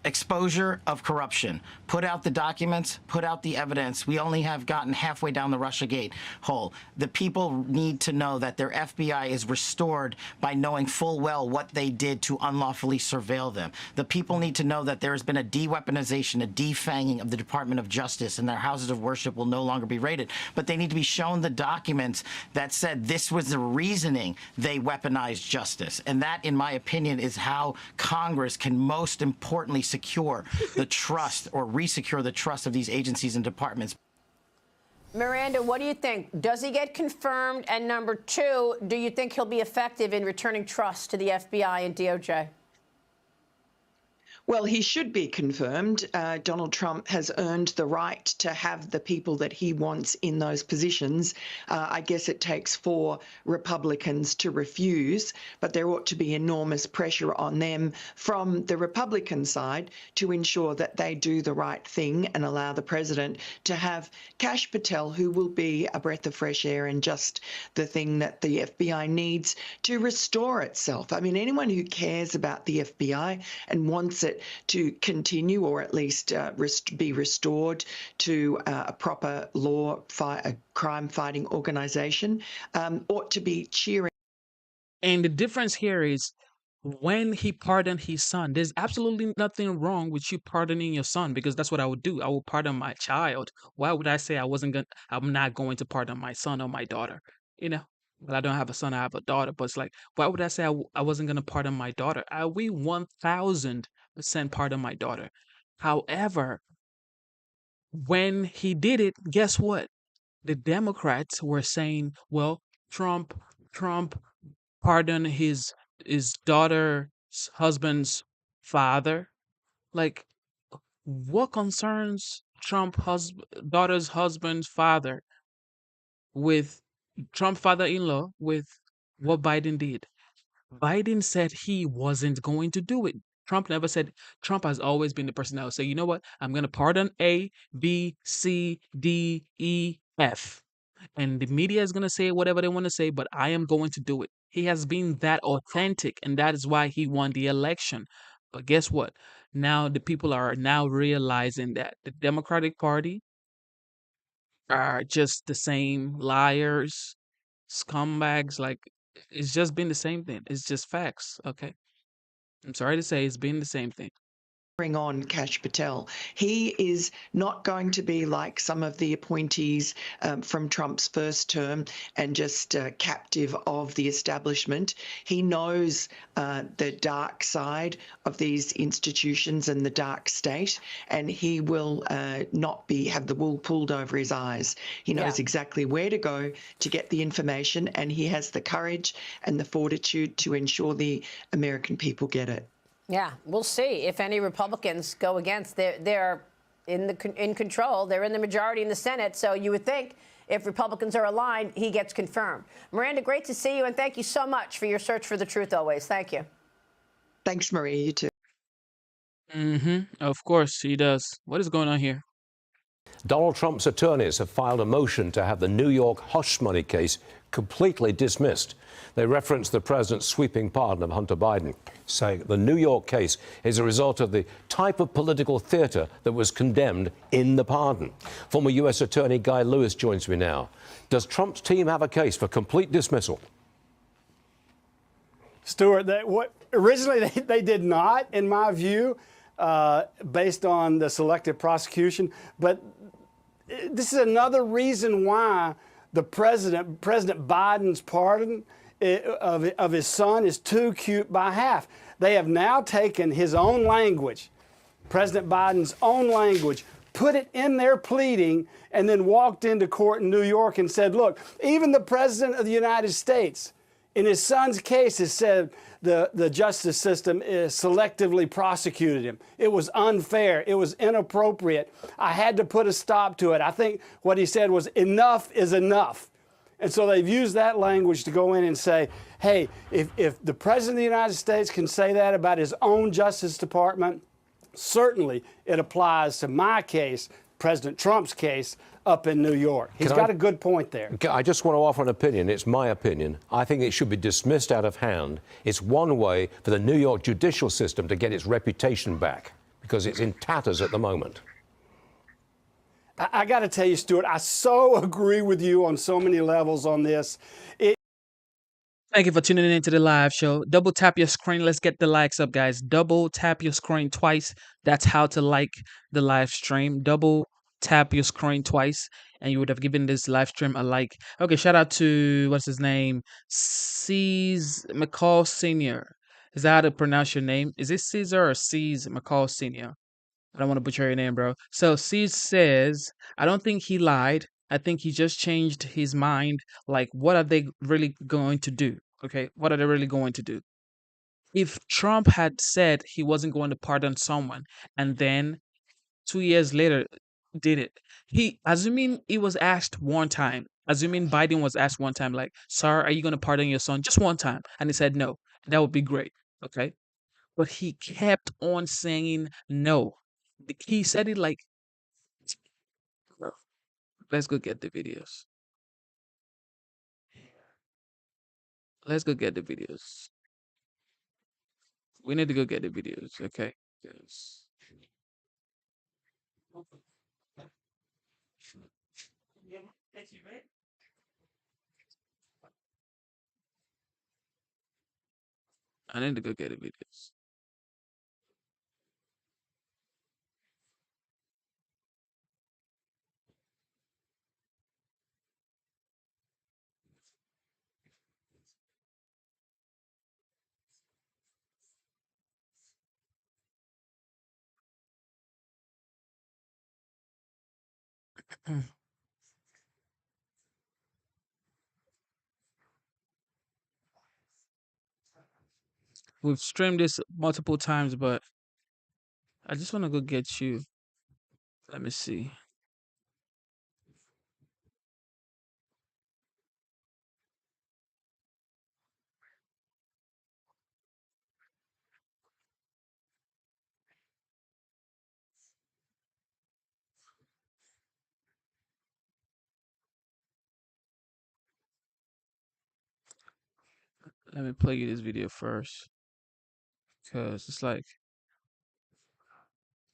Exposure of corruption. Put out the documents, put out the evidence. We only have gotten halfway down the Russiagate hole. The people need to know that their FBI is restored by knowing full well what they did to unlawfully surveil them. The people need to know that there has been a de-weaponization, a defanging of the Department of Justice, and their houses of worship will no longer be raided. But they need to be shown the documents that said this was the reasoning they weaponized justice. And that, in my opinion, is how Congress can most importantly secure the trust or resecure the trust of these agencies and departments. Miranda, what do you think? Does he get confirmed? And number two, do you think he'll be effective in returning trust to the FBI and DOJ? Well, he should be confirmed. Donald Trump has earned the right to have the people that he wants in those positions. I guess it takes 4 Republicans to refuse, but there ought to be enormous pressure on them from the Republican side to ensure that they do the right thing and allow the president to have Kash Patel, who will be a breath of fresh air and just the thing that the FBI needs to restore itself. I mean, anyone who cares about the FBI and wants it to continue or at least be restored to a proper crime-fighting organization ought to be cheering. And the difference here is when he pardoned his son, there's absolutely nothing wrong with you pardoning your son, because that's what I would do. I would pardon my child. Why would I say I'm not going to pardon my son or my daughter? Well, I don't have a son, I have a daughter, but it's like, why would I say I wasn't going to pardon my daughter? I will 1000% pardon my daughter. However, when he did it, guess what? The Democrats were saying, well, Trump pardoned his daughter's husband's father. Like, what concerns daughter's husband's father with Trump father-in-law with what Biden did? Biden said he wasn't going to do it. Trump never said. Trump has always been the person that will say, you know what, I'm going to pardon A, B, C, D, E, F. And the media is going to say whatever they want to say, but I am going to do it. He has been that authentic, and that is why he won the election. But guess what? Now the people are now realizing that the Democratic Party are just the same liars, scumbags. Like, it's just been the same thing. It's just facts. Okay. I'm sorry to say it's been the same thing. Bring on Kash Patel. He is not going to be like some of the appointees from Trump's first term and just captive of the establishment. He knows the dark side of these institutions and the dark state, and he will not have the wool pulled over his eyes. He knows exactly where to go to get the information, and he has the courage and the fortitude to ensure the American people get it. Yeah, we'll see if any Republicans go against. They're in control. They're in the majority in the Senate. So you would think if Republicans are aligned, he gets confirmed. Miranda, great to see you, and thank you so much for your search for the truth always. Thank you. Thanks, Maria. You too. Of course he does. What is going on here? Donald Trump's attorneys have filed a motion to have the New York hush money case completely dismissed. They reference the president's sweeping pardon of Hunter Biden, saying the New York case is a result of the type of political theater that was condemned in the pardon. Former U.S. Attorney Guy Lewis joins me now. Does Trump's team have a case for complete dismissal? Stuart, originally they did not, in my view, based on the selective prosecution. But this is another reason why the President Biden's pardon of his son is too cute by half. They have now taken his own language, President Biden's own language, put it in their pleading, and then walked into court in New York and said, look, even the President of the United States, in his son's case, has said the justice system selectively prosecuted him. It was unfair. It was inappropriate. I had to put a stop to it. I think what he said was enough is enough. And so they've used that language to go in and say, hey, if the President of the United States can say that about his own Justice Department, certainly it applies to my case, President Trump's case, up in New York. He's got a good point there. I just want to offer an opinion. It's my opinion. I think it should be dismissed out of hand. It's one way for the New York judicial system to get its reputation back, because it's in tatters at the moment. I got to tell you, Stuart, I so agree with you on so many levels on this. Thank you for tuning in to the live show. Double tap your screen. Let's get the likes up, guys. Double tap your screen twice. That's how to like the live stream. Double tap your screen twice, and you would have given this live stream a like. Okay, shout out to, what's his name? C's McCall Sr. Is that how to pronounce your name? Is it Caesar or C's McCall Sr.? I don't want to butcher your name, bro. So C's says, I don't think he lied. I think he just changed his mind. Like, what are they really going to do? Okay, what are they really going to do? If Trump had said he wasn't going to pardon someone, and then 2 years later did it, assuming he was asked one time, assuming Biden was asked one time, like, sir, are you going to pardon your son? Just one time. And he said no. That would be great. Okay. But he kept on saying no. He said it like, bro, let's go get the videos. Let's go get the videos. We need to go get the videos, okay? Yes. I need to go get the videos. We've streamed this multiple times, but I just want to go get you. Let me see. Let me play you this video first. Because it's like,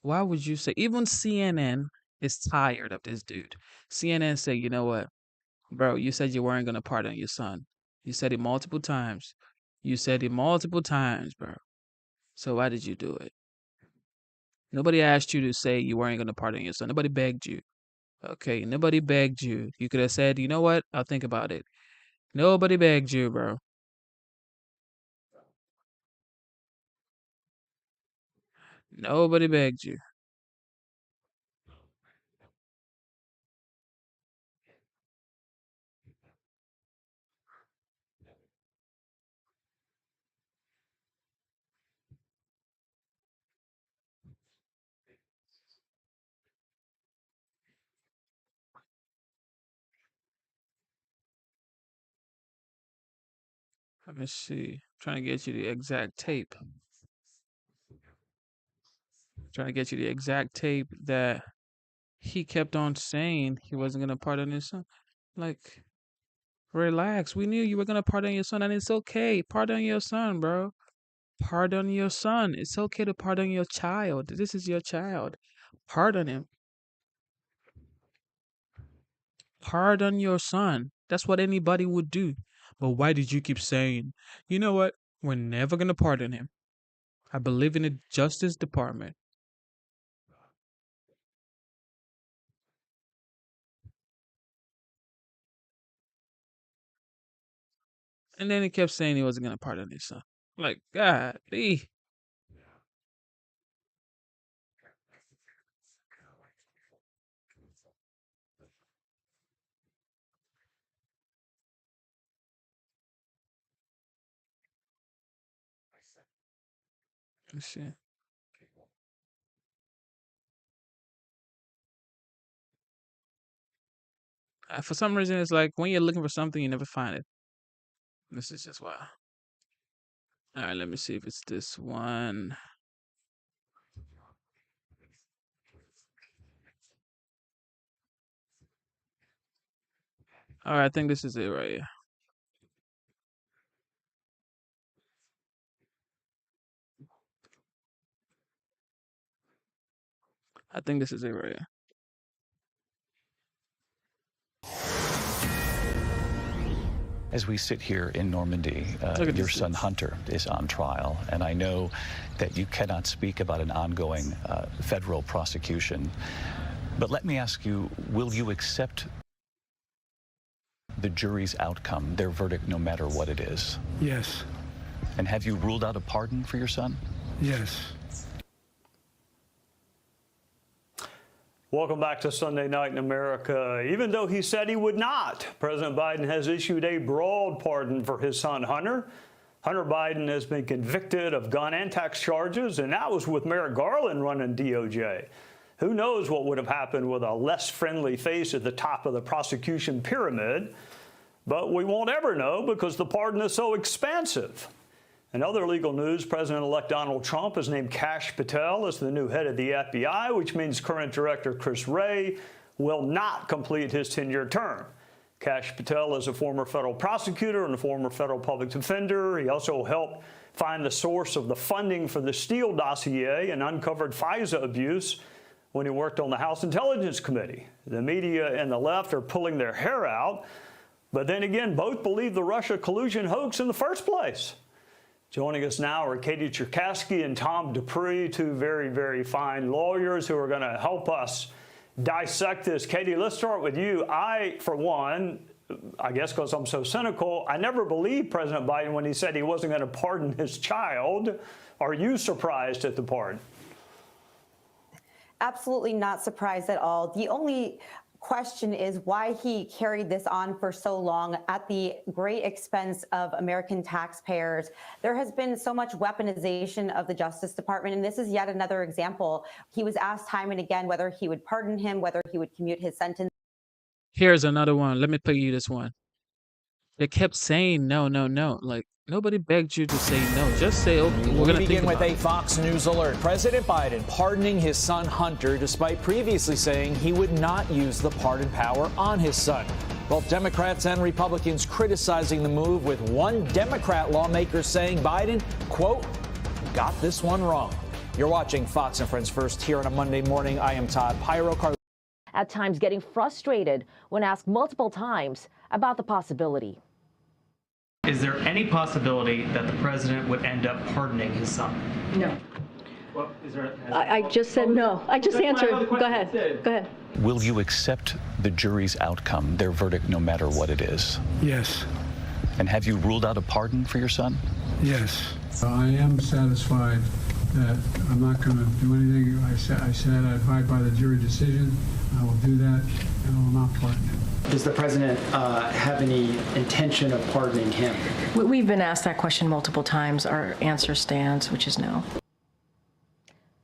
why would you say, even CNN is tired of this dude. CNN say, you know what, bro, you said you weren't going to pardon your son. You said it multiple times. You said it multiple times, bro. So why did you do it? Nobody asked you to say you weren't going to pardon your son. Nobody begged you. Okay, nobody begged you. You could have said, you know what, I'll think about it. Nobody begged you, bro. Nobody begged you. Let me see. I'm trying to get you the exact tape. Trying to get you the exact tape that he kept on saying he wasn't going to pardon his son. Like, relax. We knew you were going to pardon your son, and it's okay. Pardon your son, bro. Pardon your son. It's okay to pardon your child. This is your child. Pardon him. Pardon your son. That's what anybody would do. But why did you keep saying, you know what? We're never going to pardon him. I believe in the Justice Department. And then he kept saying he wasn't going to pardon his son. Like, God, let's see. For some reason, it's like when you're looking for something, you never find it. This is just wild. All right, let me see if it's this one. All right, I think this is it right here. I think this is it right here. As we sit here in Normandy, your son Hunter is on trial, and I know that you cannot speak about an ongoing federal prosecution. But let me ask you, will you accept the jury's outcome, their verdict, no matter what it is? Yes. And have you ruled out a pardon for your son? Yes. Welcome back to Sunday Night in America. Even though he said he would not, President Biden has issued a broad pardon for his son, Hunter. Hunter Biden has been convicted of gun and tax charges, and that was with Merrick Garland running DOJ. Who knows what would have happened with a less friendly face at the top of the prosecution pyramid? But we won't ever know because the pardon is so expansive. In other legal news, President-elect Donald Trump has named Kash Patel as the new head of the FBI, which means current director Chris Wray will not complete his 10-year term. Kash Patel is a former federal prosecutor and a former federal public defender. He also helped find the source of the funding for the Steele dossier and uncovered FISA abuse when he worked on the House Intelligence Committee. The media and the left are pulling their hair out, but then again, both believe the Russia collusion hoax in the first place. Joining us now are Katie Cherkasky and Tom Dupree, two very, very fine lawyers who are going to help us dissect this. Katie, let's start with you. I, for one, I guess because I'm so cynical, I never believed President Biden when he said he wasn't going to pardon his child. Are you surprised at the pardon? Absolutely not surprised at all. The only question is why he carried this on for so long at the great expense of American taxpayers. There has been so much weaponization of the Justice Department, and this is yet another example. He was asked time and again whether he would pardon him, whether he would commute his sentence. Here's another one. Let me play you this one. They kept saying no, no, no. Like, nobody begged you to say no. Just say, okay, we're going to begin with a Fox News alert. President Biden pardoning his son Hunter despite previously saying he would not use the pardon power on his son. Both Democrats and Republicans criticizing the move, with one Democrat lawmaker saying Biden, quote, got this one wrong. You're watching Fox and Friends First here on a Monday morning. I am Todd Pyro. At times getting frustrated when asked multiple times about the possibility. Is there any possibility that the president would end up pardoning his son? No. Well, I just said no. I just answered. Go ahead. Go ahead. Will you accept the jury's outcome, their verdict, no matter what it is? Yes. And have you ruled out a pardon for your son? Yes. I am satisfied that I'm not going to do anything. I said I abide by the jury decision. I will do that, and I will not pardon him. Does the president have any intention of pardoning him? We've been asked that question multiple times. Our answer stands, which is no.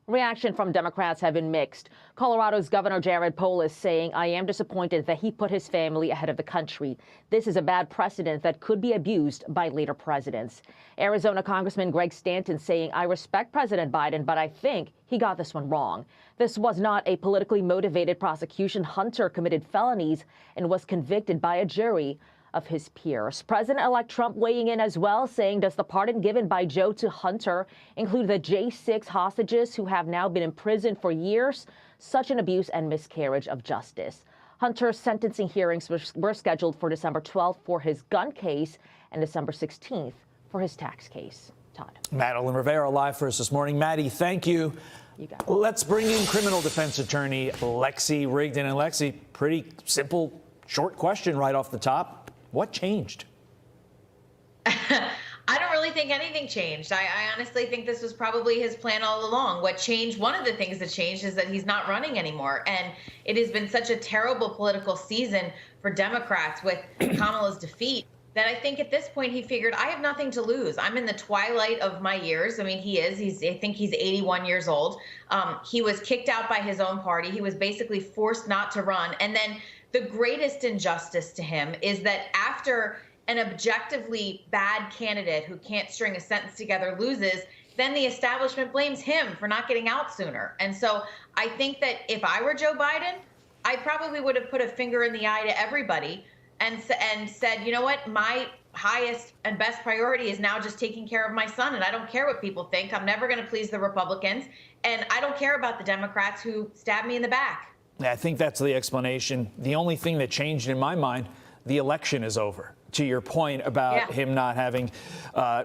Reaction from Democrats have been mixed. Colorado's Governor Jared Polis saying, I am disappointed that he put his family ahead of the country. This is a bad precedent that could be abused by later presidents. Arizona Congressman Greg Stanton saying, I respect President Biden, but I think he got this one wrong. This was not a politically motivated prosecution. Hunter committed felonies and was convicted by a jury of his peers. President-elect Trump weighing in as well, saying, does the pardon given by Joe to Hunter include the J6 hostages who have now been in prison for years? Such an abuse and miscarriage of justice. Hunter's sentencing hearings were scheduled for December 12th for his gun case and December 16th for his tax case. Todd. Madeline Rivera live for us this morning. Maddie, thank you. You got it. Let's bring in criminal defense attorney Lexi Rigdon. And Lexi, pretty simple, short question right off the top. What changed? I don't really think anything changed. I honestly think this was probably his plan all along. What changed, one of the things that changed is that he's not running anymore. And it has been such a terrible political season for Democrats with Kamala's defeat that I think at this point he figured, I have nothing to lose. I'm in the twilight of my years. I mean, I think he's 81 years old. He was kicked out by his own party. He was basically forced not to run. And then the greatest injustice to him is that after an objectively bad candidate who can't string a sentence together loses, then the establishment blames him for not getting out sooner. And so I think that if I were Joe Biden, I probably would have put a finger in the eye to everybody and said, you know what, my highest and best priority is now just taking care of my son. And I don't care what people think. I'm never going to please the Republicans. And I don't care about the Democrats who stabbed me in the back. I think that's the explanation. The only thing that changed in my mind, the election is over. To your point about him not having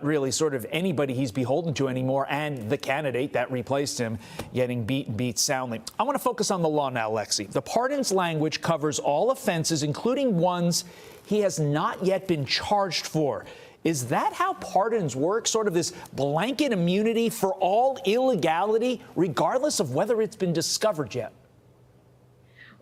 really sort of anybody he's beholden to anymore, and the candidate that replaced him getting beat soundly. I want to focus on the law now, Lexi. The pardons language covers all offenses, including ones he has not yet been charged for. Is that how pardons work? Sort of this blanket immunity for all illegality, regardless of whether it's been discovered yet?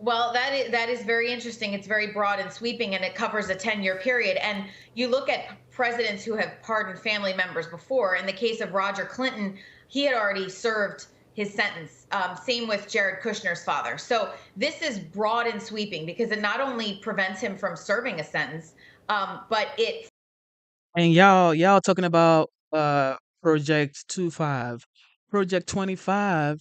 Well, that is very interesting. It's very broad and sweeping, and it covers a 10-year period. And you look at presidents who have pardoned family members before. In the case of Roger Clinton, he had already served his sentence. Same with Jared Kushner's father. So this is broad and sweeping because it not only prevents him from serving a sentence, but it. And y'all talking about Project 25. Project 25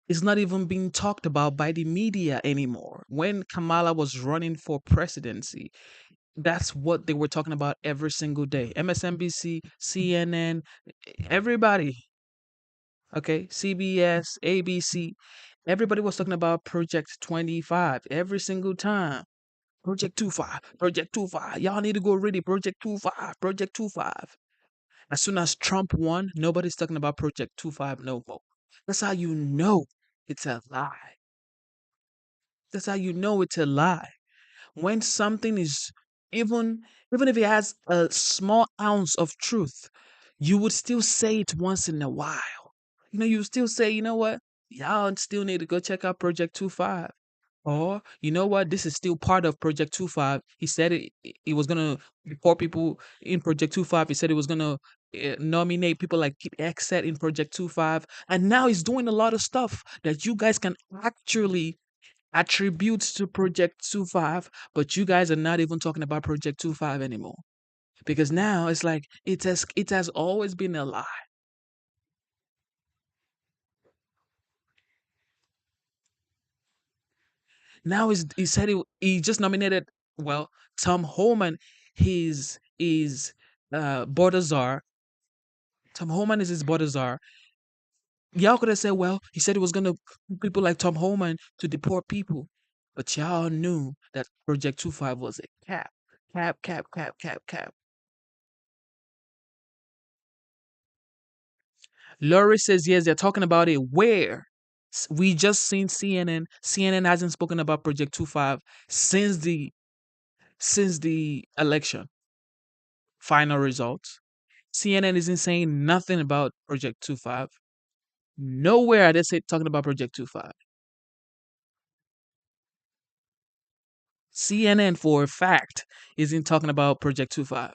is not even being talked about by the media anymore. When Kamala was running for presidency, that's what they were talking about every single day. MSNBC, CNN, everybody. Okay, CBS, ABC, everybody was talking about Project 25 every single time. Project 25, Project 25. Y'all need to go ready. Project 25, Project 25. As soon as Trump won, nobody's talking about Project 25 no more. That's how you know it's a lie. That's how you know it's a lie. When something is, even if it has a small ounce of truth, you would still say it once in a while. You still say, you know what? Y'all still need to go check out Project 25. Or, you know what? This is still part of Project 25. He said it was going to, before people in Project 25, he said it was going to nominate people like Pete Hegseth in Project 25. And now he's doing a lot of stuff that you guys can actually attribute to Project 25, but you guys are not even talking about Project 25 anymore. Because now it's like it has always been a lie. Now he said he just nominated Well, Tom Homan is border czar. Tom Homan is his border czar. Y'all could have said, well, he said he was gonna people like Tom Homan to deport people, but y'all knew that Project 25 was a cap, cap, cap, cap, cap, cap. Laurie says yes, they're talking about it. Where? We just seen CNN. CNN hasn't spoken about Project 25 since the election. Final results. CNN isn't saying nothing about Project 25. Nowhere are they talking about Project 25. CNN, for a fact, isn't talking about Project 25.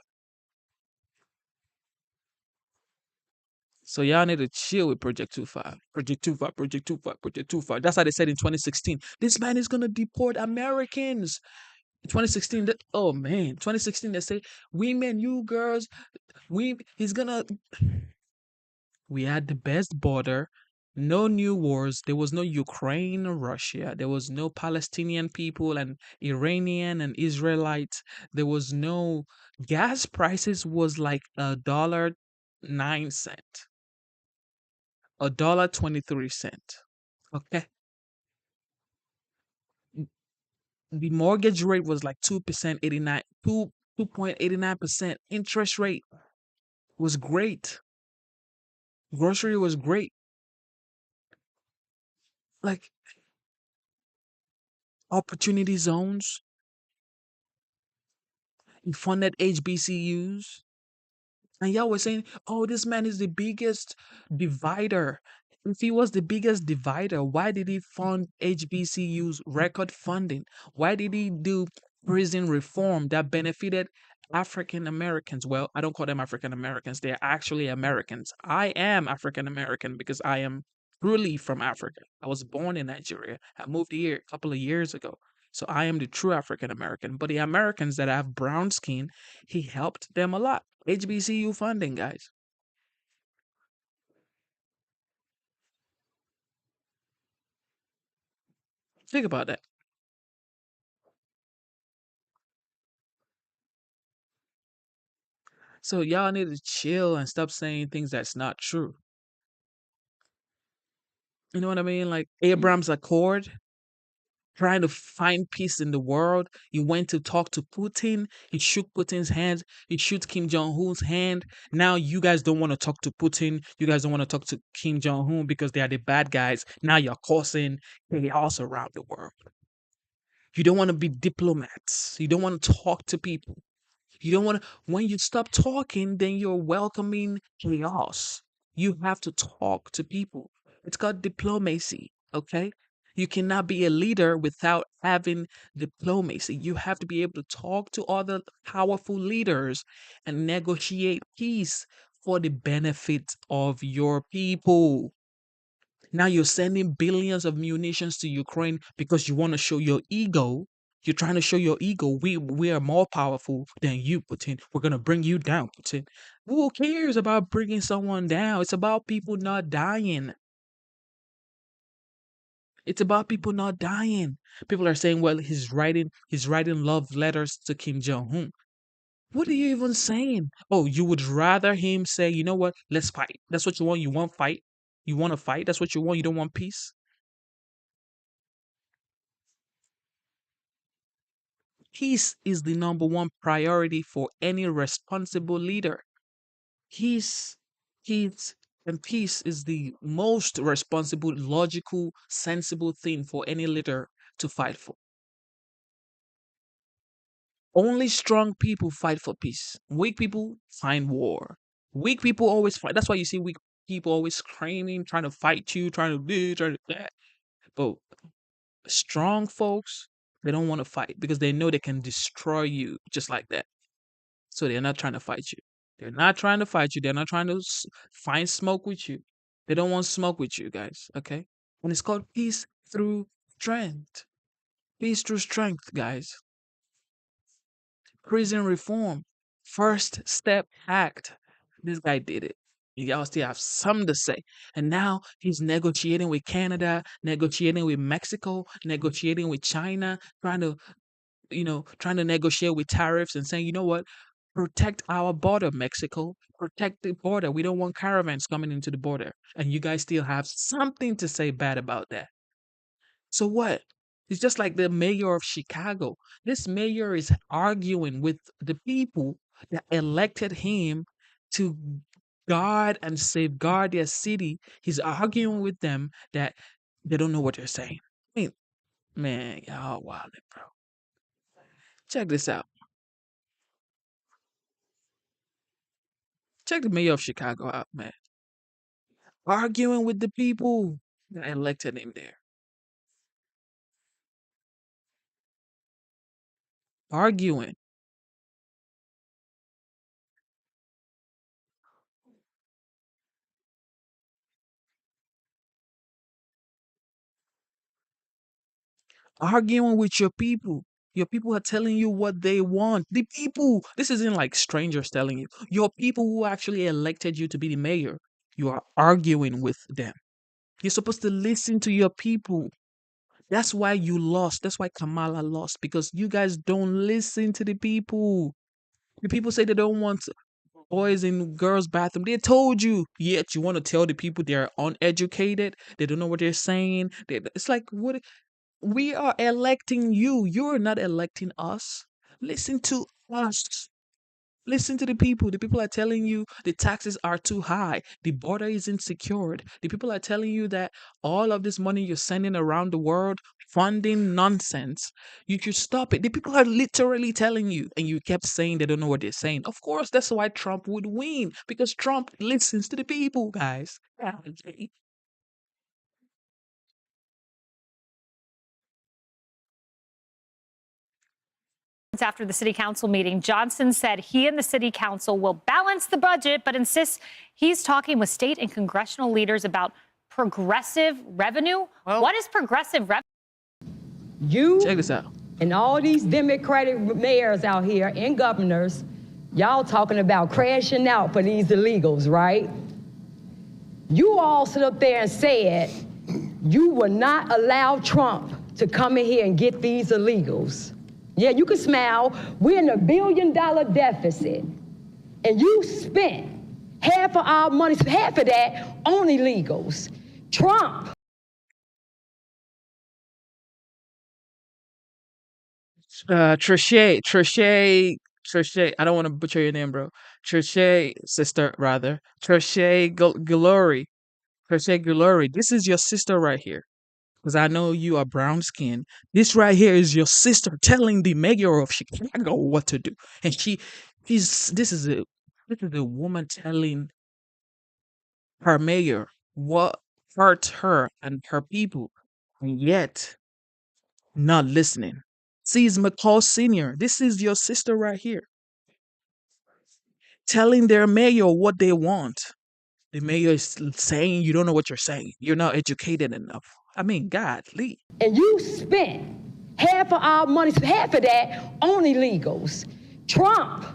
So y'all need to chill with Project 25. Project 25, Project 25, Project 25. That's how they said in 2016. This man is going to deport Americans. 2016, oh man, 2016, they say, women, you girls, he's going to... We had the best border, no new wars. There was no Ukraine or Russia. There was no Palestinian people and Iranian and Israelites. There was no gas prices was like $1.09, $1.23. Okay. The mortgage rate was like 2%, 2.89%. Interest rate was great. Grocery was great. Like opportunity zones. He funded HBCUs. And y'all were saying, oh, this man is the biggest divider. If he was the biggest divider, why did he fund HBCUs record funding? Why did he do prison reform that benefited African Americans? Well, I don't call them African Americans. They're actually Americans. I am African American because I am truly from Africa. I was born in Nigeria. I moved here a couple of years ago. So I am the true African American. But the Americans that have brown skin, he helped them a lot. HBCU funding, guys. Think about that. So y'all need to chill and stop saying things that's not true. You know what I mean? Like Abraham's Accord, trying to find peace in the world. He went to talk to Putin. He shook Putin's hands. He shook Kim Jong-un's hand. Now you guys don't want to talk to Putin. You guys don't want to talk to Kim Jong-un because they are the bad guys. Now you're causing chaos around the world. You don't want to be diplomats. You don't want to talk to people. You don't want to, when you stop talking, then you're welcoming chaos. You have to talk to people. It's called diplomacy, okay? You cannot be a leader without having diplomacy. You have to be able to talk to other powerful leaders and negotiate peace for the benefit of your people. Now you're sending billions of munitions to Ukraine because you want to show your ego. You're trying to show your ego. We are more powerful than you, Putin. We're going to bring you down, Putin. Who cares about bringing someone down? It's about people not dying. It's about people not dying. People are saying, well, he's writing love letters to Kim Jong-un. What are you even saying? Oh, you would rather him say, you know what? Let's fight. That's what you want. You want fight. You want to fight. That's what you want. You don't want peace. Peace is the number one priority for any responsible leader. Peace, and peace is the most responsible, logical, sensible thing for any leader to fight for. Only strong people fight for peace. Weak people find war. Weak people always fight. That's why you see weak people always screaming, trying to fight you, trying to do, trying to that. But strong folks, they don't want to fight because they know they can destroy you just like that. So they're not trying to fight you. They're not trying to fight you. They're not trying to find smoke with you. They don't want smoke with you, guys. Okay? And it's called peace through strength. Peace through strength, guys. Prison reform. First step act. This guy did it. Y'all still have something to say. And now he's negotiating with Canada, negotiating with Mexico, negotiating with China, trying to trying to negotiate with tariffs and saying, you know what, protect our border, Mexico, protect the border. We don't want caravans coming into the border. And you guys still have something to say bad about that. So what? It's just like the mayor of Chicago. This mayor is arguing with the people that elected him to guard and safeguard their city. He's arguing with them that they don't know what they're saying. I mean, man, y'all wild, bro. Check this out. Check the mayor of Chicago out, man. Arguing with the people that elected him there. Arguing. Arguing with your people. Your people are telling you what they want. The people. This isn't like strangers telling you. Your people who actually elected you to be the mayor. You are arguing with them. You're supposed to listen to your people. That's why you lost. That's why Kamala lost. Because you guys don't listen to the people. The people say they don't want boys in girls' bathroom. They told you. Yet you want to tell the people they're uneducated. They don't know what they're saying. It's like, what? We are electing you. You're not electing us. Listen to us. Listen to the people. The people are telling you the taxes are too high. The border isn't secured. The people are telling you that all of this money you're sending around the world, funding nonsense, you should stop it. The people are literally telling you, and you kept saying they don't know what they're saying. Of course, that's why Trump would win, because Trump listens to the people, guys. After the city council meeting, Johnson said he and the city council will balance the budget, but insists he's talking with state and congressional leaders about progressive revenue. What is progressive revenue? You check this out. And all these Democratic mayors out here and governors, y'all talking about crashing out for these illegals, right? You all stood up there and said you will not allow Trump to come in here and get these illegals. Yeah, you can smile. We're in $1 billion deficit. And you spent half of our money, half of that on illegals. Trump. Trichet, I don't want to butcher your name, bro. Trichet, sister, rather. Trichet Glory. Trichet Glory. This is your sister right here. Because I know you are brown skinned. This right here is your sister telling the mayor of Chicago what to do. And this is a woman telling her mayor what hurt her and her people, and yet not listening. Sees McCall Sr. This is your sister right here. Telling their mayor what they want. The mayor is saying you don't know what you're saying. You're not educated enough. I mean, godly. And you spent half of our money, half of that on illegals. Trump.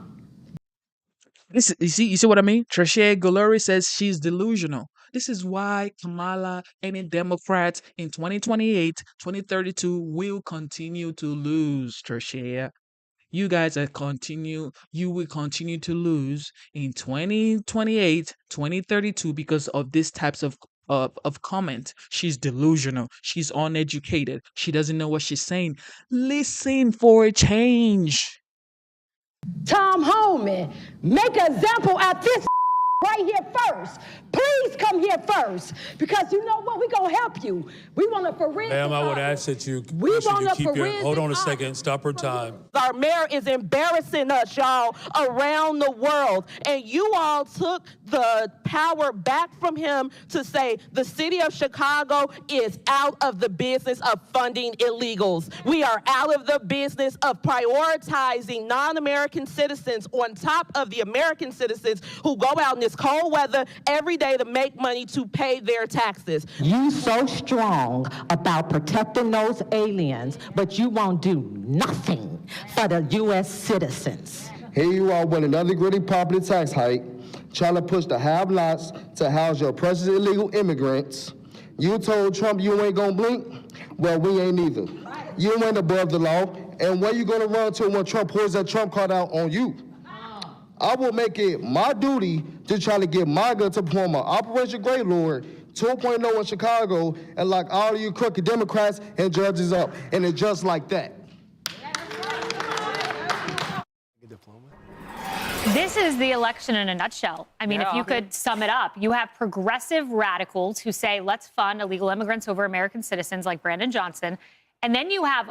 You see what I mean? Trichet Glory says she's delusional. This is why Kamala and the Democrats in 2028, 2032 will continue to lose, Trichet. You guys you will continue to lose in 2028, 2032 because of these types of comment. She's delusional. She's uneducated. She doesn't know what she's saying. Listen for a change. Tom Homan, make an example out this right here first. Please come here first, because you know what? We're going to help you. We want a forensic Ma'am, I would ask that you keep your... Hold on a second. Stop her time. Our mayor is embarrassing us, y'all, around the world. And you all took the power back from him to say the city of Chicago is out of the business of funding illegals. We are out of the business of prioritizing non-American citizens on top of the American citizens who go out in this cold weather every day to make money to pay their taxes. You so strong about protecting those aliens, but you won't do nothing for the U.S. citizens. Here you are with another gritty property tax hike, trying to push the have-nots to house your precious illegal immigrants. You told Trump you ain't gonna blink? Well, we ain't either. You ain't above the law, And where you going to run to when Trump pulls that Trump card out on you? I will make it my duty to try to get my gun to perform an Operation Great Lord 2.0 in Chicago and lock all of you crooked Democrats and judges up. And it's just like that. This is the election in a nutshell. I mean, if you could sum it up, you have progressive radicals who say, let's fund illegal immigrants over American citizens like Brandon Johnson. And then you have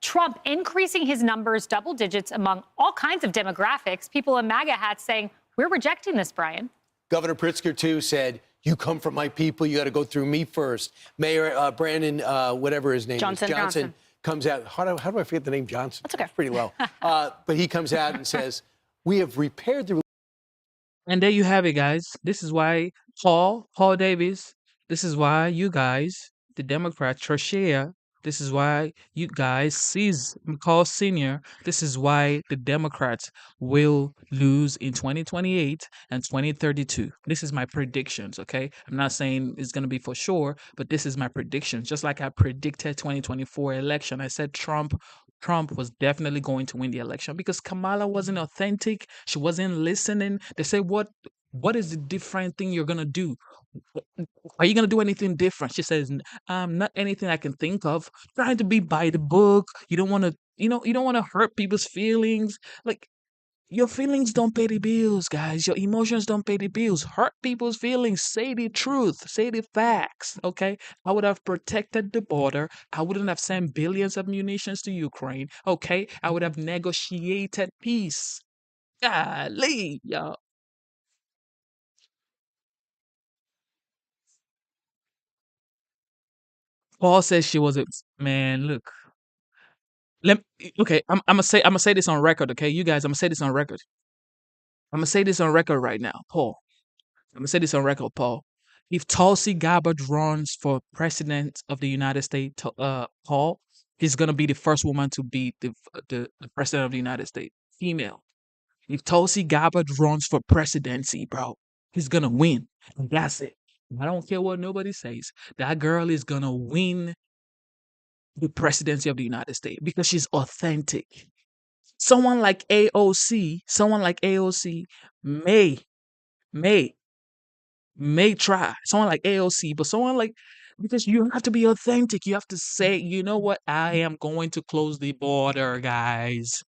Trump increasing his numbers double digits among all kinds of demographics. People in MAGA hats saying, we're rejecting this, Brian. Governor Pritzker, too, said, you come from my people. You got to go through me first. Mayor Brandon, whatever his name is, Johnson comes out. How do I forget the name Johnson? That's okay. Pretty low. But he comes out and says, we have repaired the. And there you have it, guys. This is why Paul Davis, this is why you guys, the Democrats, Tricia, this is why you guys, McCall Sr., this is why the Democrats will lose in 2028 and 2032. This is my predictions, okay? I'm not saying it's going to be for sure, but this is my predictions. Just like I predicted 2024 election, I said Trump was definitely going to win the election because Kamala wasn't authentic. She wasn't listening. They say, what is the different thing you're going to do? Are you going to do anything different? She says, not anything I can think of. Trying to be by the book. You don't want to, you don't want to hurt people's feelings. Like, your feelings don't pay the bills, guys. Your emotions don't pay the bills. Hurt people's feelings. Say the truth. Say the facts, okay? I would have protected the border. I wouldn't have sent billions of munitions to Ukraine, okay? I would have negotiated peace. Golly, y'all. Paul says she was a man. Look, okay. I'm gonna say this on record. Okay, you guys. I'm gonna say this on record. I'm gonna say this on record right now, Paul. I'm gonna say this on record, Paul. If Tulsi Gabbard runs for president of the United States, Paul, he's gonna be the first woman to be the president of the United States, female. If Tulsi Gabbard runs for presidency, bro, he's gonna win, and that's it. I don't care what nobody says. That girl is gonna win the presidency of the United States because she's authentic. Someone like AOC may try. Someone like AOC, but someone like, because you have to be authentic. You have to say, you know what? I am going to close the border, guys.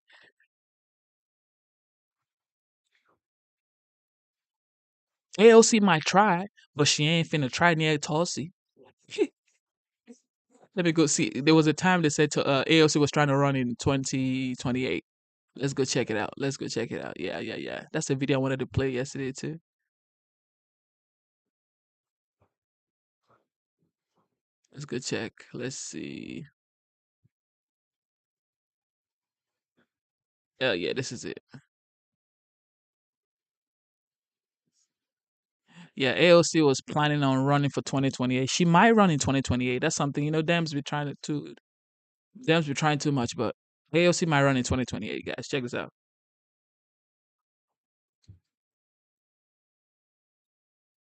AOC might try, but she ain't finna try near Tulsi. Let me go see. There was a time they said AOC was trying to run in 2028. Let's go check it out. Yeah. That's the video I wanted to play yesterday too. Let's go check. Let's see. Oh yeah, this is it. Yeah, AOC was planning on running for 2028. She might run in 2028. That's something, Dems be trying too much, but AOC might run in 2028, guys. Check this out.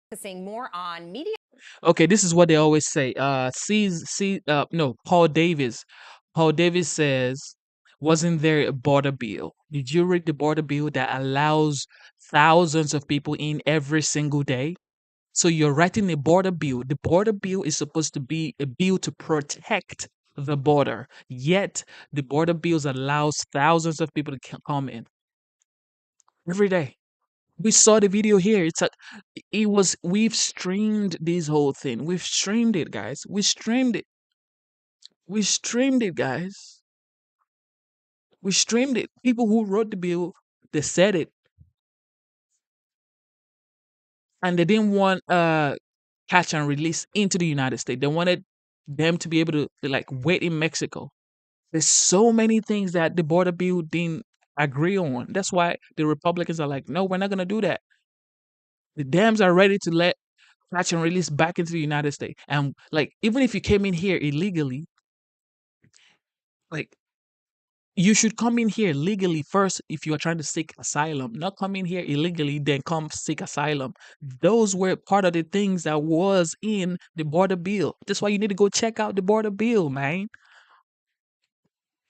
Focusing more on media. Okay, this is what they always say. Paul Davis. Paul Davis says, wasn't there a border bill? Did you read the border bill that allows thousands of people in every single day? So you're writing a border bill. The border bill is supposed to be a bill to protect the border. Yet the border bills allows thousands of people to come in every day. We saw the video here. We've streamed this whole thing. We've streamed it, guys. We streamed it, guys. We streamed it. People who wrote the bill, they said it. And they didn't want catch and release into the United States. They wanted them to be able to wait in Mexico. There's so many things that the border bill didn't agree on. That's why the Republicans are like, no, we're not going to do that. The Dems are ready to let catch and release back into the United States. And even if you came in here illegally, you should come in here legally first if you are trying to seek asylum. Not come in here illegally, then come seek asylum. Those were part of the things that was in the border bill. That's why you need to go check out the border bill, man.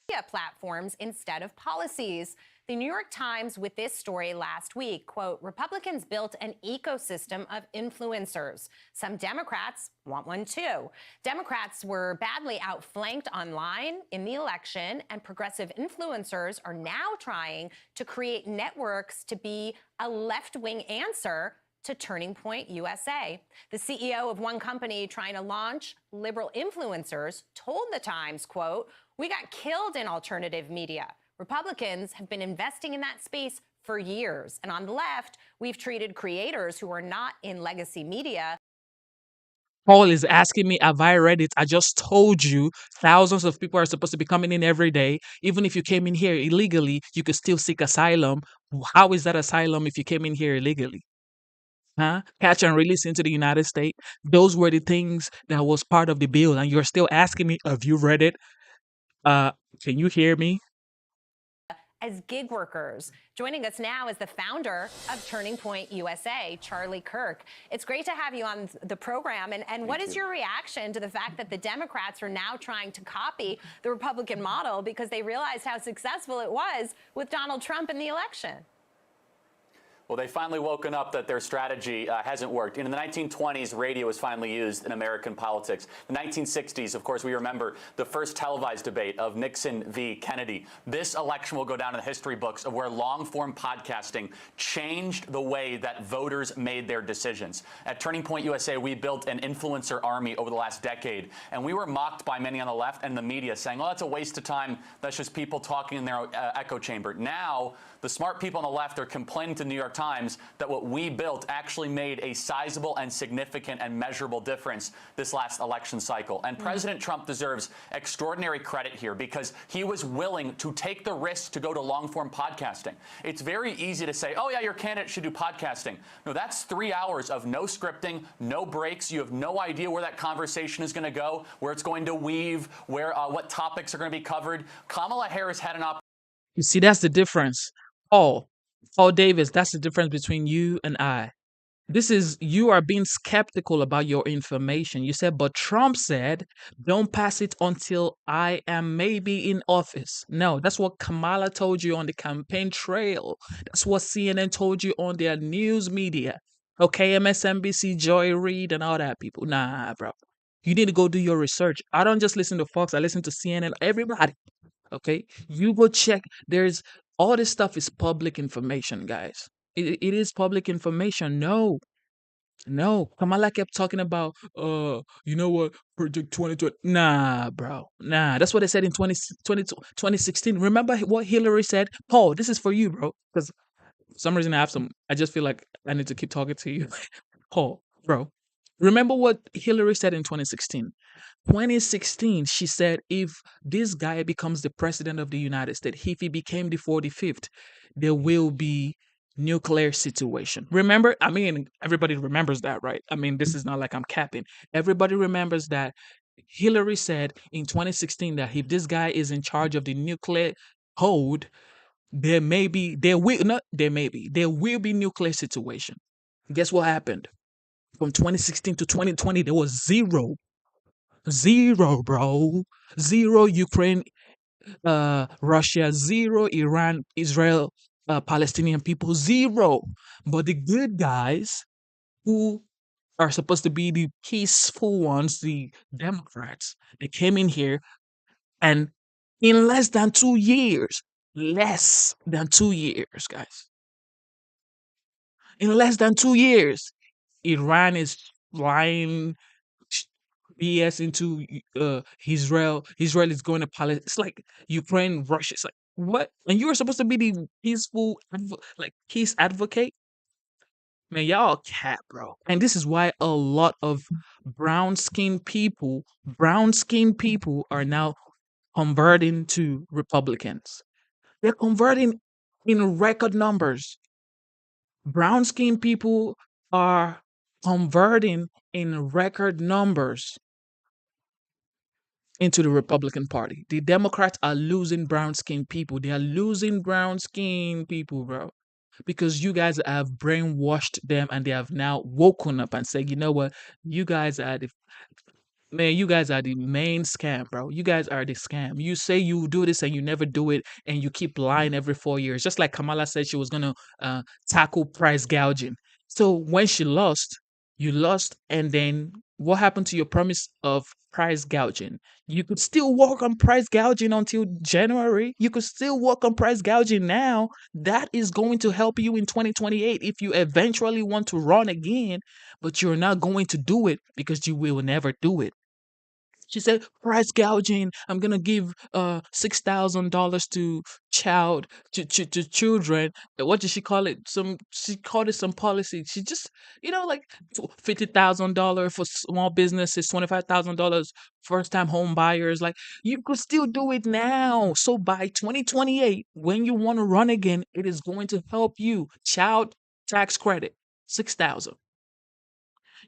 platforms instead of policies. The New York Times with this story last week, quote, Republicans built an ecosystem of influencers. Some Democrats want one too. Democrats were badly outflanked online in the election, and progressive influencers are now trying to create networks to be a left-wing answer to Turning Point USA. The CEO of one company trying to launch liberal influencers told the Times, quote, we got killed in alternative media. Republicans have been investing in that space for years. And on the left, we've treated creators who are not in legacy media. Paul is asking me, have I read it? I just told you thousands of people are supposed to be coming in every day. Even if you came in here illegally, you could still seek asylum. How is that asylum if you came in here illegally? Huh? Catch and release into the United States. Those were the things that was part of the bill. And you're still asking me, have you read it? Can you hear me? As gig workers. Joining us now is the founder of Turning Point USA, Charlie Kirk. It's great to have you on the program. And what is your reaction to the fact that the Democrats are now trying to copy the Republican model because they realized how successful it was with Donald Trump in the election? Well, they've finally woken up that their strategy hasn't worked. In the 1920s, radio was finally used in American politics. The 1960s, of course, we remember the first televised debate of Nixon v. Kennedy. This election will go down in the history books of where long-form podcasting changed the way that voters made their decisions. At Turning Point USA, we built an influencer army over the last decade, and we were mocked by many on the left and the media saying, oh, that's a waste of time. That's just people talking in their echo chamber. Now, the smart people on the left are complaining to the New York Times that what we built actually made a sizable and significant and measurable difference this last election cycle. And President Trump deserves extraordinary credit here because he was willing to take the risk to go to long-form podcasting. It's very easy to say, oh, yeah, your candidate should do podcasting. No, that's 3 hours of no scripting, no breaks. You have no idea where that conversation is going to go, where it's going to weave, where what topics are going to be covered. Kamala Harris had an opportunity. You see, that's the difference. Paul Davis, that's the difference between you and I. You are being skeptical about your information. You said, but Trump said, don't pass it until I am maybe in office. No, that's what Kamala told you on the campaign trail. That's what CNN told you on their news media. Okay, MSNBC, Joy Reid, and all that people. Nah, bro. You need to go do your research. I don't just listen to Fox. I listen to CNN, everybody. Okay, you go check. All this stuff is public information, guys. It is public information. No. Kamala kept talking about, you know what, Project 2020. Nah, bro. Nah, that's what they said in 2016. Remember what Hillary said? Paul, this is for you, bro. Because for some reason I just feel like I need to keep talking to you. Paul, bro. Remember what Hillary said in 2016? 2016, she said, if this guy becomes the president of the United States, if he became the 45th, there will be nuclear situation. Remember? I mean, everybody remembers that, right? I mean, this is not like I'm capping. Everybody remembers that Hillary said in 2016 that if this guy is in charge of the nuclear code, there will be nuclear situation. Guess what happened? From 2016 to 2020, there was zero, bro. Zero Ukraine, Russia, zero Iran, Israel, Palestinian people, zero. But the good guys who are supposed to be the peaceful ones, the Democrats, they came in here and in less than 2 years, guys, in less than 2 years, Iran is flying BS into Israel. Israel is going to Palestine. It's like Ukraine, Russia. It's like, what? And you were supposed to be the peaceful, peace advocate? Man, y'all cat, bro. And this is why a lot of brown-skinned people are now converting to Republicans. They're converting in record numbers. Brown-skinned people are converting in record numbers into the Republican Party. The Democrats are losing brown-skinned people. They are losing brown-skinned people, bro. Because you guys have brainwashed them and they have now woken up and said, you know what? You guys are Man, you guys are the main scam, bro. You guys are the scam. You say you do this and you never do it, and you keep lying every 4 years. Just like Kamala said she was gonna tackle price gouging. So when she lost, you lost, and then what happened to your promise of price gouging? You could still work on price gouging until January. You could still work on price gouging now. That is going to help you in 2028 if you eventually want to run again, but you're not going to do it because you will never do it. She said, price gouging. I'm gonna give $6,000 to children. What did she call it? She called it some policy. She just like $50,000 for small businesses, $25,000 first time home buyers. Like you could still do it now. So by 2028, when you want to run again, it is going to help you. Child tax credit, $6,000.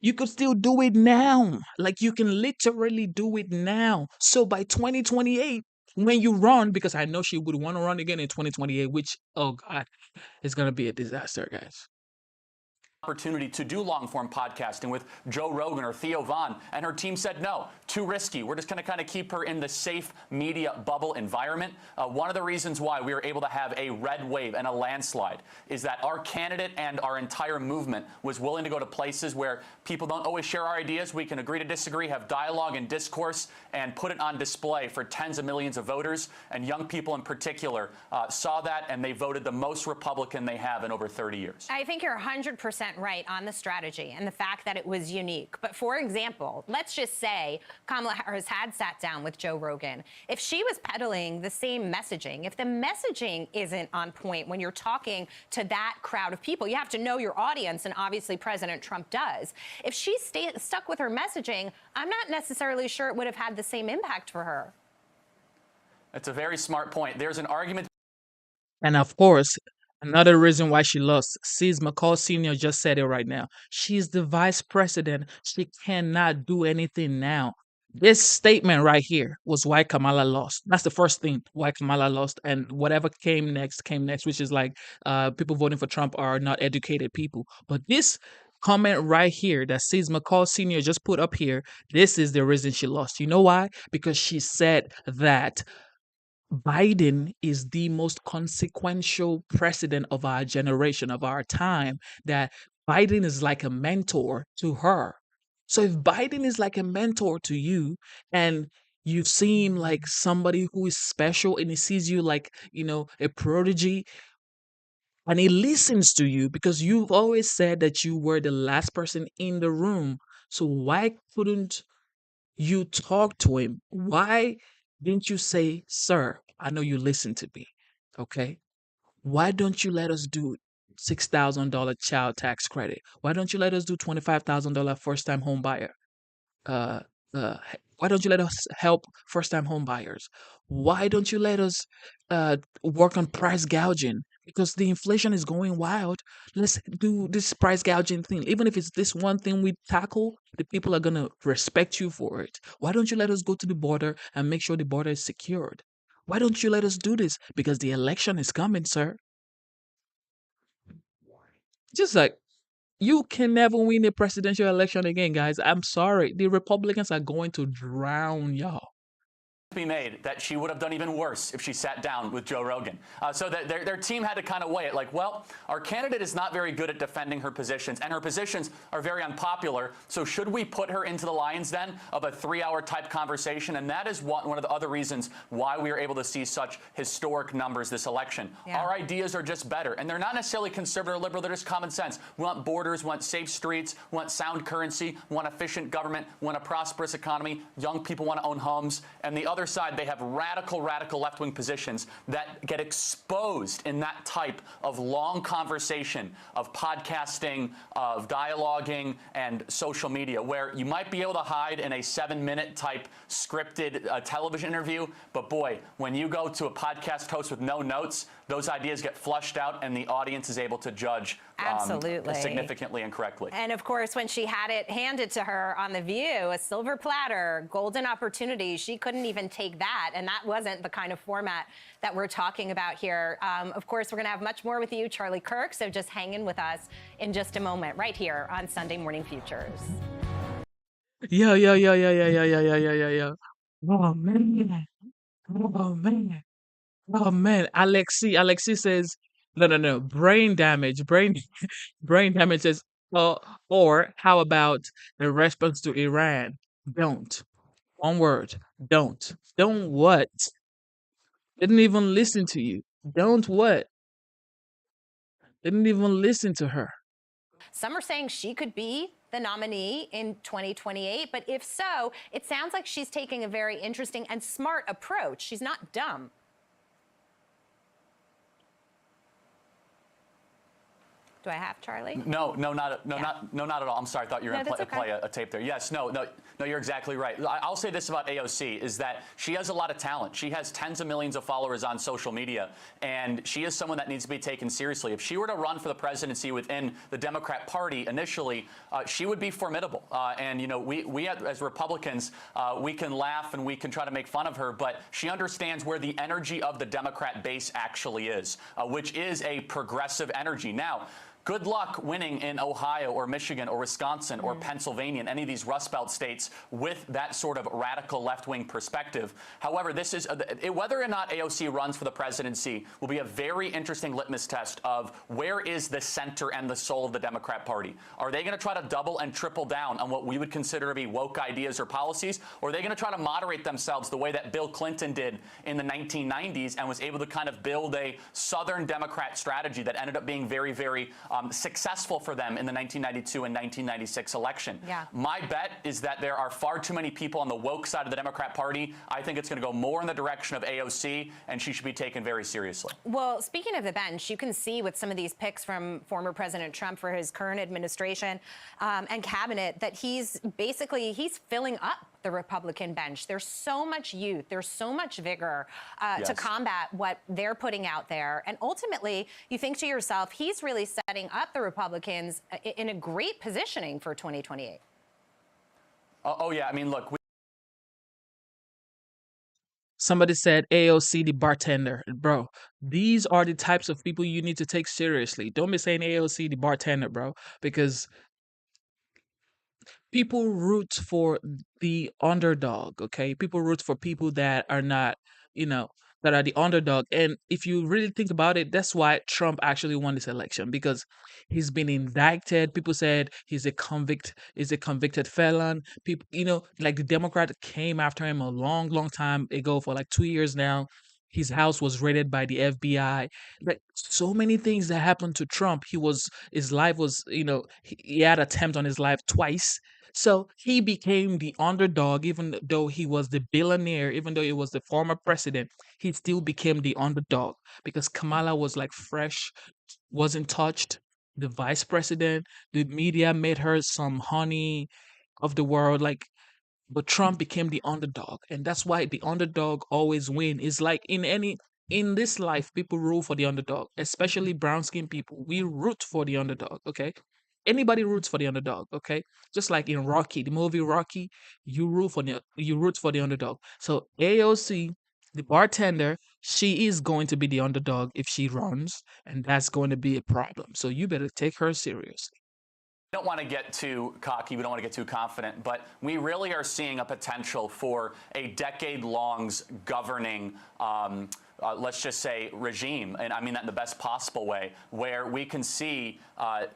You could still do it now. Like you can literally do it now. So by 2028, when you run, because I know she would want to run again in 2028, which, oh God, it's going to be a disaster, guys. Opportunity to do long-form podcasting with Joe Rogan or Theo Von, and her team said no, too risky. We're just going to kind of keep her in the safe media bubble environment. One of the reasons why we were able to have a red wave and a landslide is that our candidate and our entire movement was willing to go to places where people don't always share our ideas. We can agree to disagree, have dialogue and discourse, and put it on display for tens of millions of voters. And young people in particular saw that, and they voted the most Republican they have in over 30 years. I think you're 100% right on the strategy and the fact that it was unique. But for example, let's just say Kamala Harris had sat down with Joe Rogan. If she was peddling the same messaging, if the messaging isn't on point when you're talking to that crowd of people, you have to know your audience, and obviously President Trump does. If she stuck with her messaging, I'm not necessarily sure it would have had the same impact for her. That's a very smart point. There's an argument. And of course, another reason why she lost, Sis McCall Sr. just said it right now. She's the vice president. She cannot do anything now. This statement right here was why Kamala lost. That's the first thing why Kamala lost. And whatever came next, which is like people voting for Trump are not educated people. But this comment right here that Sis McCall Sr. just put up here, this is the reason she lost. You know why? Because she said that Biden is the most consequential president of our generation, of our time, that Biden is like a mentor to her. So if Biden is like a mentor to you and you seem like somebody who is special and he sees you like, a prodigy, and he listens to you because you've always said that you were the last person in the room. So why couldn't you talk to him? Why didn't you say, sir, I know you listen to me, okay? Why don't you let us do $6,000 child tax credit? Why don't you let us do $25,000 first-time home buyer? Why don't you let us help first-time home buyers? Why don't you let us work on price gouging? Because the inflation is going wild. Let's do this price gouging thing. Even if it's this one thing we tackle, the people are going to respect you for it. Why don't you let us go to the border and make sure the border is secured? Why don't you let us do this? Because the election is coming, sir. Just like, you can never win a presidential election again, guys. I'm sorry. The Republicans are going to drown y'all. Be made that she would have done even worse if she sat down with Joe Rogan. So that their team had to kind of weigh it like, well, our candidate is not very good at defending her positions, and her positions are very unpopular. So should we put her into the lion's den of a 3-hour type conversation? And that is one of the other reasons why we were able to see such historic numbers this election. Yeah. Our ideas are just better, and they're not necessarily conservative or liberal. They're just common sense. We want borders, we want safe streets, we want sound currency, we want efficient government, we want a prosperous economy. Young people want to own homes, and the other side, they have radical left-wing positions that get exposed in that type of long conversation, of podcasting, of dialoguing, and social media, where you might be able to hide in a 7-minute type scripted television interview, but boy, when you go to a podcast host with no notes, those ideas get flushed out and the audience is able to judge absolutely significantly and correctly. And of course, when she had it handed to her on The View, a silver platter, golden opportunity, she couldn't even take that. And that wasn't the kind of format that we're talking about here. Of course, we're going to have much more with you, Charlie Kirk. So just hang in with us in just a moment right here on Sunday Morning Futures. Yeah, yeah, yeah, yeah, yeah, yeah, yeah, yeah, yeah, yeah, yeah. Oh man. Oh man. Oh man. Alexi says, no, no, no. Brain damage. Brain damage says, or how about the response to Iran? Don't. One word. Don't. Don't what? Didn't even listen to you. Don't what? Didn't even listen to her. Some are saying she could be the nominee in 2028, but if so, it sounds like she's taking a very interesting and smart approach. She's not dumb. Do I have Charlie? No, not at all. I'm sorry. I thought you were No, going to that's play okay. a tape there. Yes, no, you're exactly right. I'll say this about AOC is that she has a lot of talent. She has tens of millions of followers on social media, and she is someone that needs to be taken seriously. If she were to run for the presidency within the Democrat Party initially, she would be formidable. And, you know, we as Republicans, we can laugh and we can try to make fun of her, but she understands where the energy of the Democrat base actually is, which is a progressive energy. Now, good luck winning in Ohio or Michigan or Wisconsin or Pennsylvania and any of these Rust Belt states with that sort of radical left-wing perspective. However, this is whether or not AOC runs for the presidency will be a very interesting litmus test of where is the center and the soul of the Democrat Party. Are they going to try to double and triple down on what we would consider to be woke ideas or policies, or are they going to try to moderate themselves the way that Bill Clinton did in the 1990s and was able to kind of build a Southern Democrat strategy that ended up being very, very successful for them in the 1992 and 1996 election. Yeah. My bet is that there are far too many people on the woke side of the Democrat Party. I think it's going to go more in the direction of AOC, and she should be taken very seriously. Well, speaking of the bench, you can see with some of these picks from former President Trump for his current administration and cabinet that he's filling up the Republican bench. There's so much youth, there's so much vigor to combat what they're putting out there. And ultimately, you think to yourself, he's really setting up the Republicans in a great positioning for 2028. Oh yeah, I mean, look. Somebody said AOC the bartender. Bro, these are the types of people you need to take seriously. Don't be saying AOC the bartender, bro, because people root for the underdog, okay? People root for people that are not, that are the underdog. And if you really think about it, that's why Trump actually won this election, because he's been indicted. People said he's a convicted felon. People, like the Democrat came after him a long, long time ago for like 2 years now. His house was raided by the FBI. Like so many things that happened to Trump. His life was, he had attempt on his life twice. So he became the underdog, even though he was the billionaire, even though he was the former president, he still became the underdog because Kamala was like fresh, wasn't touched. The vice president, the media made her some honey of the world. But Trump became the underdog, and that's why the underdog always win. It's like in this life, people root for the underdog, especially brown skinned people. We root for the underdog, okay? Anybody roots for the underdog, okay? Just like in Rocky, the movie Rocky, you root for the underdog. So AOC, the bartender, she is going to be the underdog if she runs, and that's going to be a problem. So you better take her seriously. We don't want to get too cocky. We don't want to get too confident, but we really are seeing a potential for a decade-long governing let's just say regime, and I mean that in the best possible way, where we can see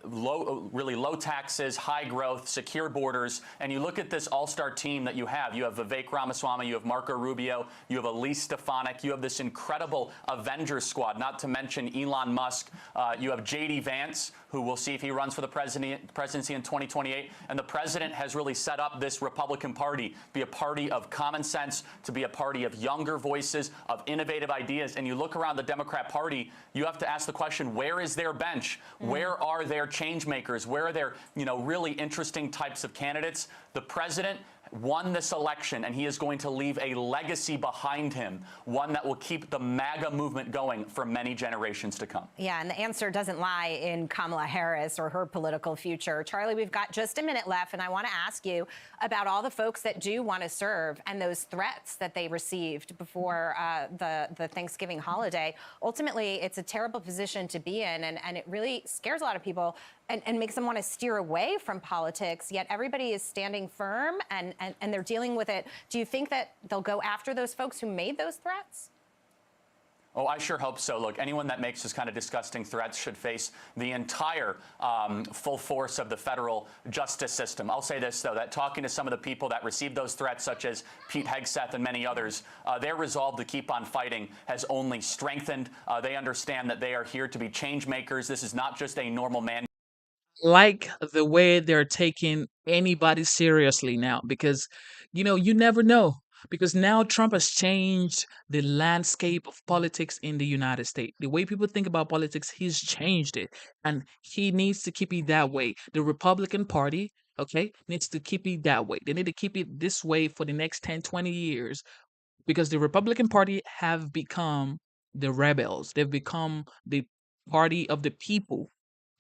really low taxes, high growth, secure borders, and you look at this all-star team that you have. You have Vivek Ramaswamy, you have Marco Rubio, you have Elise Stefanik, you have this incredible Avengers squad, not to mention Elon Musk. You have J.D. Vance, who we'll see if he runs for the presidency in 2028, and the president has really set up this Republican Party to be a party of common sense, to be a party of younger voices, of innovative ideas. And you look around the Democrat Party, you have to ask the question, where is their bench? Where are their change makers? Where are their, really interesting types of candidates? The president won this election, and he is going to leave a legacy behind him, one that will keep the MAGA movement going for many generations to come. Yeah, and the answer doesn't lie in Kamala Harris or her political future. Charlie, we've got just a minute left, and I want to ask you about all the folks that do want to serve and those threats that they received before the Thanksgiving holiday. Ultimately, it's a terrible position to be in, and it really scares a lot of people and makes them want to steer away from politics, yet everybody is standing firm and they're dealing with it. Do you think that they'll go after those folks who made those threats? Oh, I sure hope so. Look, anyone that makes this kind of disgusting threats should face the entire full force of the federal justice system. I'll say this, though, that talking to some of the people that received those threats, such as Pete Hegseth and many others, their resolve to keep on fighting has only strengthened. They understand that they are here to be change makers. This is not just a normal man. Like the way they're taking anybody seriously now, because, you never know. Because now Trump has changed the landscape of politics in the United States. The way people think about politics, he's changed it. And he needs to keep it that way. The Republican Party, okay, needs to keep it that way. They need to keep it this way for the next 10, 20 years. Because the Republican Party have become the rebels. They've become the party of the people.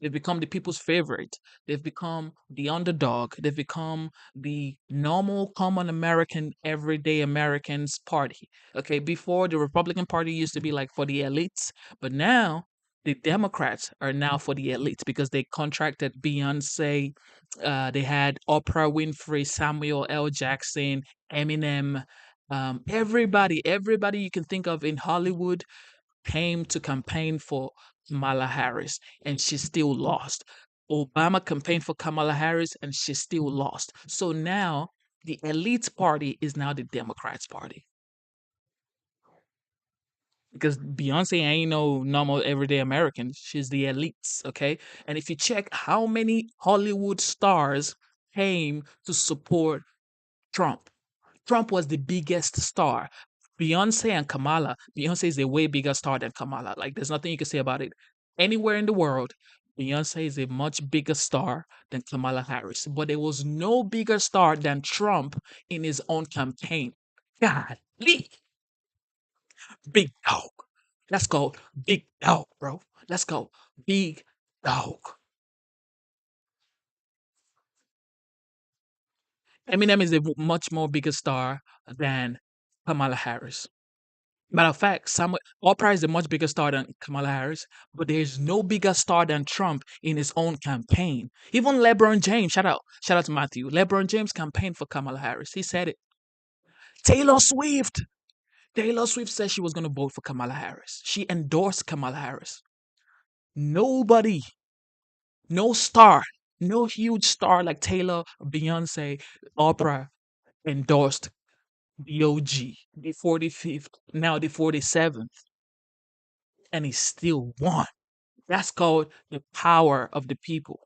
They've become the people's favorite. They've become the underdog. They've become the normal, common American, everyday Americans party. Okay, before the Republican Party used to be like for the elites, but now the Democrats are now for the elites because they contracted Beyonce. They had Oprah Winfrey, Samuel L. Jackson, Eminem. Everybody you can think of in Hollywood came to campaign for Kamala Harris, and she still lost. Obama campaigned for Kamala Harris, and she still lost. So now the elite party is now the Democrats' party. Because Beyonce ain't no normal everyday American. She's the elites, okay? And if you check how many Hollywood stars came to support Trump, Trump was the biggest star. Beyonce and Kamala. Beyonce is a way bigger star than Kamala. Like, there's nothing you can say about it. Anywhere in the world, Beyonce is a much bigger star than Kamala Harris. But there was no bigger star than Trump in his own campaign. Golly. Big dog. Let's go. Big dog, bro. Let's go. Big dog. Eminem is a much more bigger star than Kamala Harris. Matter of fact, Oprah is a much bigger star than Kamala Harris, but there's no bigger star than Trump in his own campaign. Even LeBron James, shout out to Matthew. LeBron James campaigned for Kamala Harris. He said it. Taylor Swift said she was going to vote for Kamala Harris. She endorsed Kamala Harris. Nobody, no star, no huge star like Taylor, Beyonce, Oprah endorsed the OG, the 45th, now the 47th, and he still won. That's called the power of the people.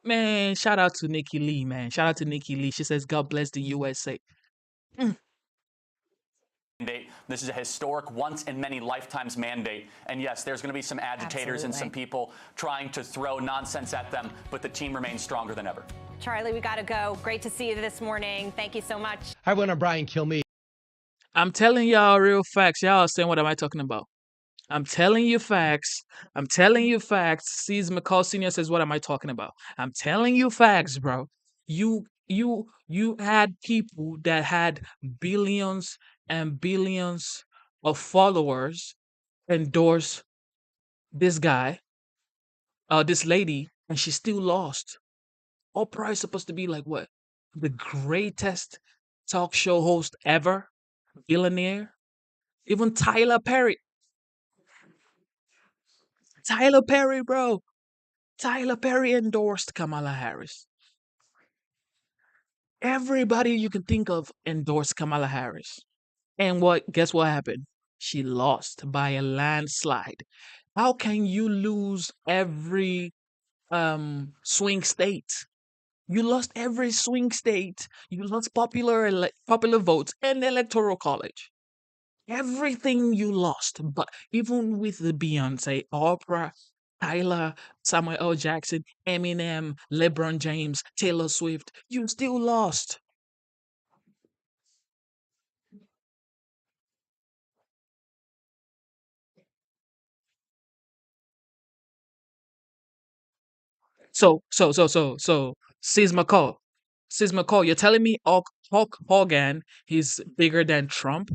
Man, shout out to Nikki Lee, man. Shout out to Nikki Lee. She says, God bless the USA. This is a historic, once in many lifetimes mandate. And yes, there's going to be some agitators and some people trying to throw nonsense at them, but the team remains stronger than ever. Charlie, we got to go. Great to see you this morning. Thank you so much. Hi, everyone. I'm Brian Kilmeade. I'm telling y'all real facts. Y'all are saying, what am I talking about? I'm telling you facts. I'm telling you facts. C's McCall Sr. says, what am I talking about? I'm telling you facts, bro. You had people that had billions and billions of followers endorse this guy, this lady, and she still lost. Oprah is supposed to be like what? The greatest talk show host ever, billionaire. Even Tyler Perry, bro. Tyler Perry endorsed Kamala Harris. Everybody you can think of endorsed Kamala Harris. And guess what happened? She lost by a landslide. How can you lose every swing state? You lost every swing state. You lost popular votes and electoral college. Everything you lost. But even with the Beyonce, Oprah, Tyler, Samuel L. Jackson, Eminem, LeBron James, Taylor Swift, you still lost. So, Sis McCall, you're telling me Hulk Hogan is bigger than Trump?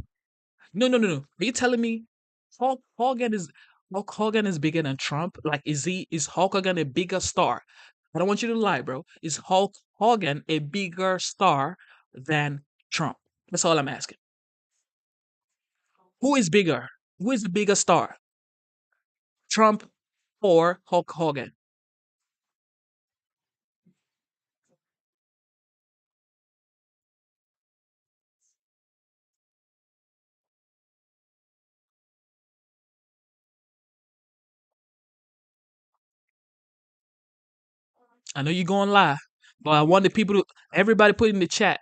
No. Are you telling me Hulk Hogan is Hulk Hogan is bigger than Trump? Like, is Hulk Hogan a bigger star? I don't want you to lie, bro. Is Hulk Hogan a bigger star than Trump? That's all I'm asking. Who is bigger? Who is the bigger star? Trump or Hulk Hogan? I know you're going to lie, but I want the people to, everybody put in the chat.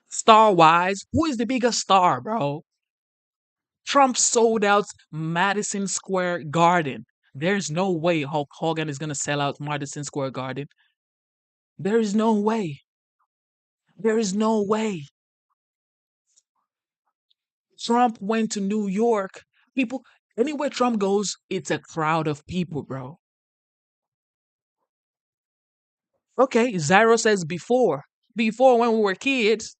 Star wise, who is the bigger star, bro? Trump sold out Madison Square Garden. There's no way Hulk Hogan is going to sell out Madison Square Garden. There is no way. There is no way. Trump went to New York. People, anywhere Trump goes, it's a crowd of people, bro. Okay, Zyro says before. Before when we were kids.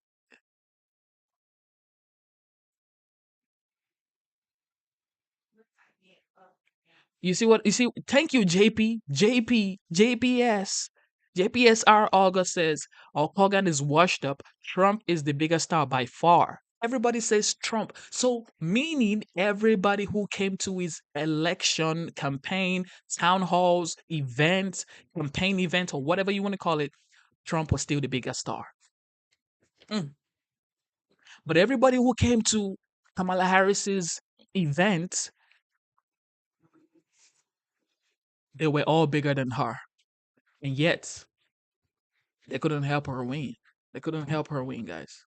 You see what you see? Thank you, JPS. JPSR August says Hulk Hogan is washed up. Trump is the biggest star by far. Everybody says Trump. So meaning everybody who came to his election campaign, town halls, events, campaign event, or whatever you want to call it, Trump was still the biggest star. But everybody who came to Kamala Harris's event, they were all bigger than her. And yet, they couldn't help her win. They couldn't help her win, guys.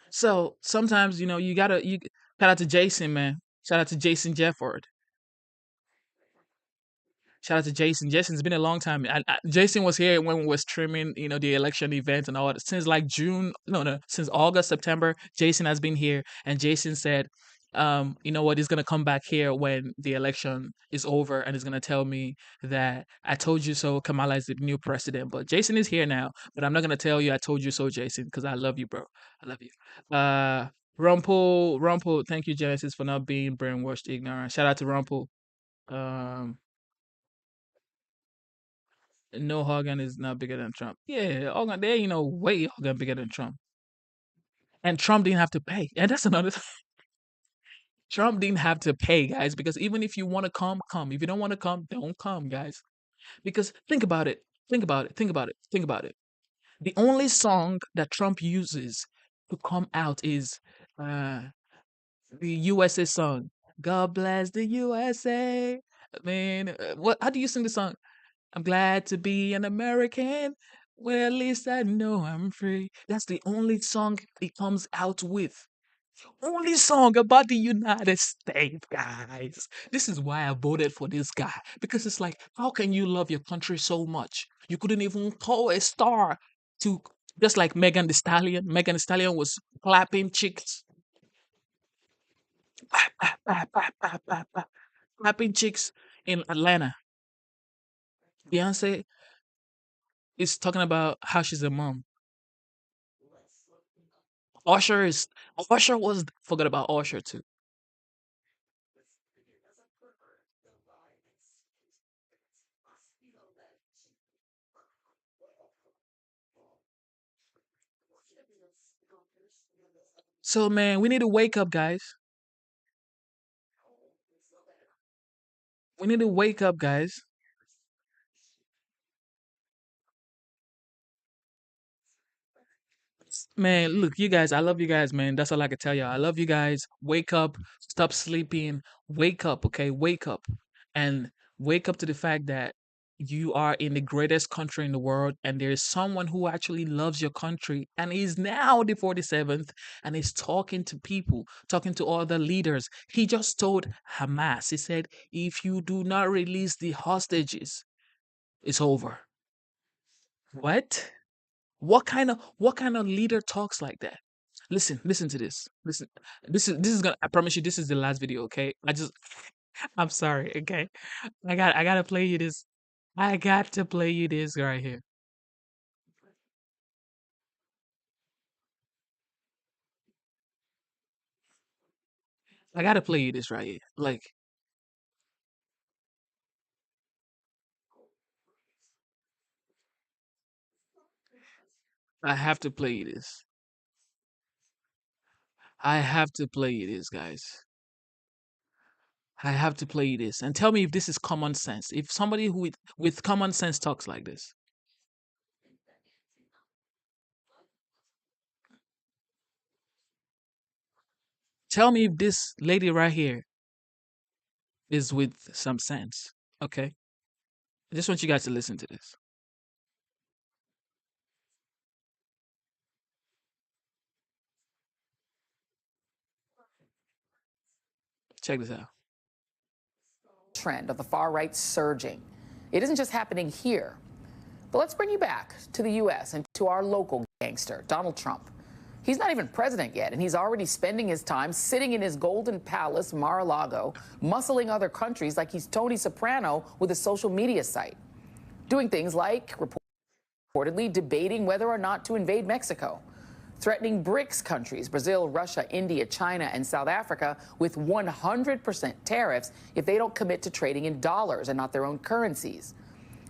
So sometimes, you shout out to Jason, man. Shout out to Jason Jefford. Shout out to Jason. Jason's been a long time. Jason was here when we were streaming, the election events and all that. Since like since August, September, Jason has been here. And Jason said, you know what, he's going to come back here when the election is over and he's going to tell me that I told you so, Kamala is the new president. But Jason is here now, but I'm not going to tell you I told you so, Jason, because I love you, bro. I love you. Rumpel, thank you, Genesis, for not being brainwashed ignorant. Shout out to Rumpel. No, Hogan is not bigger than Trump. Yeah, Hogan, there ain't no way Hogan bigger than Trump. And Trump didn't have to pay. And that's another thing. Trump didn't have to pay, guys, because even if you want to come, come. If you don't want to come, don't come, guys. Because think about it. Think about it. Think about it. Think about it. The only song that Trump uses to come out is the USA song. God bless the USA. I mean, how do you sing the song? I'm glad to be an American. Well, at least I know I'm free. That's the only song he comes out with. Only song about the United States, guys. This is why I voted for this guy. Because it's like, how can you love your country so much? You couldn't even call a star to, just like Megan Thee Stallion. Megan Thee Stallion was clapping chicks. Clapping chicks in Atlanta. Beyonce is talking about how she's a mom. Usher was, forget about Usher too. So man, we need to wake up, guys. We need to wake up, guys. Man, look, you guys, I love you guys, man. That's all I can tell you. I love you guys. Wake up, stop sleeping. Wake up, okay? Wake up. And wake up to the fact that you are in the greatest country in the world, and there is someone who actually loves your country, and he's now the 47th, and he's talking to people, talking to other leaders. He just told Hamas, he said, if you do not release the hostages, it's over. What? What kind of leader talks like that? Listen to this. Listen. This is gonna, I promise you this is the last video, okay? I'm sorry, okay? I gotta play you this. I got to play you this right here. I gotta play you this right here. Like, I have to play you this. I have to play you this, guys. I have to play you this. And tell me if this is common sense. If somebody who with common sense talks like this. Tell me if this lady right here is with some sense. Okay? I just want you guys to listen to this. Check this out. Trend of the far right surging. It isn't just happening here. But let's bring you back to the U.S. and to our local gangster, Donald Trump. He's not even president yet, and he's already spending his time sitting in his golden palace, Mar-a-Lago, muscling other countries like he's Tony Soprano with a social media site. Doing things like reportedly debating whether or not to invade Mexico, threatening BRICS countries, Brazil, Russia, India, China, and South Africa, with 100% tariffs if they don't commit to trading in dollars and not their own currencies,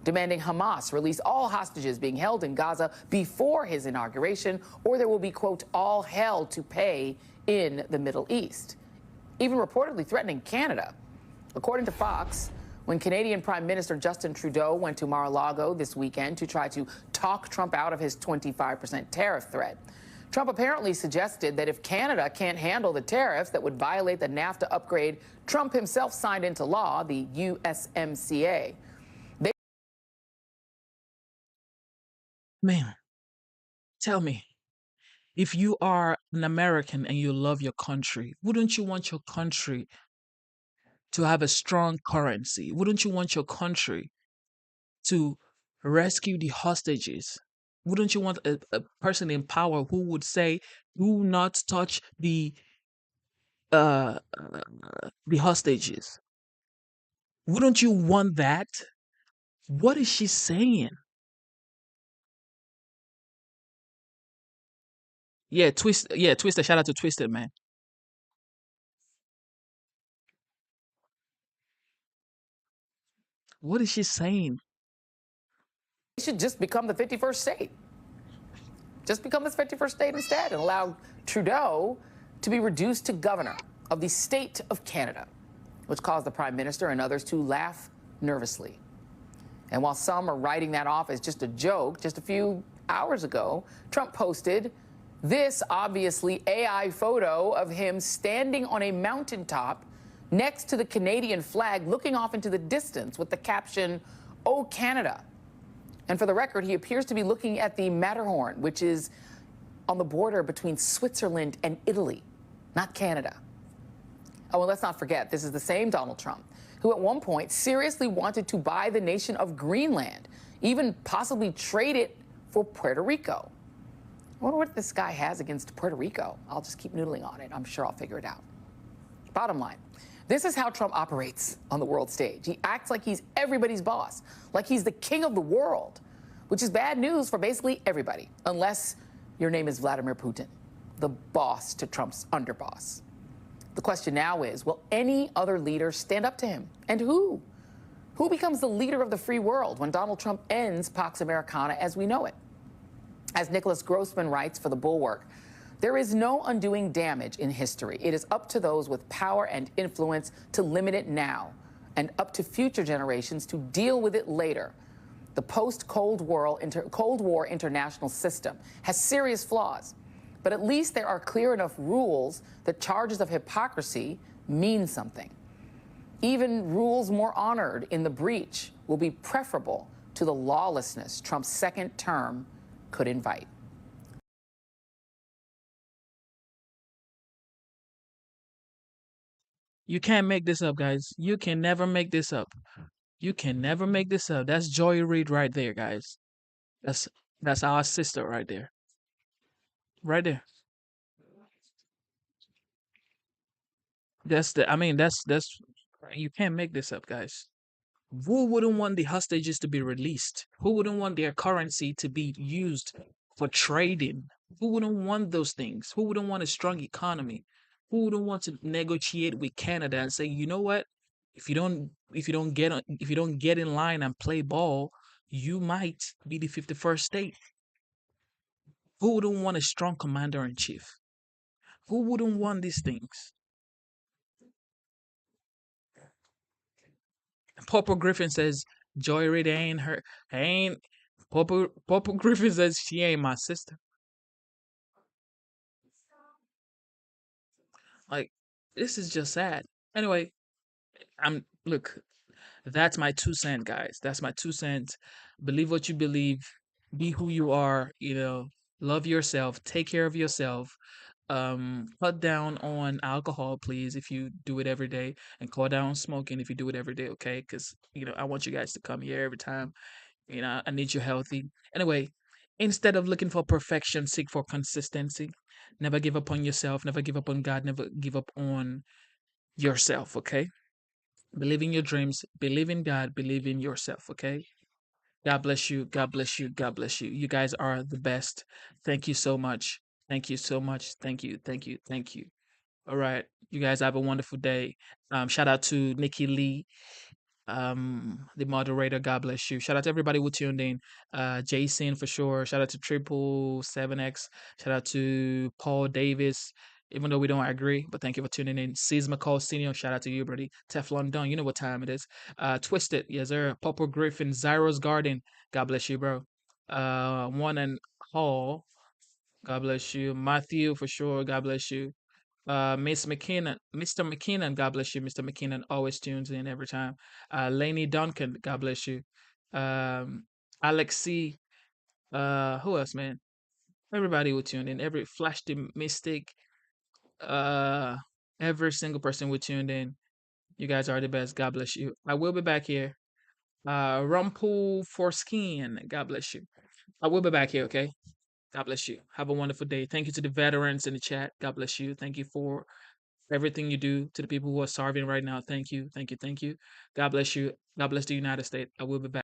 demanding Hamas release all hostages being held in Gaza before his inauguration, or there will be, quote, all hell to pay in the Middle East, even reportedly threatening Canada. According to Fox, when Canadian Prime Minister Justin Trudeau went to Mar-a-Lago this weekend to try to talk Trump out of his 25% tariff threat, Trump apparently suggested that if Canada can't handle the tariffs that would violate the NAFTA upgrade Trump himself signed into law, the USMCA. Man, tell me, if you are an American and you love your country, wouldn't you want your country to have a strong currency? Wouldn't you want your country to rescue the hostages? Wouldn't you want a person in power who would say, do not touch the hostages? Wouldn't you want that? What is she saying? Yeah, Twisted. Shout out to Twisted, man. What is she saying? It should just become the 51st state. Just become the 51st state instead and allow Trudeau to be reduced to governor of the state of Canada, which caused the Prime Minister and others to laugh nervously. And while some are writing that off as just a joke, just a few hours ago, Trump posted this obviously AI photo of him standing on a mountaintop next to the Canadian flag, looking off into the distance with the caption, "Oh, Canada." And for the record, he appears to be looking at the Matterhorn, which is on the border between Switzerland and Italy, not Canada. Oh, and let's not forget, this is the same Donald Trump who at one point seriously wanted to buy the nation of Greenland, even possibly trade it for Puerto Rico. I wonder what this guy has against Puerto Rico. I'll just keep noodling on it. I'm sure I'll figure it out. Bottom line, this is how Trump operates on the world stage. He acts like he's everybody's boss, like he's the king of the world, which is bad news for basically everybody, unless your name is Vladimir Putin, the boss to Trump's underboss. The question now is, will any other leader stand up to him? And who? Who becomes the leader of the free world when Donald Trump ends Pax Americana as we know it? As Nicholas Grossman writes for The Bulwark, there is no undoing damage in history. It is up to those with power and influence to limit it now, and up to future generations to deal with it later. The post-Cold War international system has serious flaws, but at least there are clear enough rules that charges of hypocrisy mean something. Even rules more honored in the breach will be preferable to the lawlessness Trump's second term could invite. You can't make this up, guys. You can never make this up. You can never make this up. That's Joy Reid right there, guys. That's our sister right there. Right there. That's you can't make this up, guys. Who wouldn't want the hostages to be released? Who wouldn't want their currency to be used for trading? Who wouldn't want those things? Who wouldn't want a strong economy? Who don't want to negotiate with Canada and say, you know what? If you don't get in line and play ball, you might be the 51st state. Who wouldn't want a strong commander in chief? Who wouldn't want these things? Papa Griffin says Joy Reid ain't her. Ain't Papa Griffin says she ain't my sister. Like, this is just sad. Anyway, look. That's my 2 cents, guys. That's my 2 cents. Believe what you believe. Be who you are. Love yourself. Take care of yourself. Cut down on alcohol, please, if you do it every day, and cut down on smoking if you do it every day, okay? Because I want you guys to come here every time. I need you healthy. Anyway, instead of looking for perfection, seek for consistency. Never give up on yourself. Never give up on God. Never give up on yourself, okay? Believe in your dreams. Believe in God. Believe in yourself, okay? God bless you. God bless you. God bless you. You guys are the best. Thank you so much. Thank you so much. Thank you. Thank you. Thank you. All right. You guys have a wonderful day. Shout out to Nikki Lee, the moderator. God bless you. Shout out to everybody who tuned in. Jason for sure. Shout out to 777X. Shout out to Paul Davis. Even though we don't agree, but thank you for tuning in. C's McCall Senior, shout out to you, buddy. Teflon Don, you know what time it is. Twisted, yes sir. Papa Griffin, Zyro's Garden, God bless you, bro. One and Hall, God bless you. Matthew for sure, God bless you. Miss McKinnon, Mr. McKinnon, God bless you. Mr. McKinnon always tunes in every time. Lainey Duncan, God bless you. Alex C. Who else, man? Everybody will tune in. Every Flash the Mystic. Every single person who tuned in. You guys are the best. God bless you. I will be back here. Rumpel Foreskin, God bless you. I will be back here, okay? God bless you. Have a wonderful day. Thank you to the veterans in the chat. God bless you. Thank you for everything you do. To the people who are starving right now, thank you. Thank you. Thank you. God bless you. God bless the United States. I will be back.